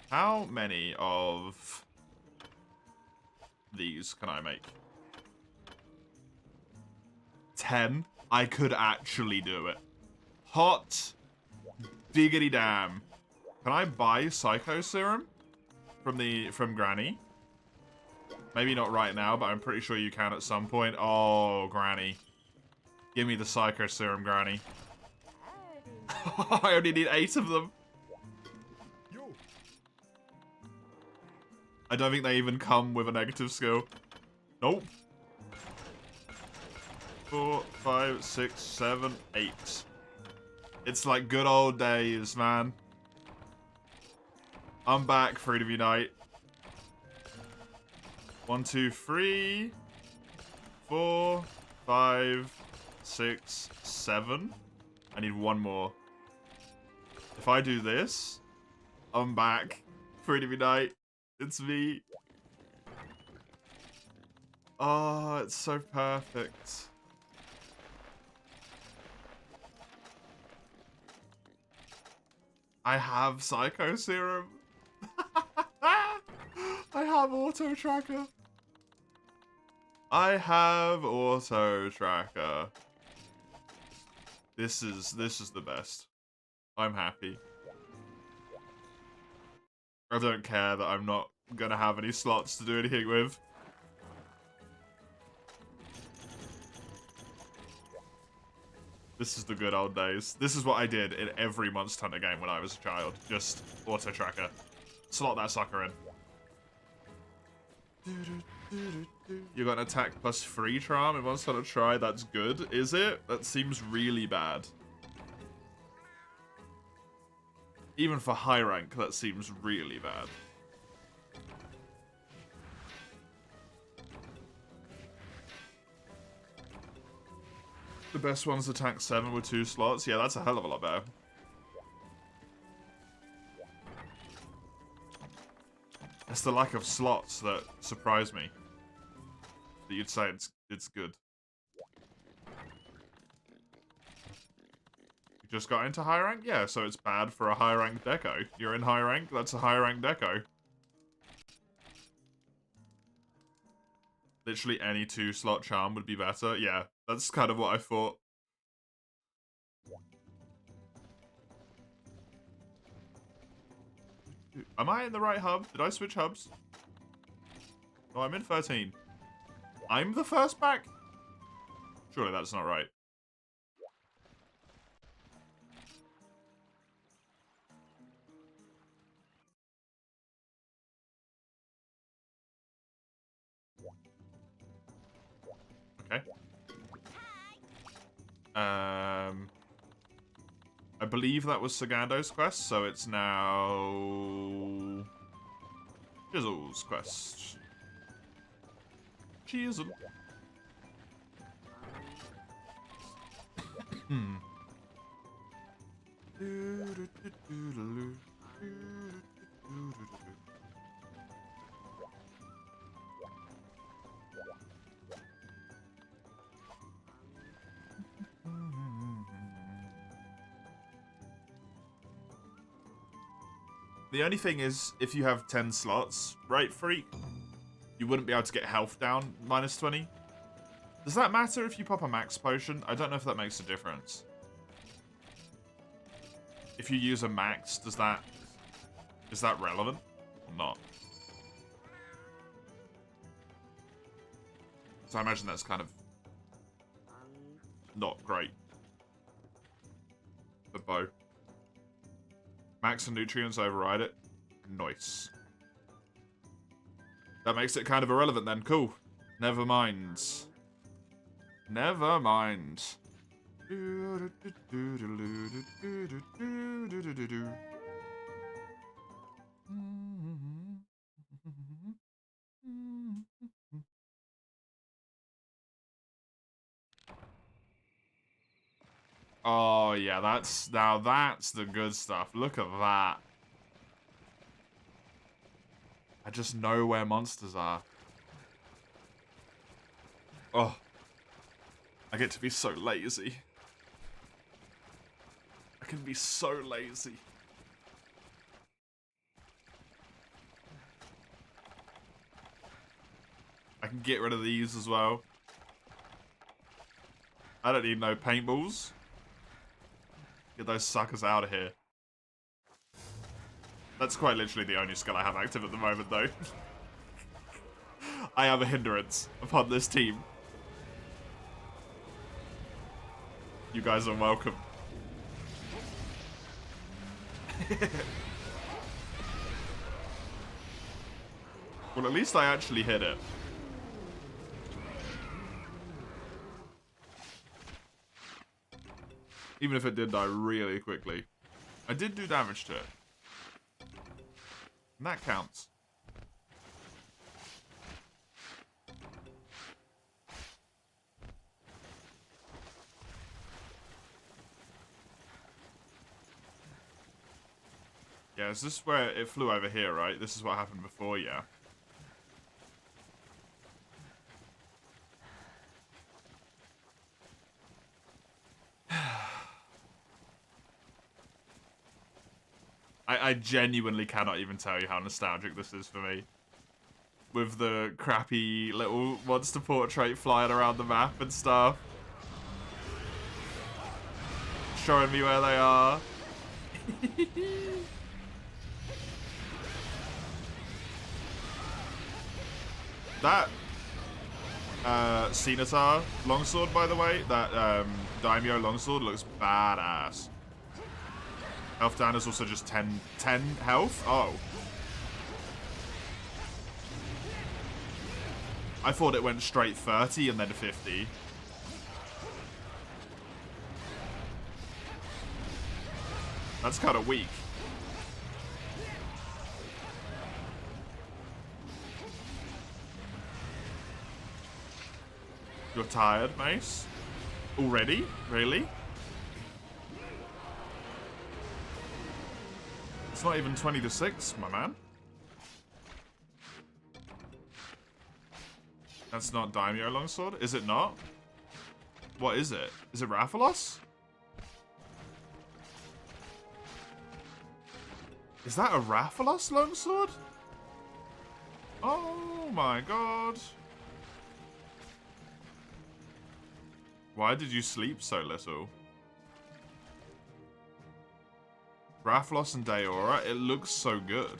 How many of these can I make? 10? I could actually do it. Hot diggity damn. Can I buy Psycho Serum from Granny? Maybe not right now, but I'm pretty sure you can at some point. Oh, Granny. Give me the Psycho Serum, Granny. I only need 8 of them. I don't think they even come with a negative skill. Nope. 4, 5, 6, 7, 8. It's like good old days, man. I'm back, Freedom Unite. 1, 2, 3, 4, 5, 6, 7. I need one more. If I do this, I'm back. Freedom Unite. It's me. Oh, it's so perfect. I have Psycho Serum. I have Auto Tracker. I have Auto Tracker. This is the best. I'm happy. I don't care that I'm not gonna have any slots to do anything with. This is the good old days. This is what I did in every Monster Hunter game when I was a child. Just auto-tracker. Slot that sucker in. You got an attack plus 3 charm in Monster Hunter Try. That's good, is it? That seems really bad. Even for high rank, that seems really bad. The best one's attack 7 with 2 slots. Yeah, that's a hell of a lot better. It's the lack of slots that surprised me. That you'd say it's good. You just got into high rank? Yeah, so it's bad for a high rank deco. You're in high rank, that's a high rank deco. Literally any 2 slot charm would be better. Yeah, that's kind of what I thought. Am I in the right hub? Did I switch hubs? Oh, I'm in 13. I'm the first back? Surely that's not right. Okay. I believe that was Sagando's quest, so it's now Chisel's quest. Chisel. The only thing is, if you have 10 slots, right, Freak? You wouldn't be able to get health down minus 20. Does that matter if you pop a max potion? I don't know if that makes a difference. If you use a max, is that relevant or not? So I imagine that's kind of not great. The bow. Max and nutrients override it. Nice. That makes it kind of irrelevant then. Cool. Never mind. Never mind. Oh yeah, that's the good stuff. Look at that. I just know where monsters are. Oh. I get to be so lazy. I can be so lazy. I can get rid of these as well. I don't need no paintballs. Get those suckers out of here. That's quite literally the only skill I have active at the moment, though. I am a hindrance upon this team. You guys are welcome. Well, at least I actually hit it. Even if it did die really quickly. I did do damage to it. And that counts. Yeah, is this where it flew over here, right? This is what happened before, yeah. I genuinely cannot even tell you how nostalgic this is for me. With the crappy little monster portrait flying around the map and stuff. Showing me where they are. That Scimitar longsword, by the way, that Daimyo longsword looks badass. Health down is also just 10 health? Oh. I thought it went straight 30 and then 50. That's kind of weak. You're tired, Mace? Already? Really? It's not even 20 to 6, my man. That's not Daimyo Longsword? Is it not? What is it? Is it Rathalos? Is that a Rathalos Longsword? Oh my god. Why did you sleep so little? Rathalos and Daora, it looks so good.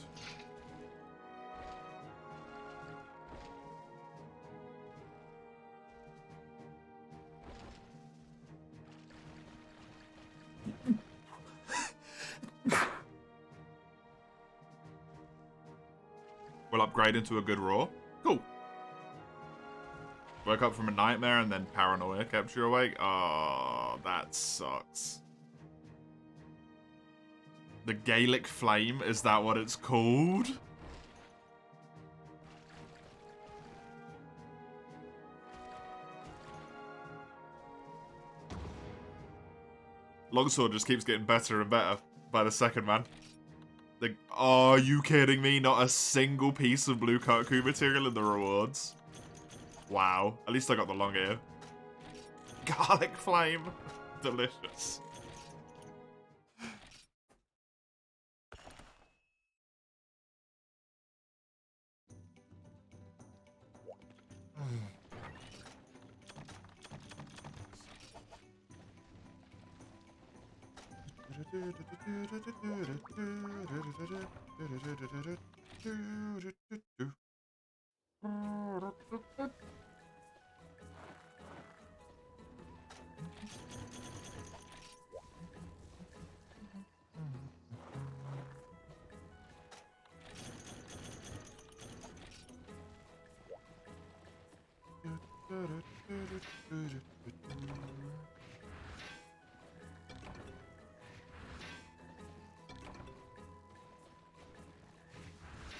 We'll upgrade into a good Raw. Cool. Woke up from a nightmare and then paranoia kept you awake. Oh, that sucks. The Gaelic Flame, is that what it's called? Longsword just keeps getting better and better by the second, man. Like, oh, are you kidding me? Not a single piece of blue Kaku material in the rewards. Wow. At least I got the long ear. Garlic Flame. Delicious.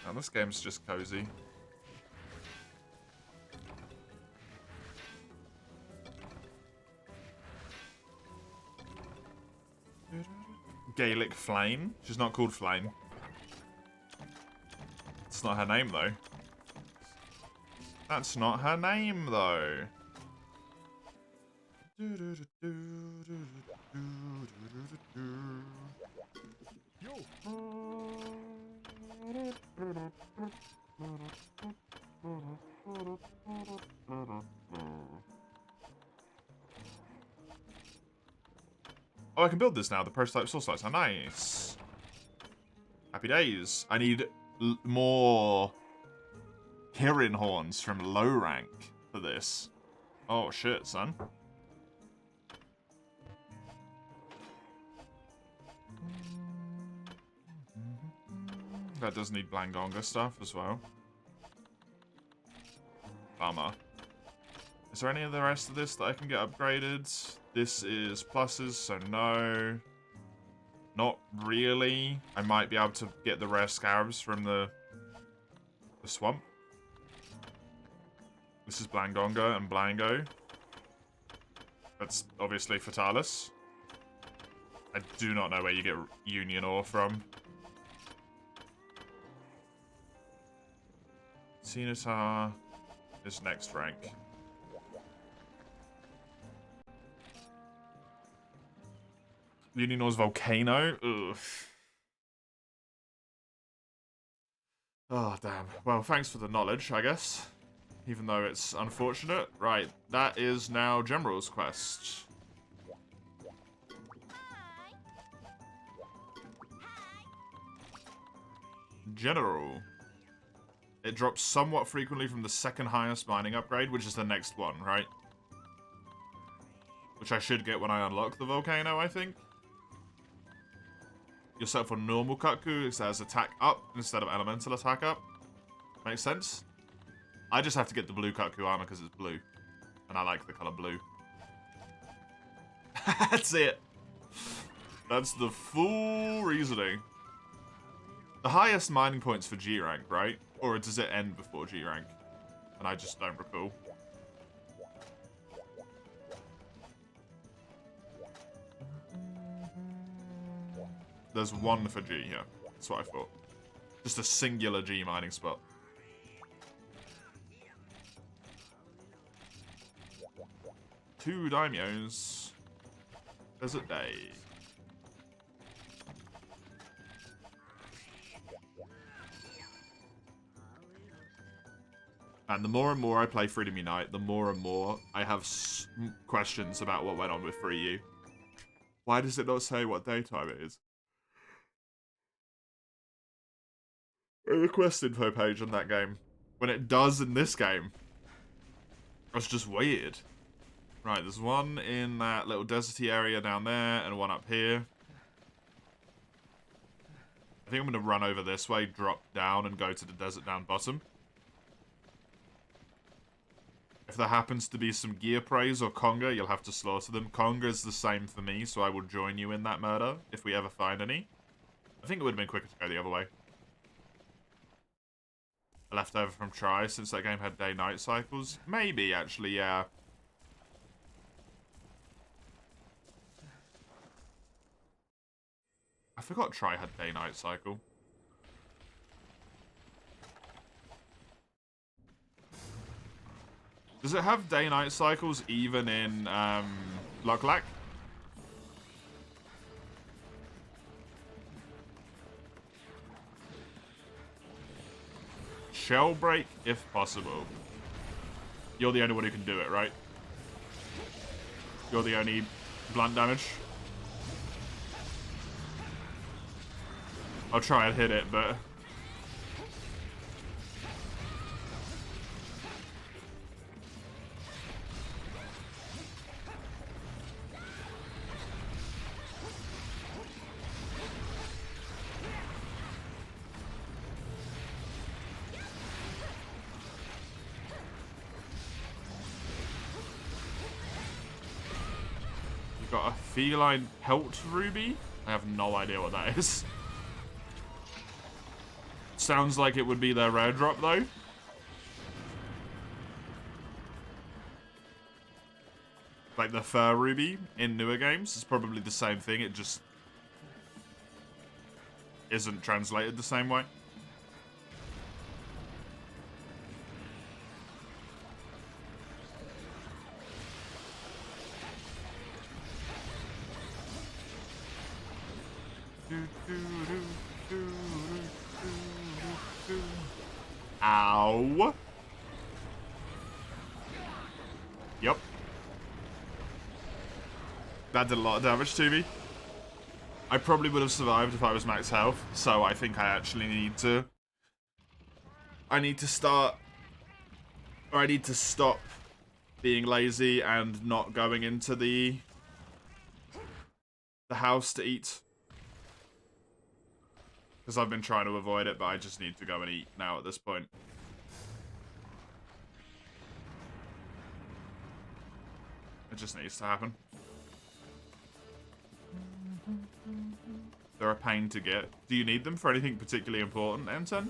Now this game's just cozy. Gaelic Flame? She's not called Flame. It's not her name though. That's not her name though. Oh, I can build this now. The prototype source lights are nice. Happy days. I need more Kirin horns from low rank for this. Oh shit, son. That does need Blangonga stuff as well. Bummer. Is there any of the rest of this that I can get upgraded? This is pluses, so no. Not really. I might be able to get the rare scarabs from the swamp. This is Blangonga and Blango. That's obviously Fatalis. I do not know where you get Union ore from. Scimitar is next rank. Union ore's Volcano? Ugh. Oh, damn. Well, thanks for the knowledge, I guess. Even though it's unfortunate. Right, that is now General's quest. General. It drops somewhat frequently from the second highest mining upgrade, which is the next one, right? Which I should get when I unlock the volcano, I think. You'll set for normal Kutku, it says attack up instead of elemental attack up. Makes sense? I just have to get the blue Kutku armor because it's blue. And I like the color blue. That's it. That's the full reasoning. The highest mining points for G rank, right? Or does it end before G rank? And I just don't recall. There's one for G here. That's what I thought. Just a singular G mining spot. Two daimyos. Desert Day. And the more and more I play Freedom Unite, the more and more I have questions about what went on with Free U. Why does it not say what daytime it is? The quest info page on that game. When it does in this game. That's just weird. Right, there's one in that little deserty area down there, and one up here. I think I'm going to run over this way, drop down, and go to the desert down bottom. If there happens to be some gear praise or conga, you'll have to slaughter them. Conga's the same for me, so I will join you in that murder, if we ever find any. I think it would have been quicker to go the other way. A leftover from Try, since that game had day-night cycles? Maybe, actually, yeah. I forgot Try had day-night cycle. Does it have day-night cycles even in Luck-Lack? Shell break, if possible. You're the only one who can do it, right? You're the only blunt damage. I'll try and hit it, but... got a feline pelt ruby? I have no idea what that is. Sounds like it would be their rare drop, though. Like the fur ruby in newer games. It's probably the same thing, it just isn't translated the same way. Ow. Yep. That did a lot of damage to me. I probably would have survived if I was max health, so I think I actually need to... I need to start... Or I need to stop being lazy and not going into the house to eat. Because I've been trying to avoid it, but I just need to go and eat now at this point. It just needs to happen. They're a pain to get. Do you need them for anything particularly important, N10?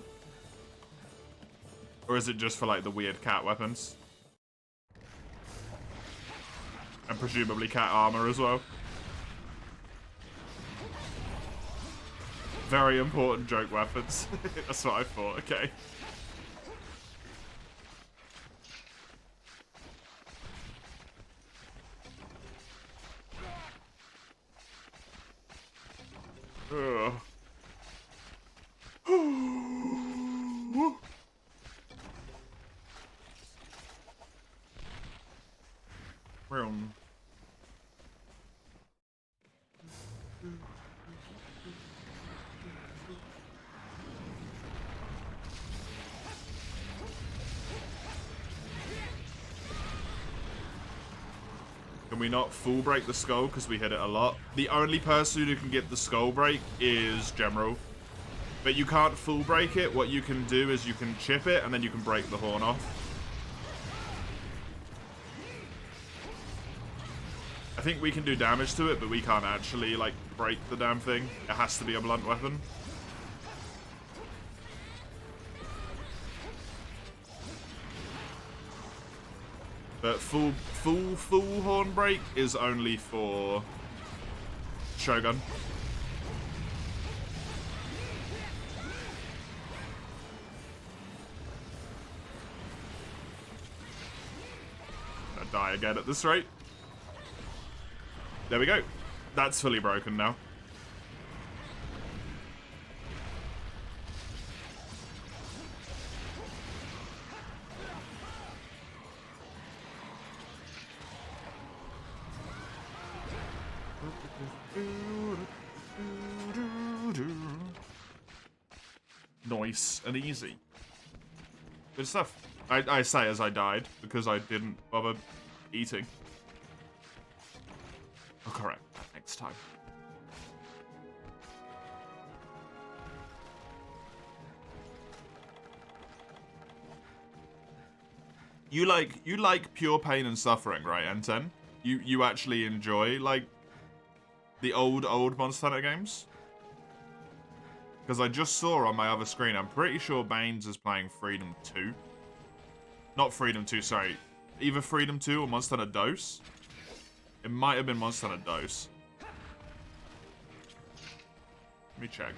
Or is it just for, like, the weird cat weapons? And presumably cat armor as well. Very important joke weapons. That's what I thought, okay. Ugh. Realm. we not full break the skull because we hit it a lot? The only person who can get the skull break is General. But you can't full break it. What you can do is you can chip it and then you can break the horn off. I think we can do damage to it, but we can't actually, like, break the damn thing. It has to be a blunt weapon. But full horn break is only for Shogun. I'm gonna die again at this rate. There we go. That's fully broken now. Nice and easy. Good stuff. I say as I died because I didn't bother eating. Oh, correct. Next time. You like pure pain and suffering, right, N10? You actually enjoy like the old Monster Hunter games? Because I just saw on my other screen, I'm pretty sure Baines is playing Freedom 2. Not Freedom 2, sorry. Either Freedom 2 or Monster Hunter Dose. It might have been Monster Hunter Dose. Let me check.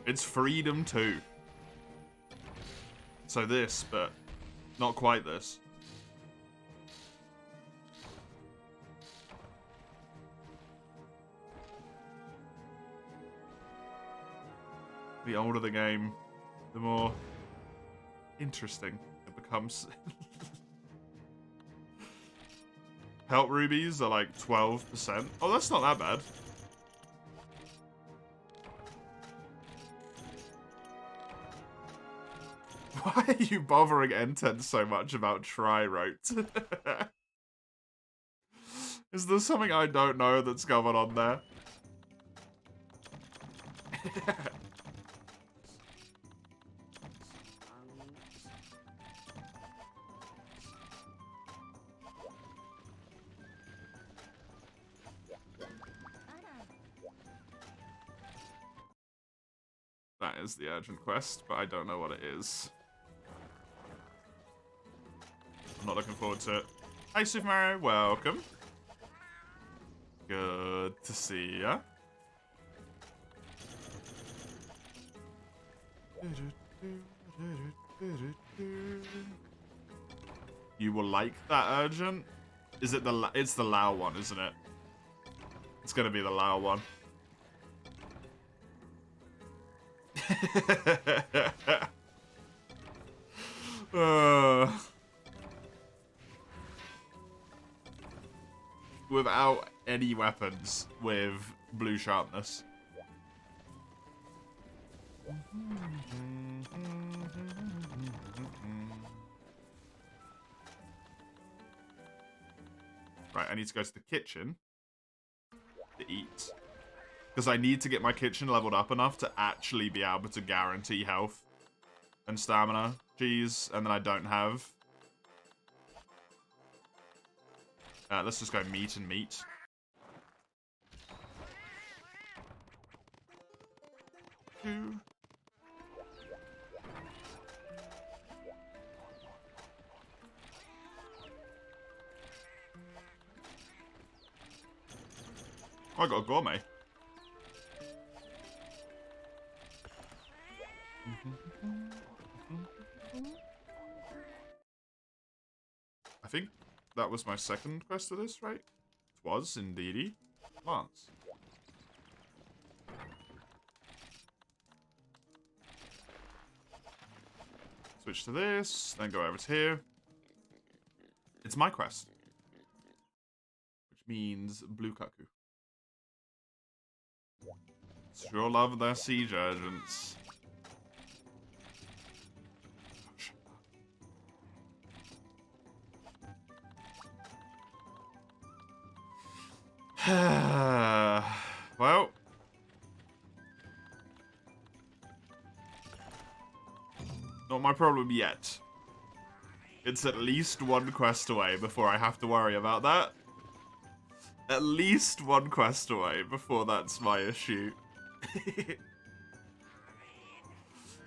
It's Freedom 2. So this, but not quite this. The older the game, the more interesting it becomes. Pelt rubies are like 12%. Oh, that's not that bad. Why are you bothering N10 so much about tri-rote? Is there something I don't know that's going on there? That is the urgent quest, but I don't know what it is. I'm not looking forward to it. Hi, Super Mario. Welcome. Good to see ya. You will like that urgent? Is it the... It's the Lao one, isn't it? It's gonna be the Lao one. Without any weapons with blue sharpness. Right, I need to go to the kitchen to eat. Because I need to get my kitchen leveled up enough to actually be able to guarantee health and stamina. Jeez, and then I don't have. Let's just go meat and meat. Oh, I got a gourmet. I think that was my second quest of this, right? It was, indeedy. Lance. Switch to this, then go over to here. It's my quest. Which means Blue Kaku. Sure love their siege urgents. Well. Not my problem yet. It's at least one quest away before I have to worry about that. At least one quest away before that's my issue.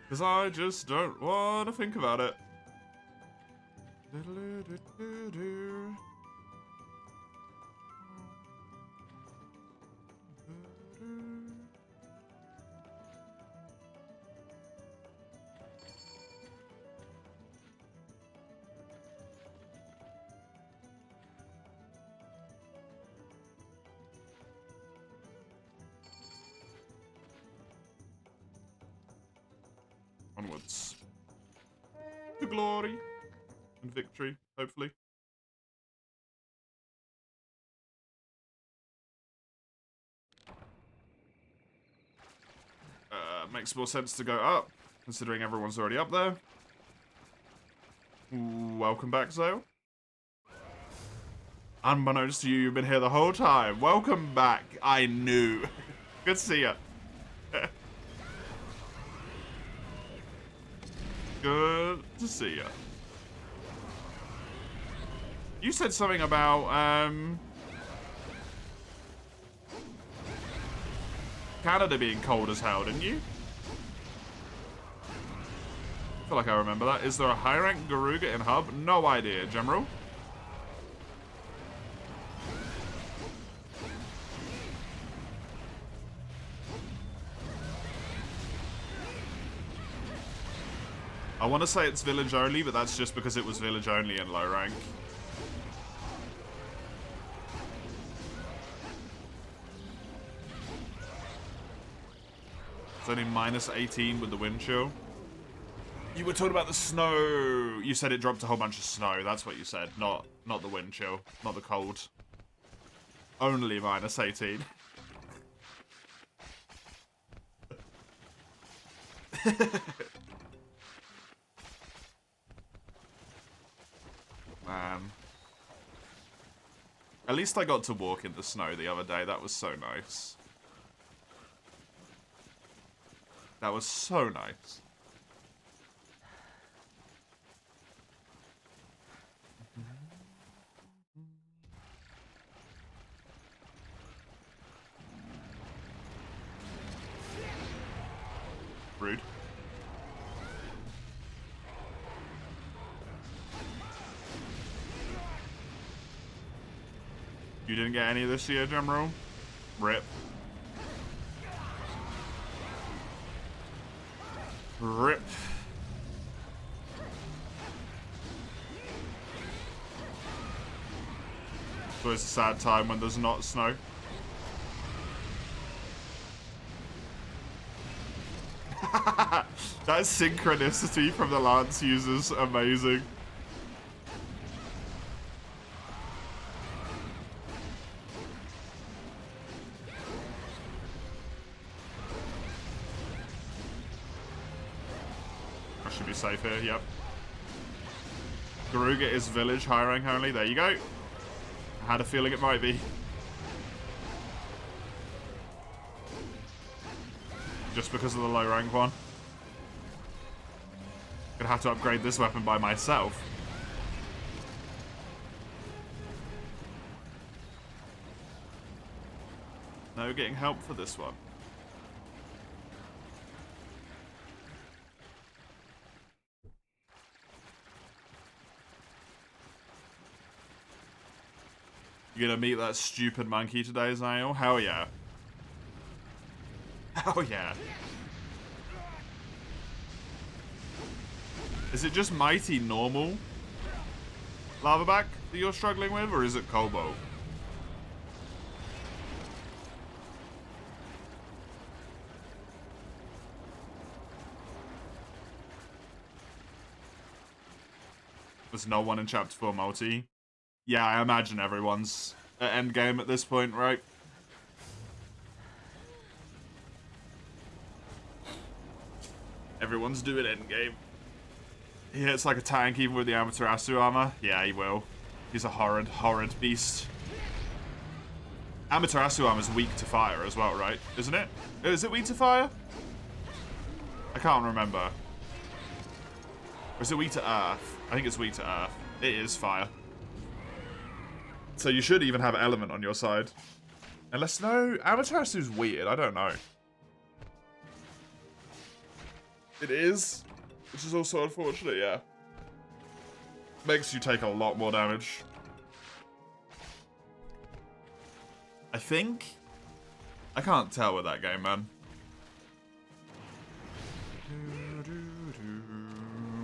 Because I just don't want to think about it. Onwards. To glory and victory, hopefully. Makes more sense to go up, considering everyone's already up there. Welcome back, Zale. Unbeknownst to you, you've been here the whole time. Welcome back. I knew. Good to see ya. Good to see ya. You said something about, Canada being cold as hell, didn't you? I feel like I remember that. Is there a high-rank Garuga in Hub? No idea, General. I want to say it's village only, but that's just because it was village only in low rank. It's only minus 18 with the wind chill. You were talking about the snow. You said it dropped a whole bunch of snow. That's what you said. Not the wind chill. Not the cold. Only minus 18. Man. At least I got to walk in the snow the other day. That was so nice. That was so nice. Rude. You didn't get any this year, General? Rip. Rip. It's always a sad time when there's not snow. That synchronicity from the Lance users, amazing. I should be safe here, yep. Garuga is village, high rank only, there you go. I had a feeling it might be. Just because of the low rank one. Gonna have to upgrade this weapon by myself. No getting help for this one. You gonna meet that stupid monkey today, Zale? Hell yeah. Hell yeah. Is it just mighty normal Lavaback that you're struggling with, or is it Kobo? There's no one in Chapter 4 multi. Yeah, I imagine everyone's at endgame at this point, right? Everyone's doing endgame. He hits like a tank even with the Amaterasu armor. Yeah, he will. He's a horrid, horrid beast. Amaterasu armor is weak to fire as well, right? Isn't it? Is it weak to fire? I can't remember. Or is it weak to earth? I think it's weak to earth. It is fire. So you should even have element on your side. Unless, no, Amaterasu's weird. I don't know. It is. Which is also unfortunate, yeah. Makes you take a lot more damage. I think... I can't tell with that game, man.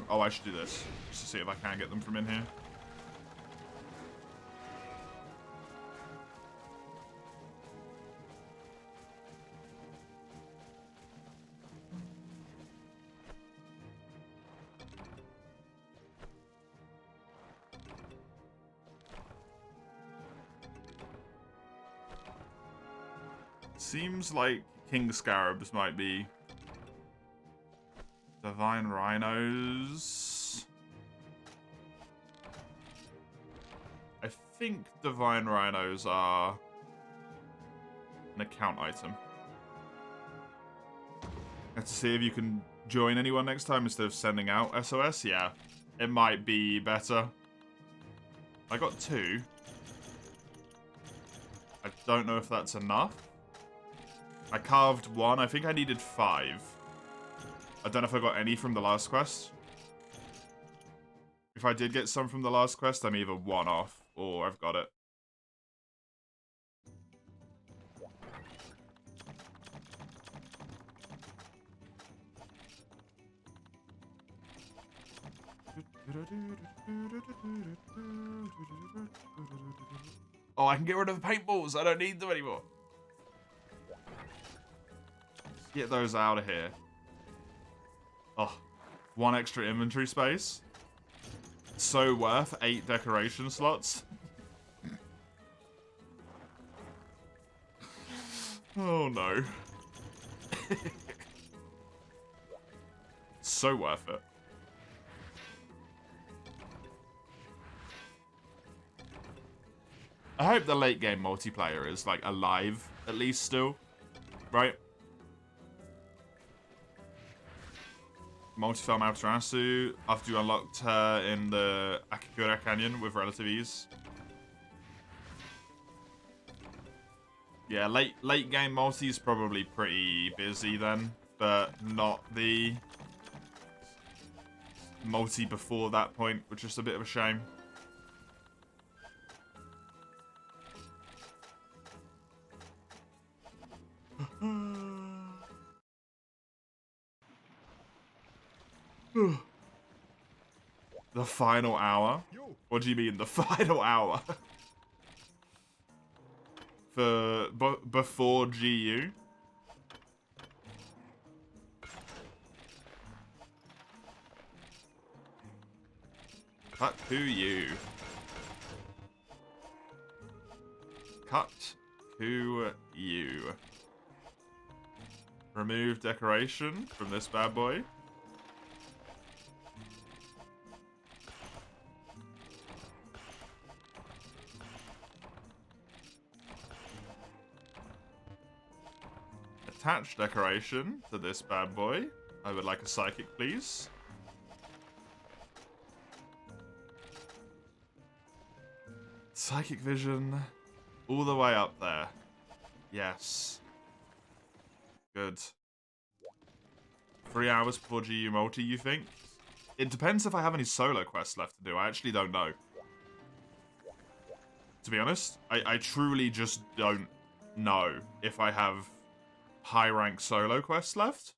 Oh, I should do this. Just to see if I can get them from in here. Seems like King Scarabs might be Divine Rhinos. I think Divine Rhinos are an account item. Have to see if you can join anyone next time instead of sending out SOS. Yeah, it might be better. I got 2. I don't know if that's enough. I carved 1. I think I needed 5. I don't know if I got any from the last quest. If I did get some from the last quest, I'm either 1 off or I've got it. Oh, I can get rid of the paintballs. I don't need them anymore. Get those out of here. Oh, 1 extra inventory space. So worth 8 decoration slots. Oh no. So worth it. I hope the late game multiplayer is like alive, at least still. Right? Multi-farm Amaterasu after you unlocked her in the Akakura Canyon with relative ease. Yeah, late game multi is probably pretty busy then, but not the multi before that point, which is a bit of a shame. The final hour? What do you mean, the final hour? For before GU? Cut to you. Cut to you. Remove decoration from this bad boy. Attach decoration to this bad boy. I would like a psychic, please. Psychic vision. All the way up there. Yes. Good. 3 hours before GU multi, you think? It depends if I have any solo quests left to do. I actually don't know. To be honest, I truly just don't know if I have high rank solo quests left.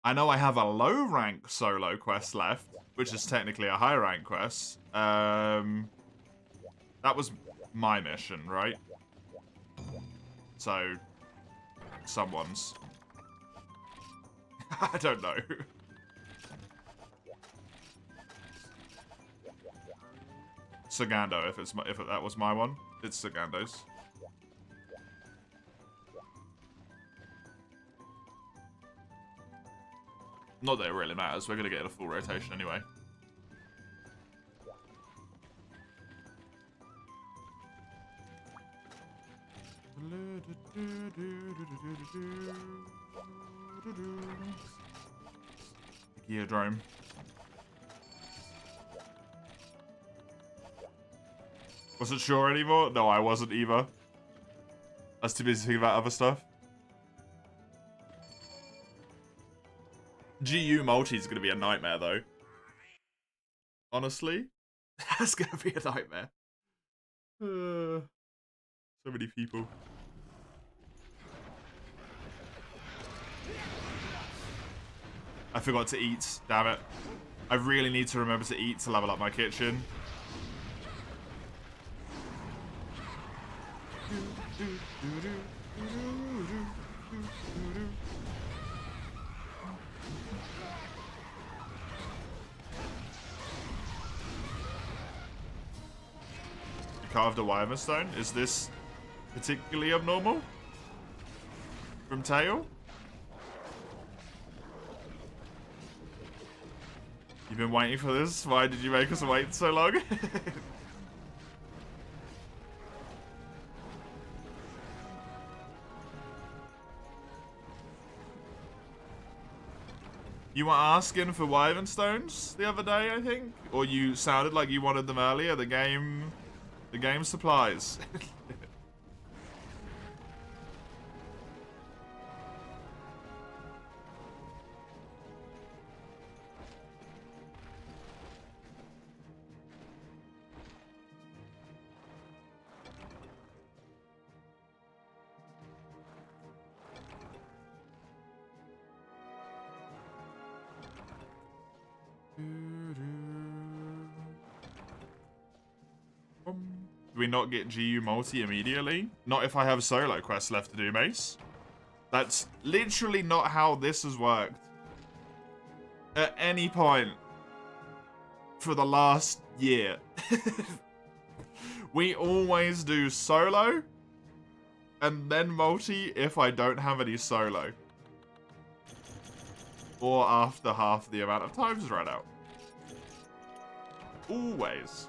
I know I have a low rank solo quest left, which is technically a high rank quest. That was my mission, right? So, someone's. I don't know. Sagando, if that was my one, it's Sagando's. Not that it really matters. We're gonna get a full rotation anyway. Geodrome. Wasn't sure anymore? No, I wasn't either. I was too busy thinking about other stuff. GU multi is going to be a nightmare, though. Honestly, that's going to be a nightmare. So many people. I forgot to eat. Damn it. I really need to remember to eat to level up my kitchen. Carved a wyvern stone. Is this particularly abnormal? From Tail? You've been waiting for this? Why did you make us wait so long? You were asking for wyvern stones the other day, I think? Or you sounded like you wanted them earlier. The game supplies. Do we not get GU multi immediately? Not if I have solo quests left to do, Mace. That's literally not how this has worked. At any point for the last year. We always do solo and then multi if I don't have any solo. Or after half the amount of time's run out. Always.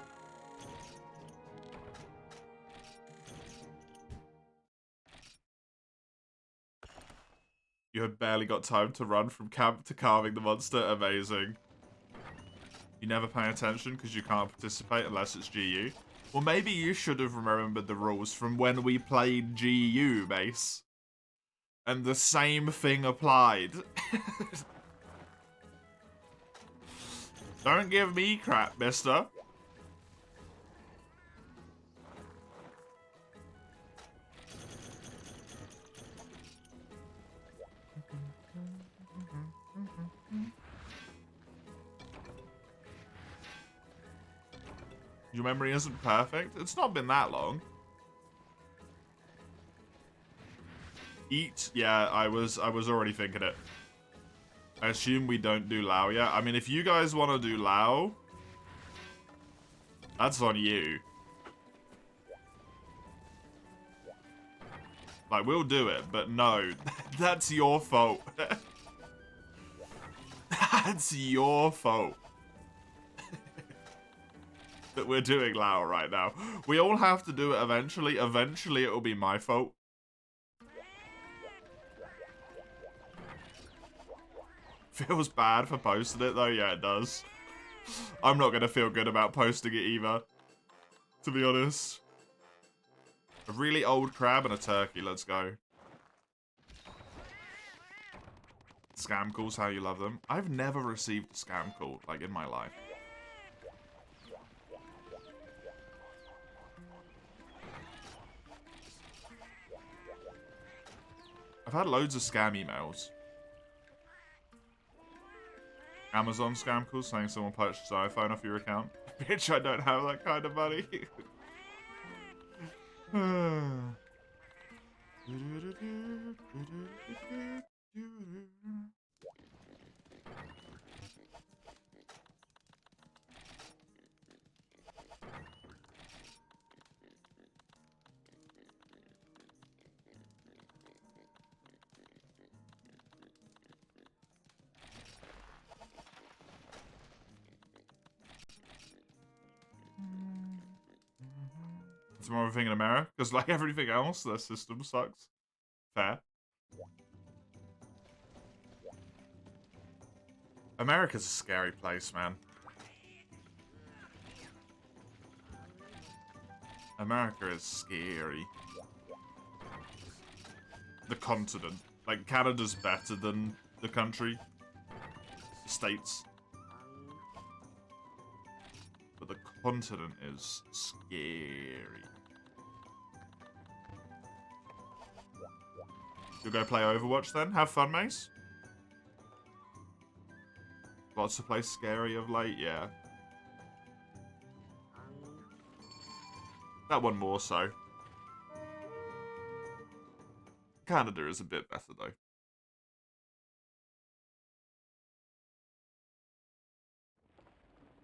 You have barely got time to run from camp to carving the monster. Amazing. You never pay attention because you can't participate unless it's GU. Well, maybe you should have remembered the rules from when we played GU, Mace. And the same thing applied. Don't give me crap, mister. Your memory isn't perfect? It's not been that long. Eat? Yeah, I was already thinking it. I assume we don't do Lao yet. I mean, if you guys want to do Lao, that's on you. Like, we'll do it, but no. That's your fault. That's your fault. That we're doing Lao right now. We all have to do it eventually. Eventually, it will be my fault. Feels bad for posting it, though. Yeah, it does. I'm not going to feel good about posting it either, to be honest. A really old crab and a turkey. Let's go. Scam calls, how you love them. I've never received a scam call, like, in my life. I've had loads of scam emails. Amazon scam calls saying someone purchased an iPhone off your account. Bitch, I don't have that kind of money. It's more of a thing in America, because like everything else, their system sucks. Fair. America's a scary place, man. America is scary. The continent. Like, Canada's better than the country. The states. But the continent is scary. You'll go play Overwatch then? Have fun, Mace? Lots to play scary of late, yeah. That one more so. Canada is a bit better, though.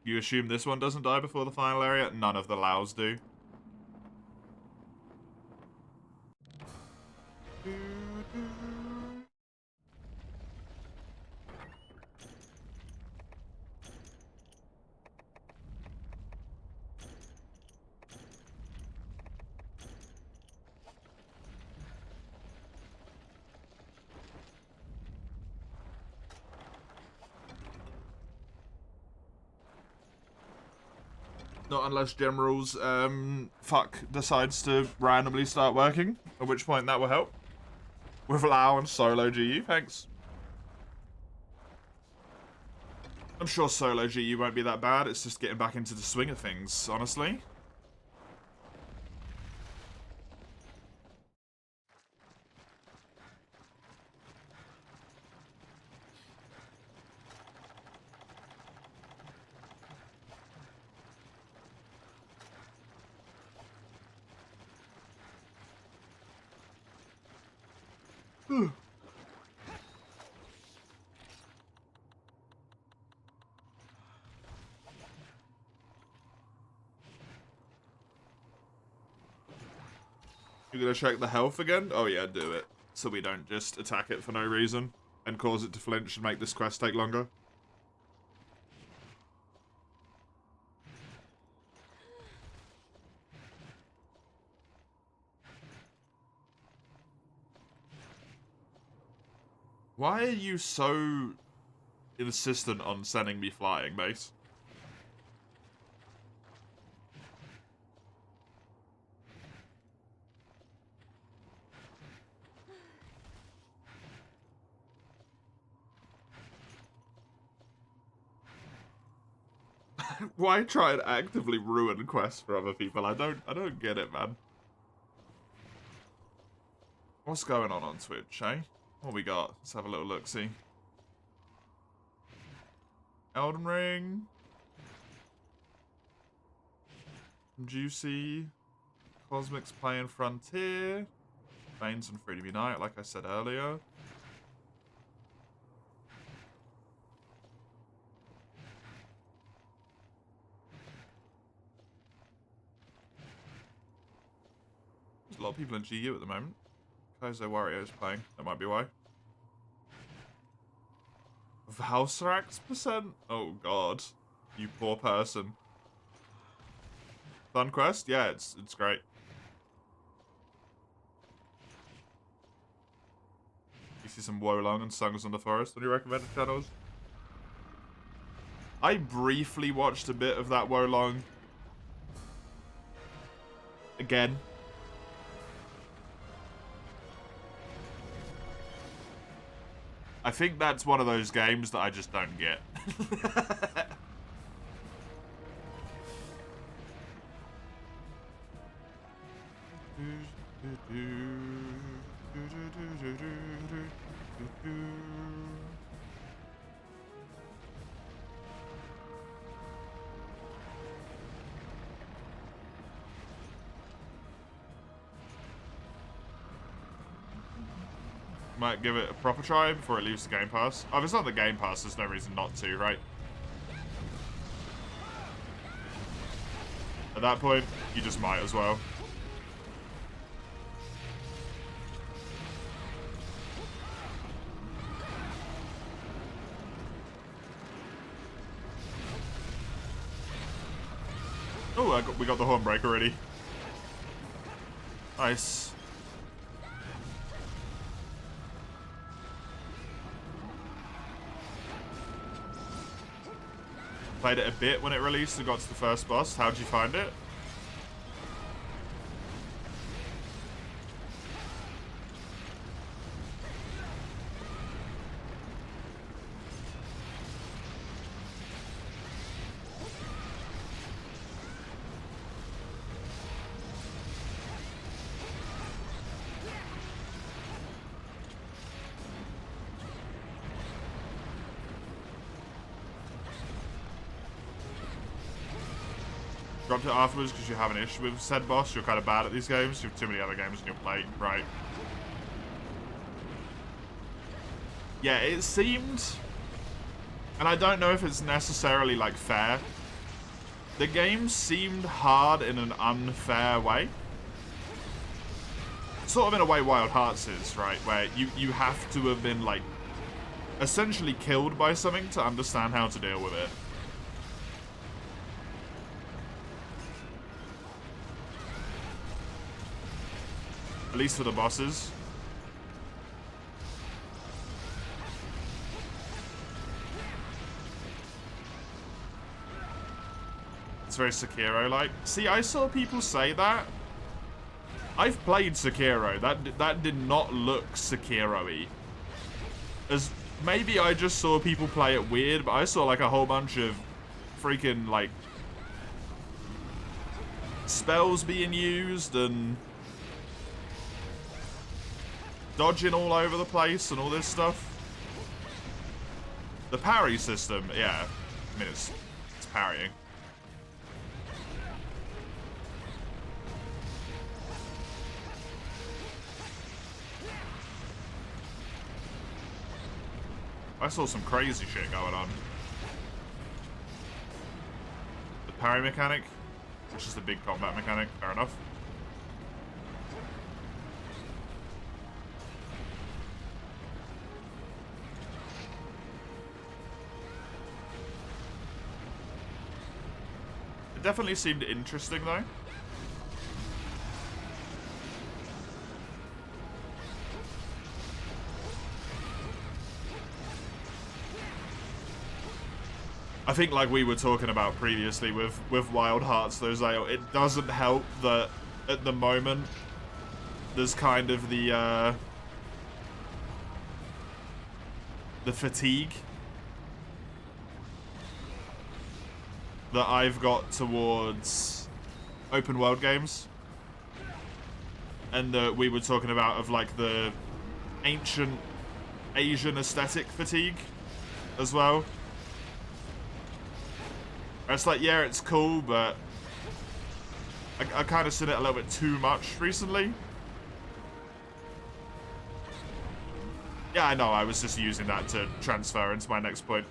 You assume this one doesn't die before the final area? None of the Laos do. Not unless General's, fuck decides to randomly start working, at which point that will help. With Lao and solo GU, thanks. I'm sure solo GU won't be that bad, it's just getting back into the swing of things, honestly. You're gonna check the health again? Oh yeah, do it. So we don't just attack it for no reason and cause it to flinch and make this quest take longer. Why are you so insistent on sending me flying, mate? Why try and actively ruin quests for other people? I don't get it, man. What's going on Twitch, eh? What we got? Let's have a little look-see. Elden Ring. Juicy. Cosmic's playing Frontier. Bane's and Freedom Unite, like I said earlier. There's a lot of people in GU at the moment. Kaizo Wario's playing. That might be why. Valsarax %? Oh god. You poor person. Fun quest? Yeah, it's great. You see some Wolong and Songs on the Forest on your recommended channels? I briefly watched a bit of that Wolong. Again. I think that's one of those games that I just don't get. Might give it a proper try before it leaves the Game Pass. Oh, if it's not the Game Pass, there's no reason not to, right? At that point, you just might as well. Oh, we got the Hornbreak already. Nice. Played it a bit when it released and got to the first boss. How'd you find it? Dropped it afterwards because you have an issue with said boss. You're kind of bad at these games. You have too many other games on your plate. Right. Yeah, it seemed... And I don't know if it's necessarily, like, fair. The game seemed hard in an unfair way. Sort of in a way Wild Hearts is, right? Where you have to have been, like, essentially killed by something to understand how to deal with it. At least for the bosses. It's very Sekiro-like. See, I saw people say that. I've played Sekiro. That did not look Sekiro-y. As maybe I just saw people play it weird, but I saw like a whole bunch of freaking like spells being used and dodging all over the place and all this stuff. The parry system, yeah. I mean, it's parrying. I saw some crazy shit going on. The parry mechanic, which is the big combat mechanic, fair enough. It definitely seemed interesting, though. I think, like we were talking about previously with Wild Hearts, though, Zale, it doesn't help that at the moment there's kind of the fatigue that I've got towards open world games, and that we were talking about of like the ancient Asian aesthetic fatigue as well. It's like, yeah, it's cool, but I kind of seen it a little bit too much recently. Yeah, I know, I was just using that to transfer into my next point.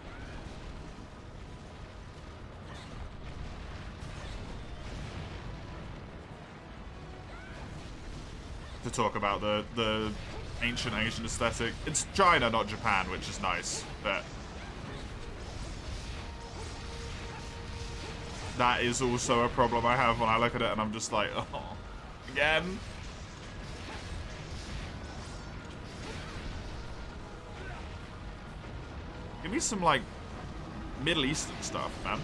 To talk about the ancient Asian aesthetic. It's China, not Japan, which is nice, but that is also a problem I have when I look at it and I'm just like, oh, again? Give me some, like, Middle Eastern stuff, man.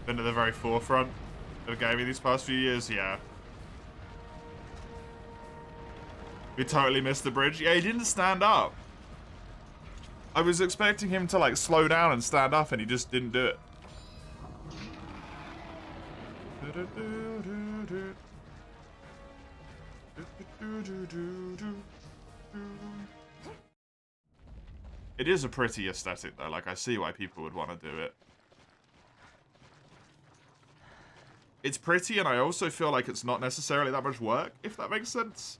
Been at the very forefront of the game these past few years, yeah. We totally missed the bridge. Yeah, he didn't stand up. I was expecting him to, like, slow down and stand up, and he just didn't do it. It is a pretty aesthetic, though. Like, I see why people would want to do it. It's pretty, and I also feel like it's not necessarily that much work, if that makes sense.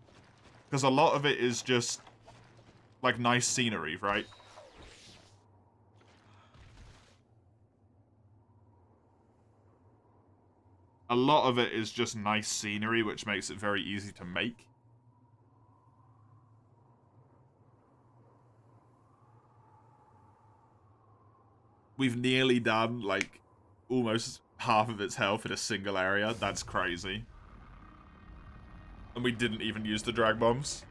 Because a lot of it is just like, nice scenery, right? A lot of it is just nice scenery, which makes it very easy to make. We've nearly done, like, almost half of its health in a single area. That's crazy. And we didn't even use the drag bombs.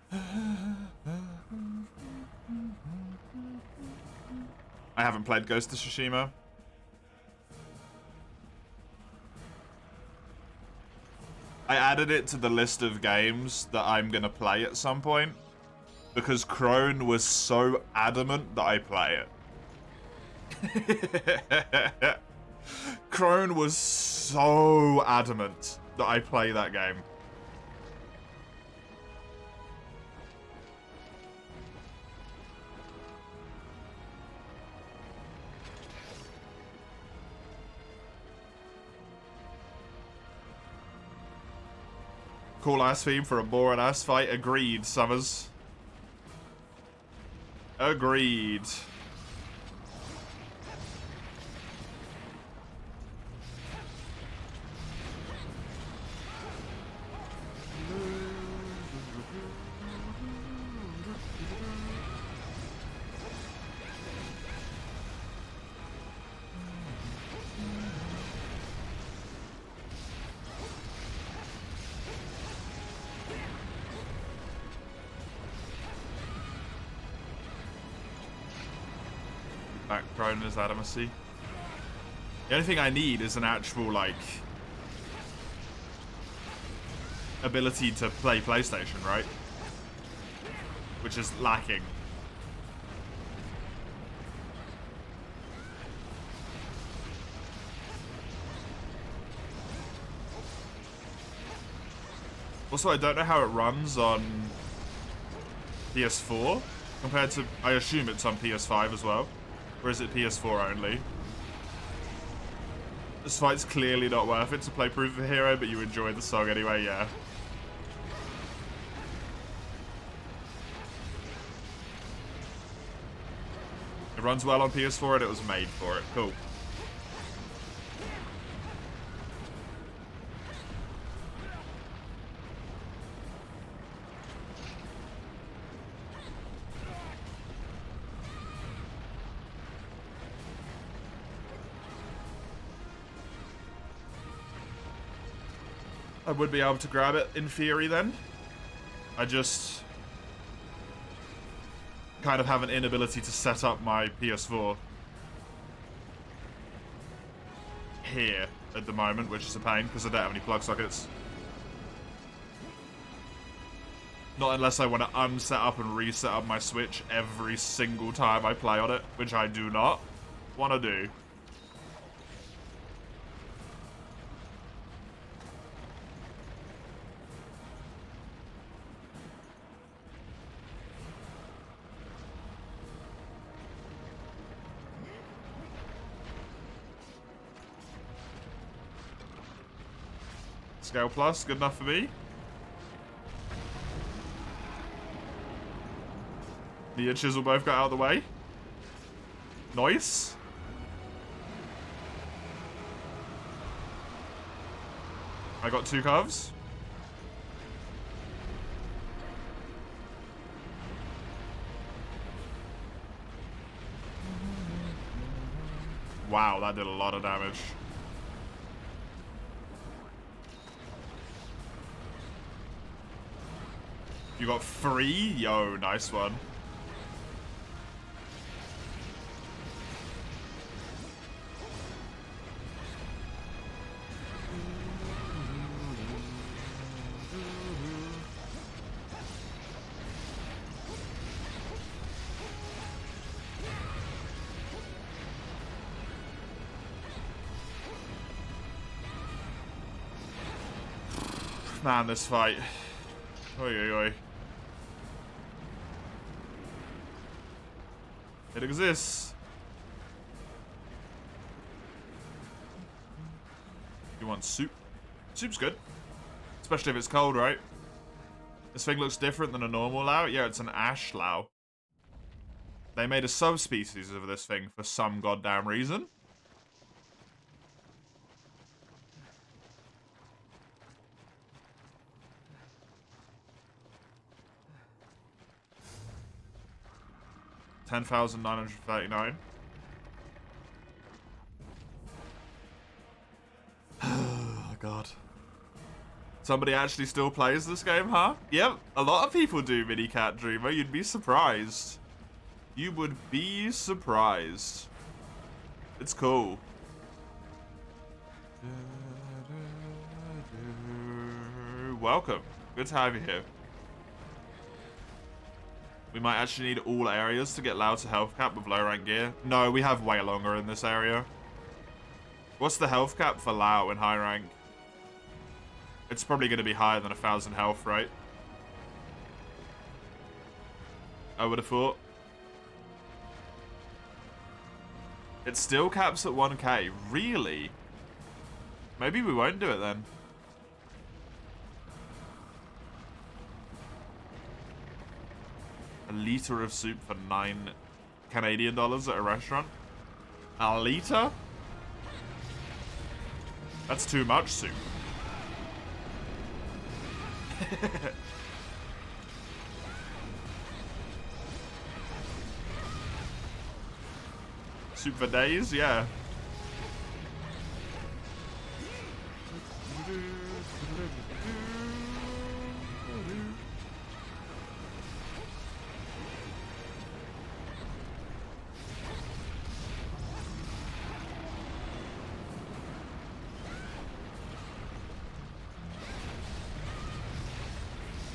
I haven't played Ghost of Tsushima. I added it to the list of games that I'm gonna play at some point because Crone was so adamant that I play it. Crone was so adamant that I play that game. Cool ass theme for a boring ass fight. Agreed, Summers. Agreed. Background is adamacy. The only thing I need is an actual, like, ability to play PlayStation, right? Which is lacking. Also, I don't know how it runs on PS4 compared to, I assume it's on PS5 as well. Or is it PS4 only? This fight's clearly not worth it to play Proof of a Hero, but you enjoy the song anyway, yeah. It runs well on PS4 and it was made for it. Cool. I would be able to grab it in theory then. I just kind of have an inability to set up my PS4 here at the moment, which is a pain because I don't have any plug sockets. Not unless I want to unset up and reset up my Switch every single time I play on it, which I do not want to do. Scale plus, good enough for me. Me and Chisel both got out of the way. Nice. I got 2 curves. Wow, that did a lot of damage. You got 3? Yo, nice one. Man, this fight. Oi, oi, oi. It exists. You want soup? Soup's good. Especially if it's cold, right? This thing looks different than a normal Lao. Yeah, it's an ash Lao. They made a subspecies of this thing for some goddamn reason. $10,939. Oh, God. Somebody actually still plays this game, huh? Yep, a lot of people do, Mini Cat Dreamer. You'd be surprised. You would be surprised. It's cool. Welcome. Good to have you here. We might actually need all areas to get Lao to health cap with low rank gear. No, we have way longer in this area. What's the health cap for Lao in high rank? It's probably going to be higher than 1,000 health, right? I would have thought. It still caps at 1k. Really? Maybe we won't do it then. A liter of soup for $9 Canadian at a restaurant? A liter? That's too much soup. Soup for days? Yeah.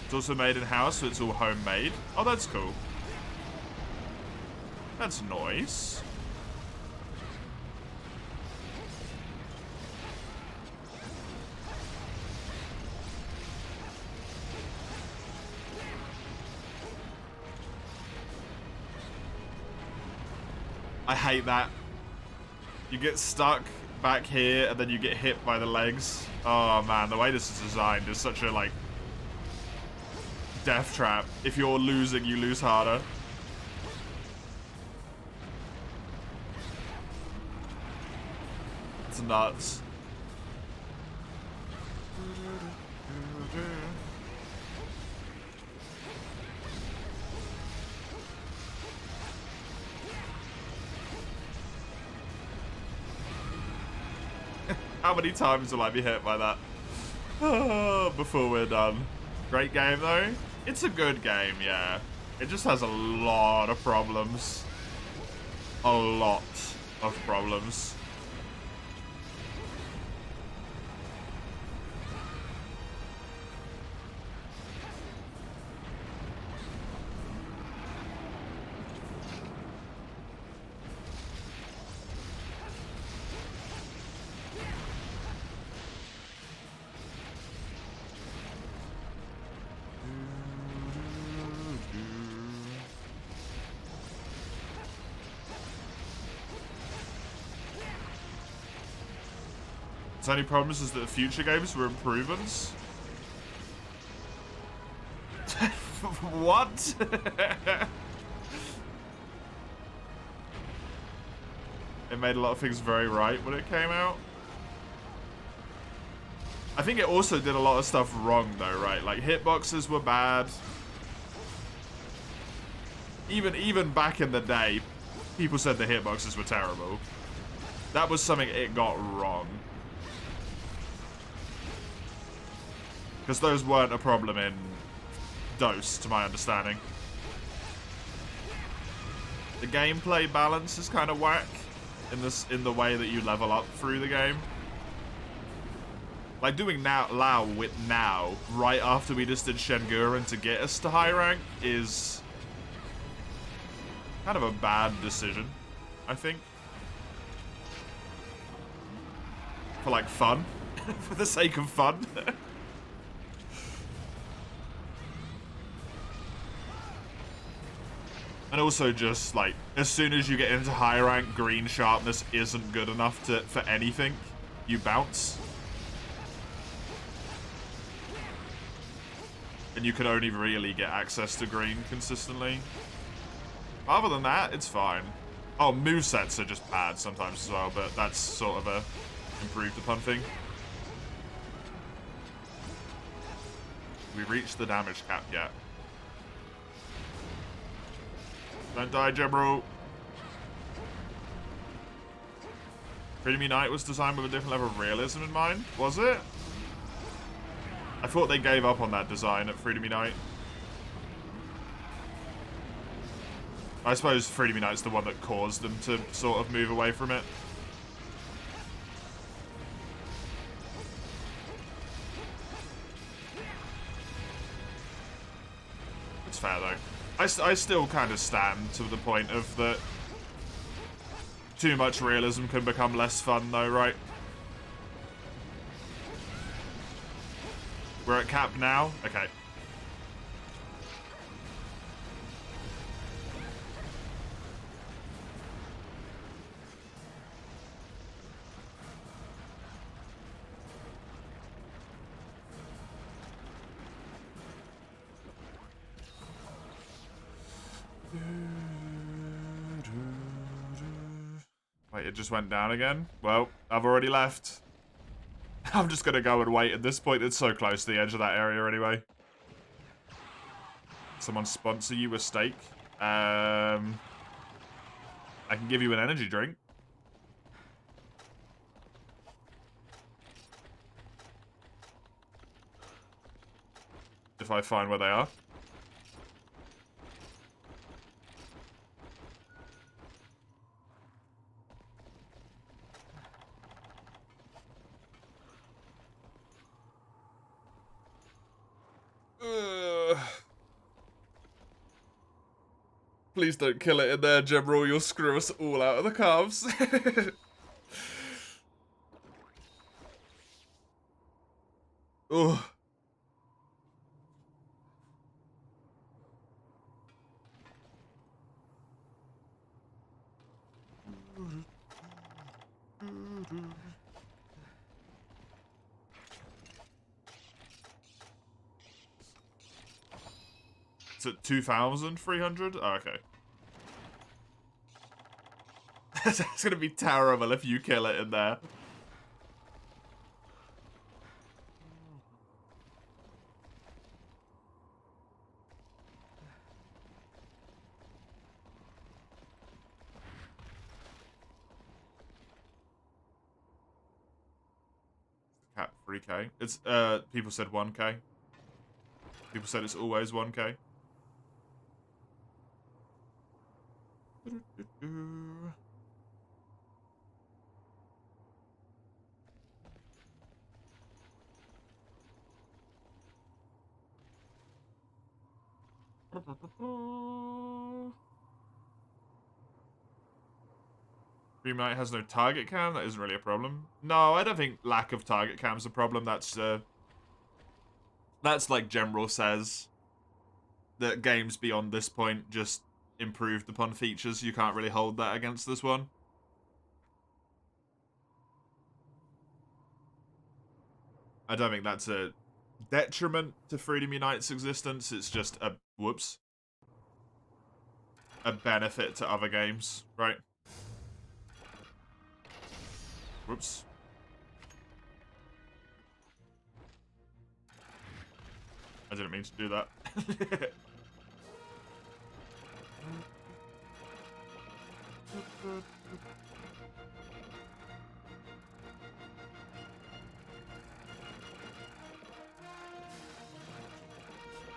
It's also made in-house, so it's all homemade. Oh, that's cool. That's nice. I hate that. You get stuck back here, and then you get hit by the legs. Oh, man, the way this is designed is such a, like, death trap. If you're losing, you lose harder. It's nuts. How many times will I be hit by that? Before we're done. Great game, though. It's a good game, yeah. It just has a lot of problems. A lot of problems. Its only problem is that the future games were improvements. What? It made a lot of things very right when it came out. I think it also did a lot of stuff wrong though, right? Like hitboxes were bad. Even back in the day, people said the hitboxes were terrible. That was something it got wrong. Because those weren't a problem in DOS, to my understanding. The gameplay balance is kind of whack in the way that you level up through the game. Like doing Lao with now, right after we just did Shenguren to get us to high rank, is kind of a bad decision, I think. For like fun. For the sake of fun. And also just, like, as soon as you get into high rank, green sharpness isn't good enough for anything. You bounce. And you can only really get access to green consistently. Other than that, it's fine. Oh, movesets are just bad sometimes as well, but that's sort of a improved upon thing. We reached the damage cap yet. Don't die, General. Freedom Unite was designed with a different level of realism in mind, was it? I thought they gave up on that design at Freedom Unite. I suppose Freedom Unite's the one that caused them to sort of move away from it. It's fair though. I still kind of stand to the point of that too much realism can become less fun though, right? We're at cap now? Okay. Wait, it just went down again? Well, I've already left. I'm just gonna go and wait. At this point, it's so close to the edge of that area anyway. Someone sponsor you a steak? I can give you an energy drink. If I find where they are. Please don't kill it in there, General. You'll screw us all out of the carbs. Ugh. It's at 2,300? Oh, okay. It's gonna be terrible if you kill it in there. Cap 3k. It's people said 1k. People said it's always 1k. Green Knight has no target cam? That isn't really a problem. No, I don't think lack of target cam's a problem. That's like General says. That games beyond this point just improved upon features. You can't really hold that against this one. I don't think that's a detriment to Freedom Unite's existence. It's just a, whoops, a benefit to other games, right? Whoops. I didn't mean to do that.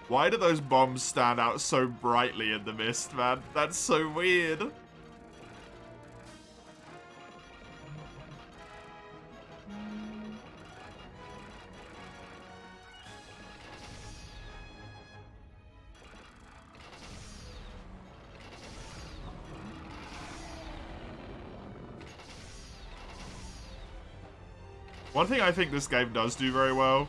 Why do those bombs stand out so brightly in the mist, man? That's so weird. One thing I think this game does do very well,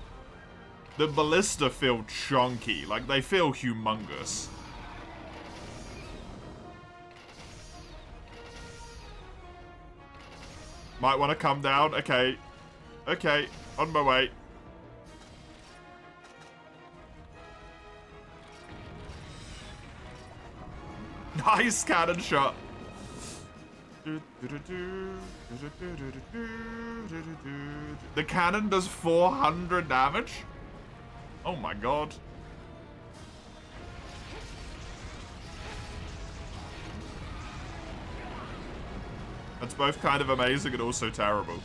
the ballista feel chunky, like they feel humongous. Might want to come down, okay. Okay, on my way. Nice cannon shot. The cannon does 400 damage? Oh my god. That's both kind of amazing and also terrible.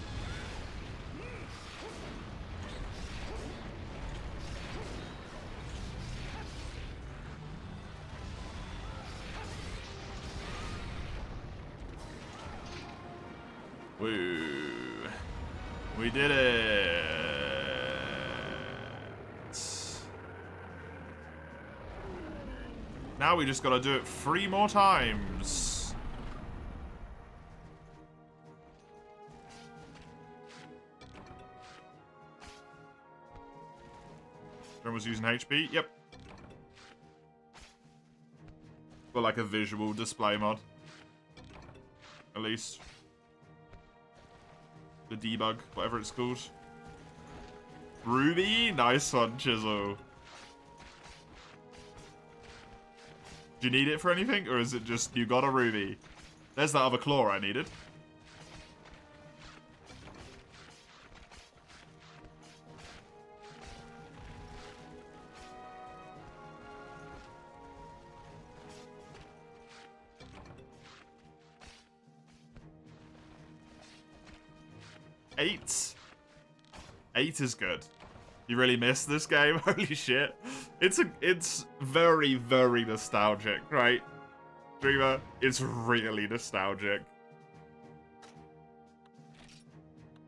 Woo. We did it. Now we just gotta do it 3 more times. Everyone was using HP? Yep. Got like a visual display mod. At least. The debug, whatever it's called. Ruby? Nice one, Chisel. Do you need it for anything? Or is it just, you got a ruby? There's that other claw I needed. Eight is good. You really missed this game? Holy shit. It's very, very nostalgic, right? Dreamer, it's really nostalgic.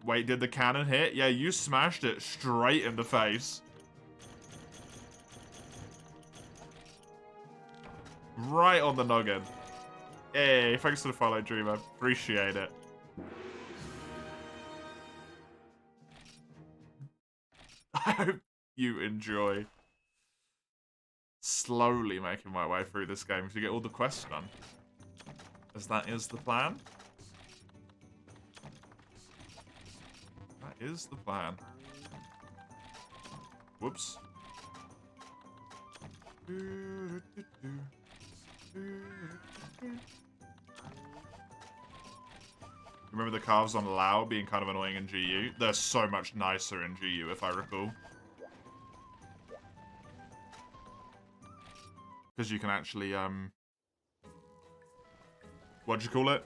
Wait, did the cannon hit? Yeah, you smashed it straight in the face. Right on the noggin. Hey, thanks for the follow, Dreamer. Appreciate it. I hope you enjoy slowly making my way through this game to get all the quests done. As that is the plan. That is the plan. Whoops. Remember the carves on Lao being kind of annoying in GU? They're so much nicer in GU, if I recall. Because you can actually, what'd you call it?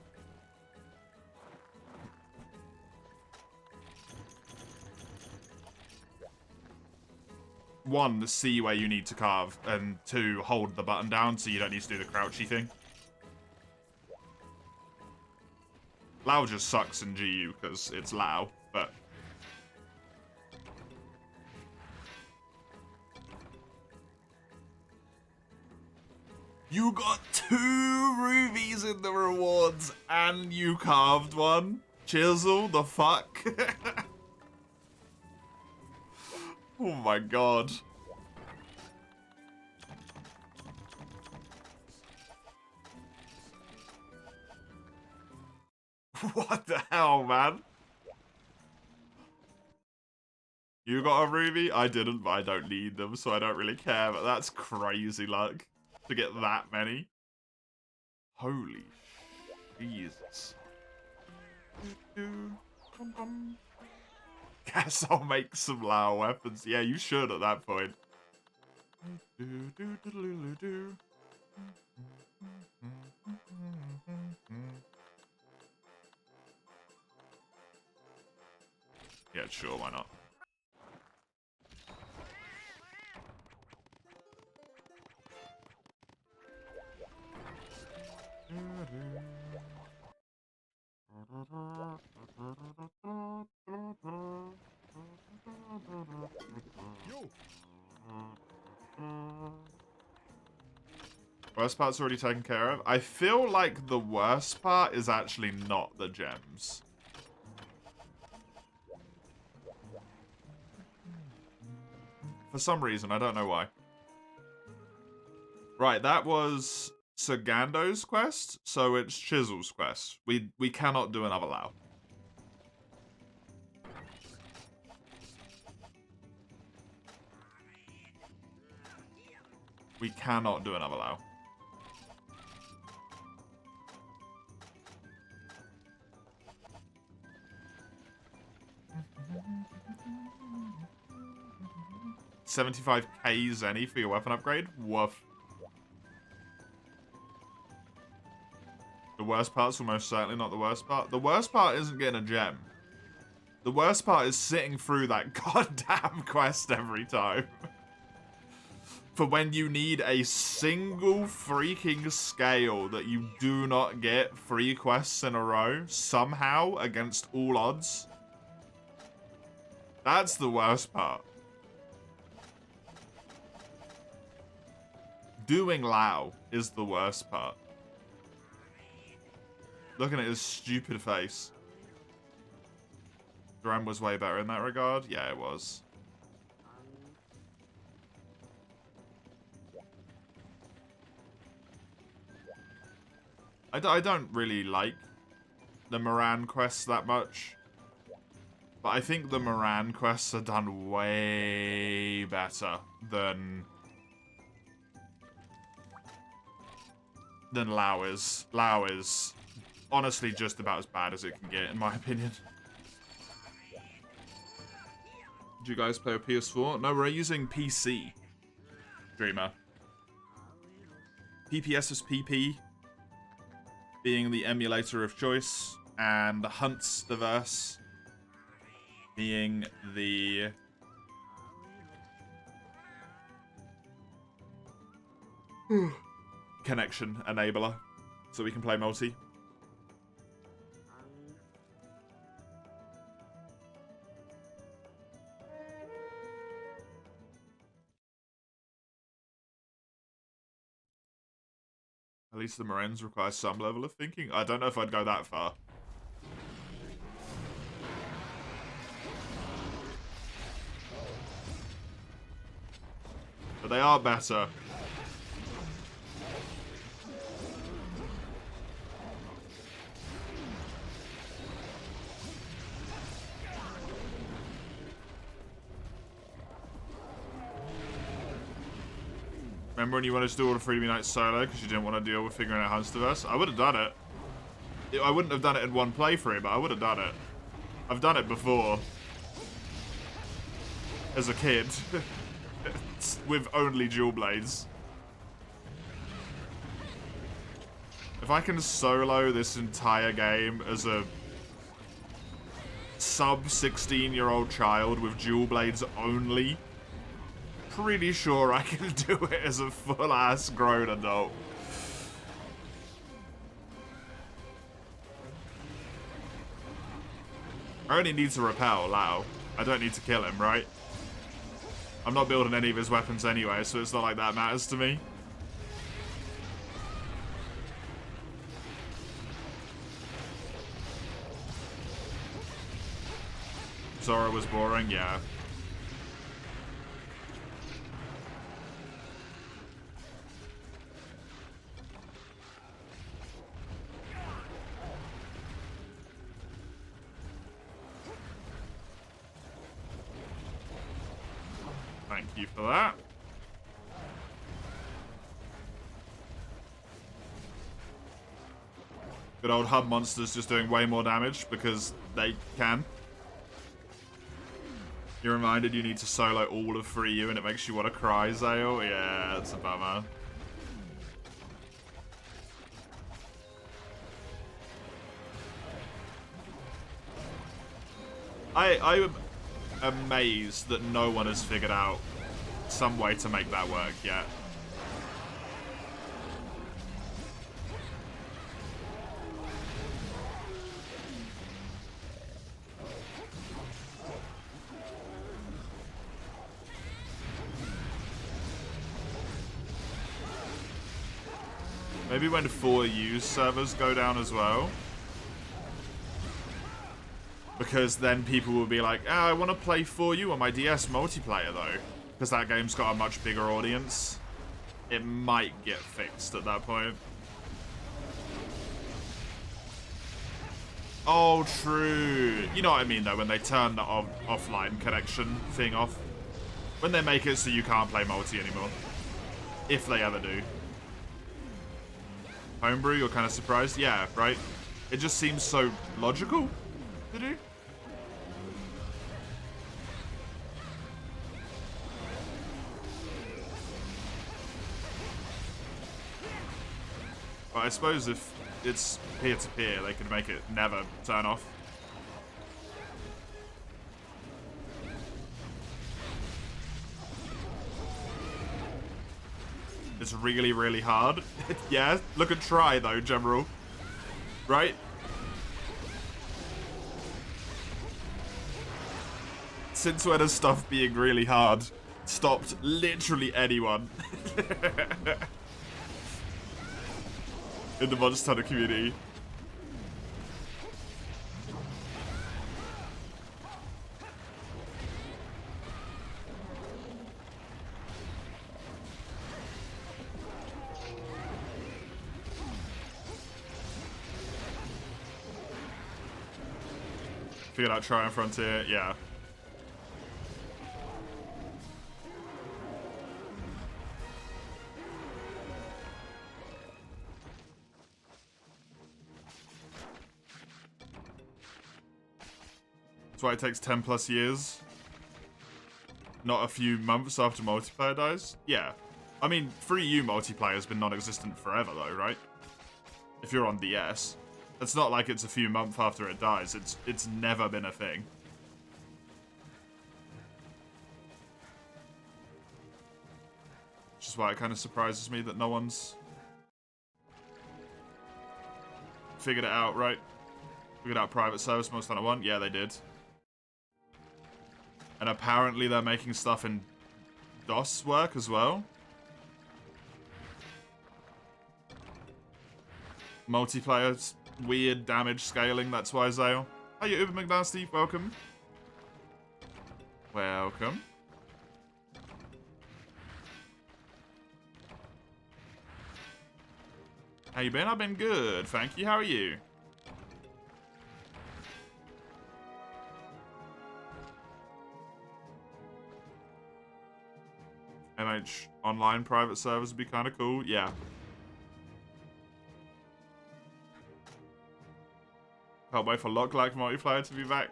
One, see where you need to carve, and two, hold the button down so you don't need to do the crouchy thing. Lao just sucks in GU because it's Lao, but... You got 2 rubies in the rewards, and you carved one? Chisel, the fuck? Oh my god. What the hell, man? You got a ruby? I didn't, but I don't need them, so I don't really care. But that's crazy luck to get that many. Holy Jesus. Guess I'll make some Lao weapons. Yeah, you should at that point. Yeah, sure, why not? Worst part's already taken care of. I feel like the worst part is actually not the gems. For some reason, I don't know why. Right, that was Sagando's quest, so it's Chisel's quest. We cannot do another Lao. We cannot do another Lao. 75k zenny for your weapon upgrade? Woof. The worst part's almost certainly not the worst part. The worst part isn't getting a gem. The worst part is sitting through that goddamn quest every time. For when you need a single freaking scale that you do not get 3 quests in a row, somehow, against all odds. That's the worst part. Doing Lao is the worst part. Looking at his stupid face. Dram was way better in that regard? Yeah, it was. I don't really like the Moran quests that much. But I think the Moran quests are done way better than Lao is. Lao is honestly just about as bad as it can get, in my opinion. Do you guys play a PS4? No, we're using PC. Dreamer. PPS is PP, being the emulator of choice, and Hunt's Diverse being the connection enabler, so we can play multi. At least the Morens require some level of thinking. I don't know if I'd go that far. But they are better. Remember when you wanted to do all the Freedom Unite solo because you didn't want to deal with figuring out Hunsterverse? I would have done it. I wouldn't have done it in one playthrough, but I would have done it. I've done it before. As a kid. With only dual blades. If I can solo this entire game as a sub-16-year-old child with dual blades only, pretty sure I can do it as a full-ass grown adult. I only need to repel Lao. I don't need to kill him, right? I'm not building any of his weapons anyway, so it's not like that matters to me. Zora was boring, yeah. Thank you for that. Good old hub monsters just doing way more damage because they can. You're reminded you need to solo all of 3U and it makes you want to cry, Zale? Yeah, that's a bummer. I'm amazed that no one has figured out some way to make that work yet. Maybe when 4U servers go down as well. Because then people will be like, oh, I want to play 4U on my DS multiplayer though. Because that game's got a much bigger audience. It might get fixed at that point. Oh, true. You know what I mean though, when they turn the offline connection thing off. When they make it so you can't play multi anymore. If they ever do. Homebrew, you're kind of surprised? Yeah, right? It just seems so logical to do. But I suppose if it's peer-to-peer, they could make it never turn off. It's really, really hard. Yeah, look and try, though, General. Right? Since when has stuff being really hard stopped literally anyone in the Monster Hunter community? Figured out Try and Frontier, yeah. That's why it takes 10 plus years. Not a few months after multiplayer dies. Yeah. I mean, Free U multiplayer has been non-existent forever though, right? If you're on DS. It's not like it's a few months after it dies. It's never been a thing. Which is why it kind of surprises me that no one's figured it out, right? Figured out private service Monster Hunter 1? Yeah, they did. And apparently they're making stuff in DOS work as well. Multiplayer's weird damage scaling, that's why, Zale. Hi, Uber McNasty, welcome. Welcome. How you been? I've been good, thank you. How are you? MH online private servers would be kind of cool. Yeah. Can't wait for Lock-like multiplayer to be back.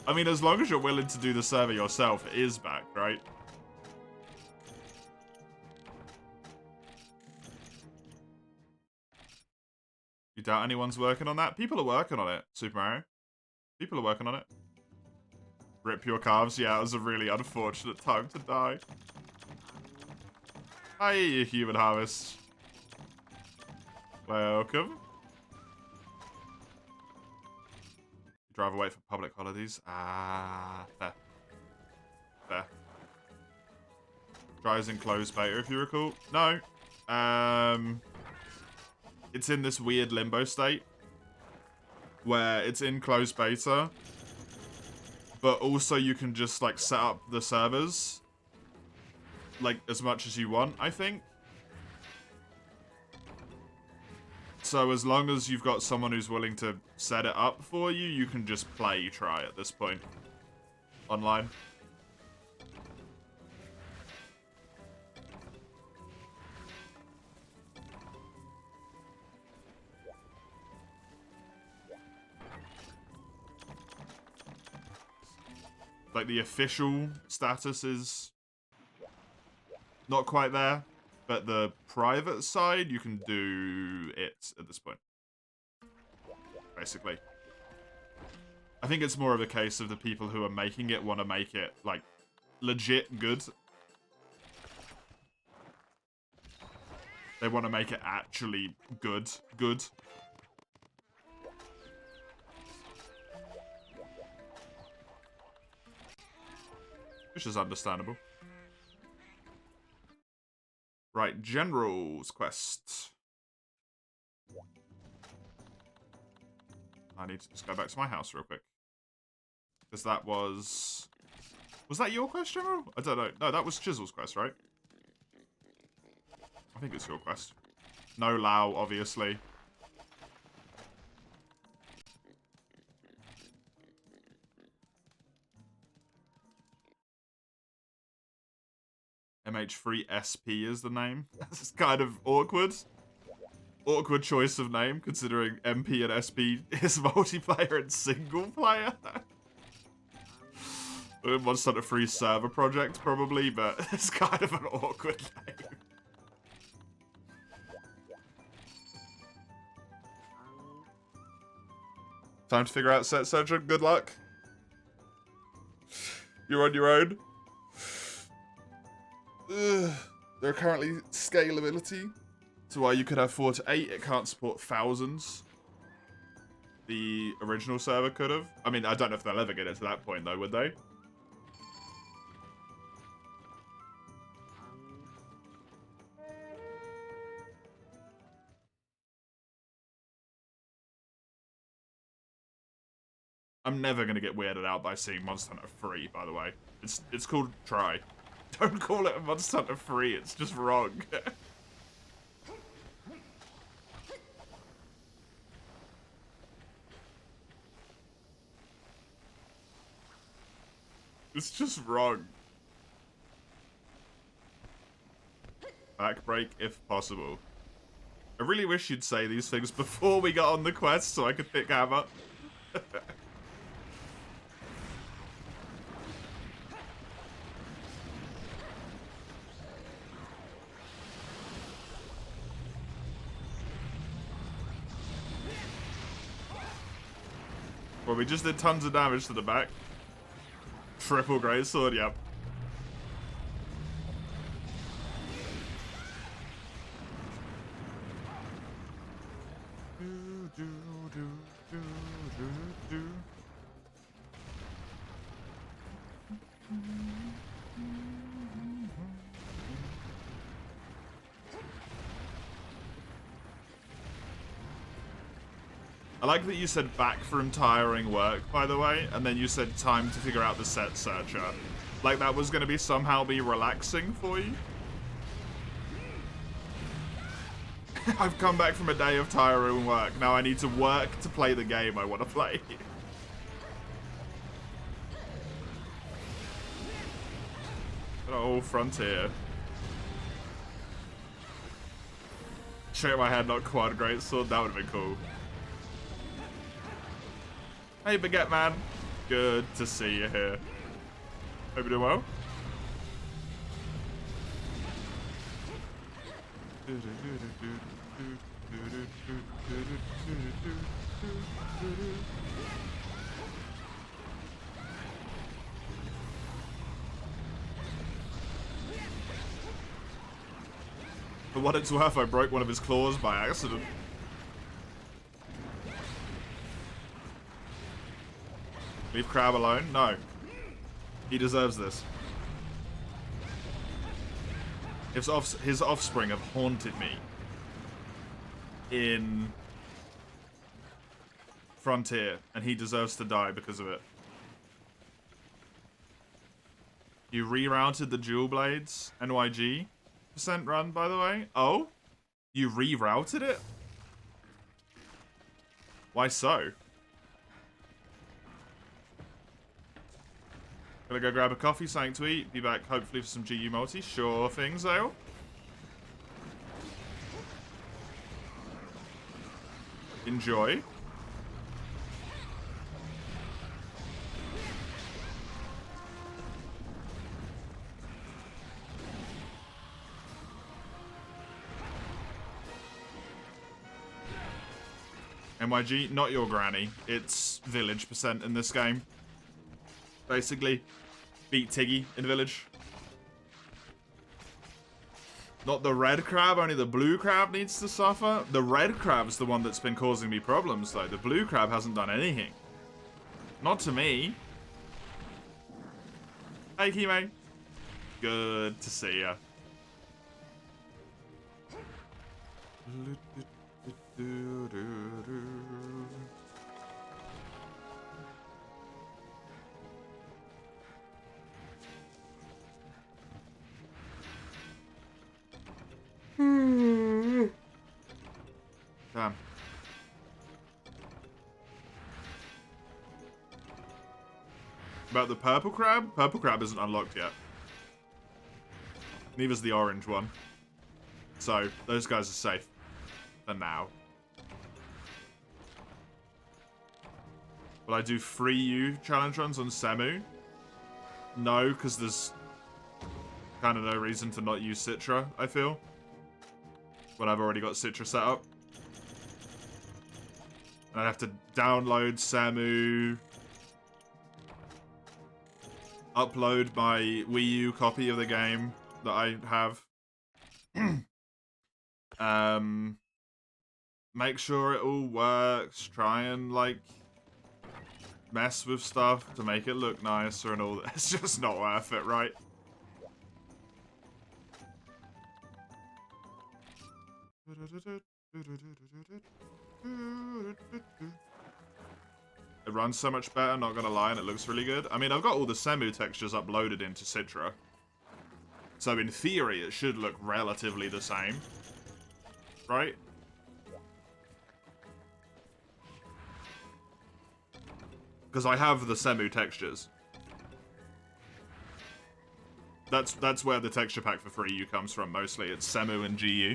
I mean, as long as you're willing to do the server yourself, it is back, right? You doubt anyone's working on that? People are working on it, Super Mario. People are working on it. Rip your calves. Yeah, it was a really unfortunate time to die. Hi, you human harvest. Welcome. You drive away for public holidays. Ah, fair. Fair. Drives in closed beta, if you recall. No. It's in this weird limbo state where it's in closed beta, but also you can just like set up the servers like as much as you want, I think. So as long as you've got someone who's willing to set it up for you, you can just try at this point online. Like, the official status is not quite there, but the private side, you can do it at this point. Basically. I think it's more of a case of the people who are making it want to make it, like, legit good. They want to make it actually good. Which is understandable. Right, General's Quest. I need to just go back to my house real quick. Because that was... Was that your quest, General? I don't know. No, that was Chisel's quest, right? I think it's your quest. No Lao, obviously. MH3SP is the name. That's kind of awkward. Awkward choice of name, considering MP and SP is multiplayer and single player. Monster Hunter 3 server project, probably, but it's kind of an awkward name. Time to figure out set searcher. Good luck. You're on your own. Ugh. There are currently scalability to why you could have 4 to 8. It can't support thousands. The original server could have. I mean, I don't know if they'll ever get it to that point, though, would they? I'm never going to get weirded out by seeing Monster Hunter 3, by the way. It's called Try. Don't call it a Monster Hunter 3, it's just wrong. It's just wrong. Back break if possible. I really wish you'd say these things before we got on the quest so I could pick Hammer. Well, we just did tons of damage to the back. Triple greatsword, yep. I like that you said back from tiring work, by the way, and then you said time to figure out the set searcher. Like that was going to be somehow be relaxing for you. I've come back from a day of tiring work. Now I need to work to play the game I want to play. Oh, Frontier. Shake my head, not quad greatsword. That would have been cool. Hey, Baguette Man. Good to see you here. Hope you're doing well. For what it's worth, I broke one of his claws by accident. Leave Crab alone? No. He deserves this. His offspring have haunted me in Frontier, and he deserves to die because of it. You rerouted the dual blades, NYG % run, by the way. Oh? You rerouted it? Why so? Gonna go grab a coffee, something to eat. Be back hopefully for some GU multi. Sure thing, Zale. Enjoy. MYG, not your granny. It's village % in this game. Basically, beat Tiggy in Village. Not the red crab, only the blue crab needs to suffer. The red crab's the one that's been causing me problems, though. The blue crab hasn't done anything. Not to me. Hey, Kime. Good to see ya. Damn. About the purple crab? Purple crab isn't unlocked yet. Neither's the orange one. So, those guys are safe. For now. Will I do free U challenge runs on Semu? No, because there's kind of no reason to not use Citra, I feel. When I've already got Citra set up. I'd have to download Samu, upload my Wii U copy of the game that I have. Make sure it all works, try and, like, mess with stuff to make it look nicer and all that. It's just not worth it, right? It runs so much better, not gonna lie, and it looks really good. I mean, I've got all the Semu textures uploaded into Citra. So in theory, it should look relatively the same. Right? Because I have the Semu textures. That's where the texture pack for 3U comes from, mostly. It's Semu and GU.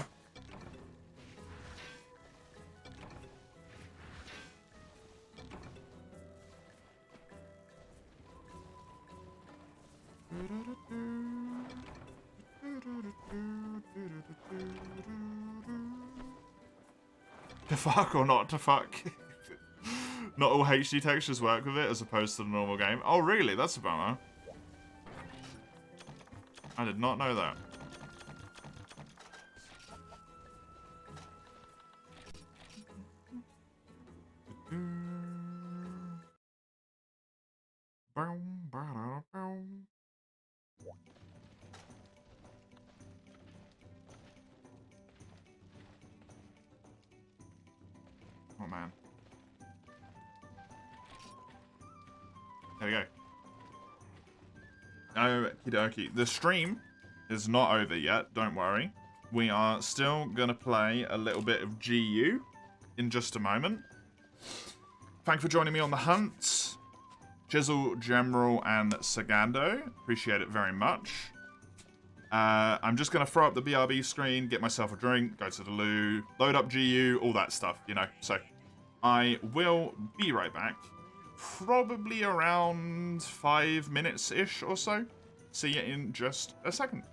To fuck or not to fuck? Not all HD textures work with it as opposed to the normal game. Oh really? That's a bummer. I did not know that. Oh man. There we go. Okie dokie. The stream is not over yet, don't worry. We are still going to play a little bit of GU in just a moment. Thanks for joining me on the hunt. Chisel, General, and Sagando. Appreciate it very much. I'm just going to throw up the BRB screen, get myself a drink, go to the loo, load up GU, all that stuff, you know. So I will be right back. Probably around 5 minutes-ish or so. See you in just a second.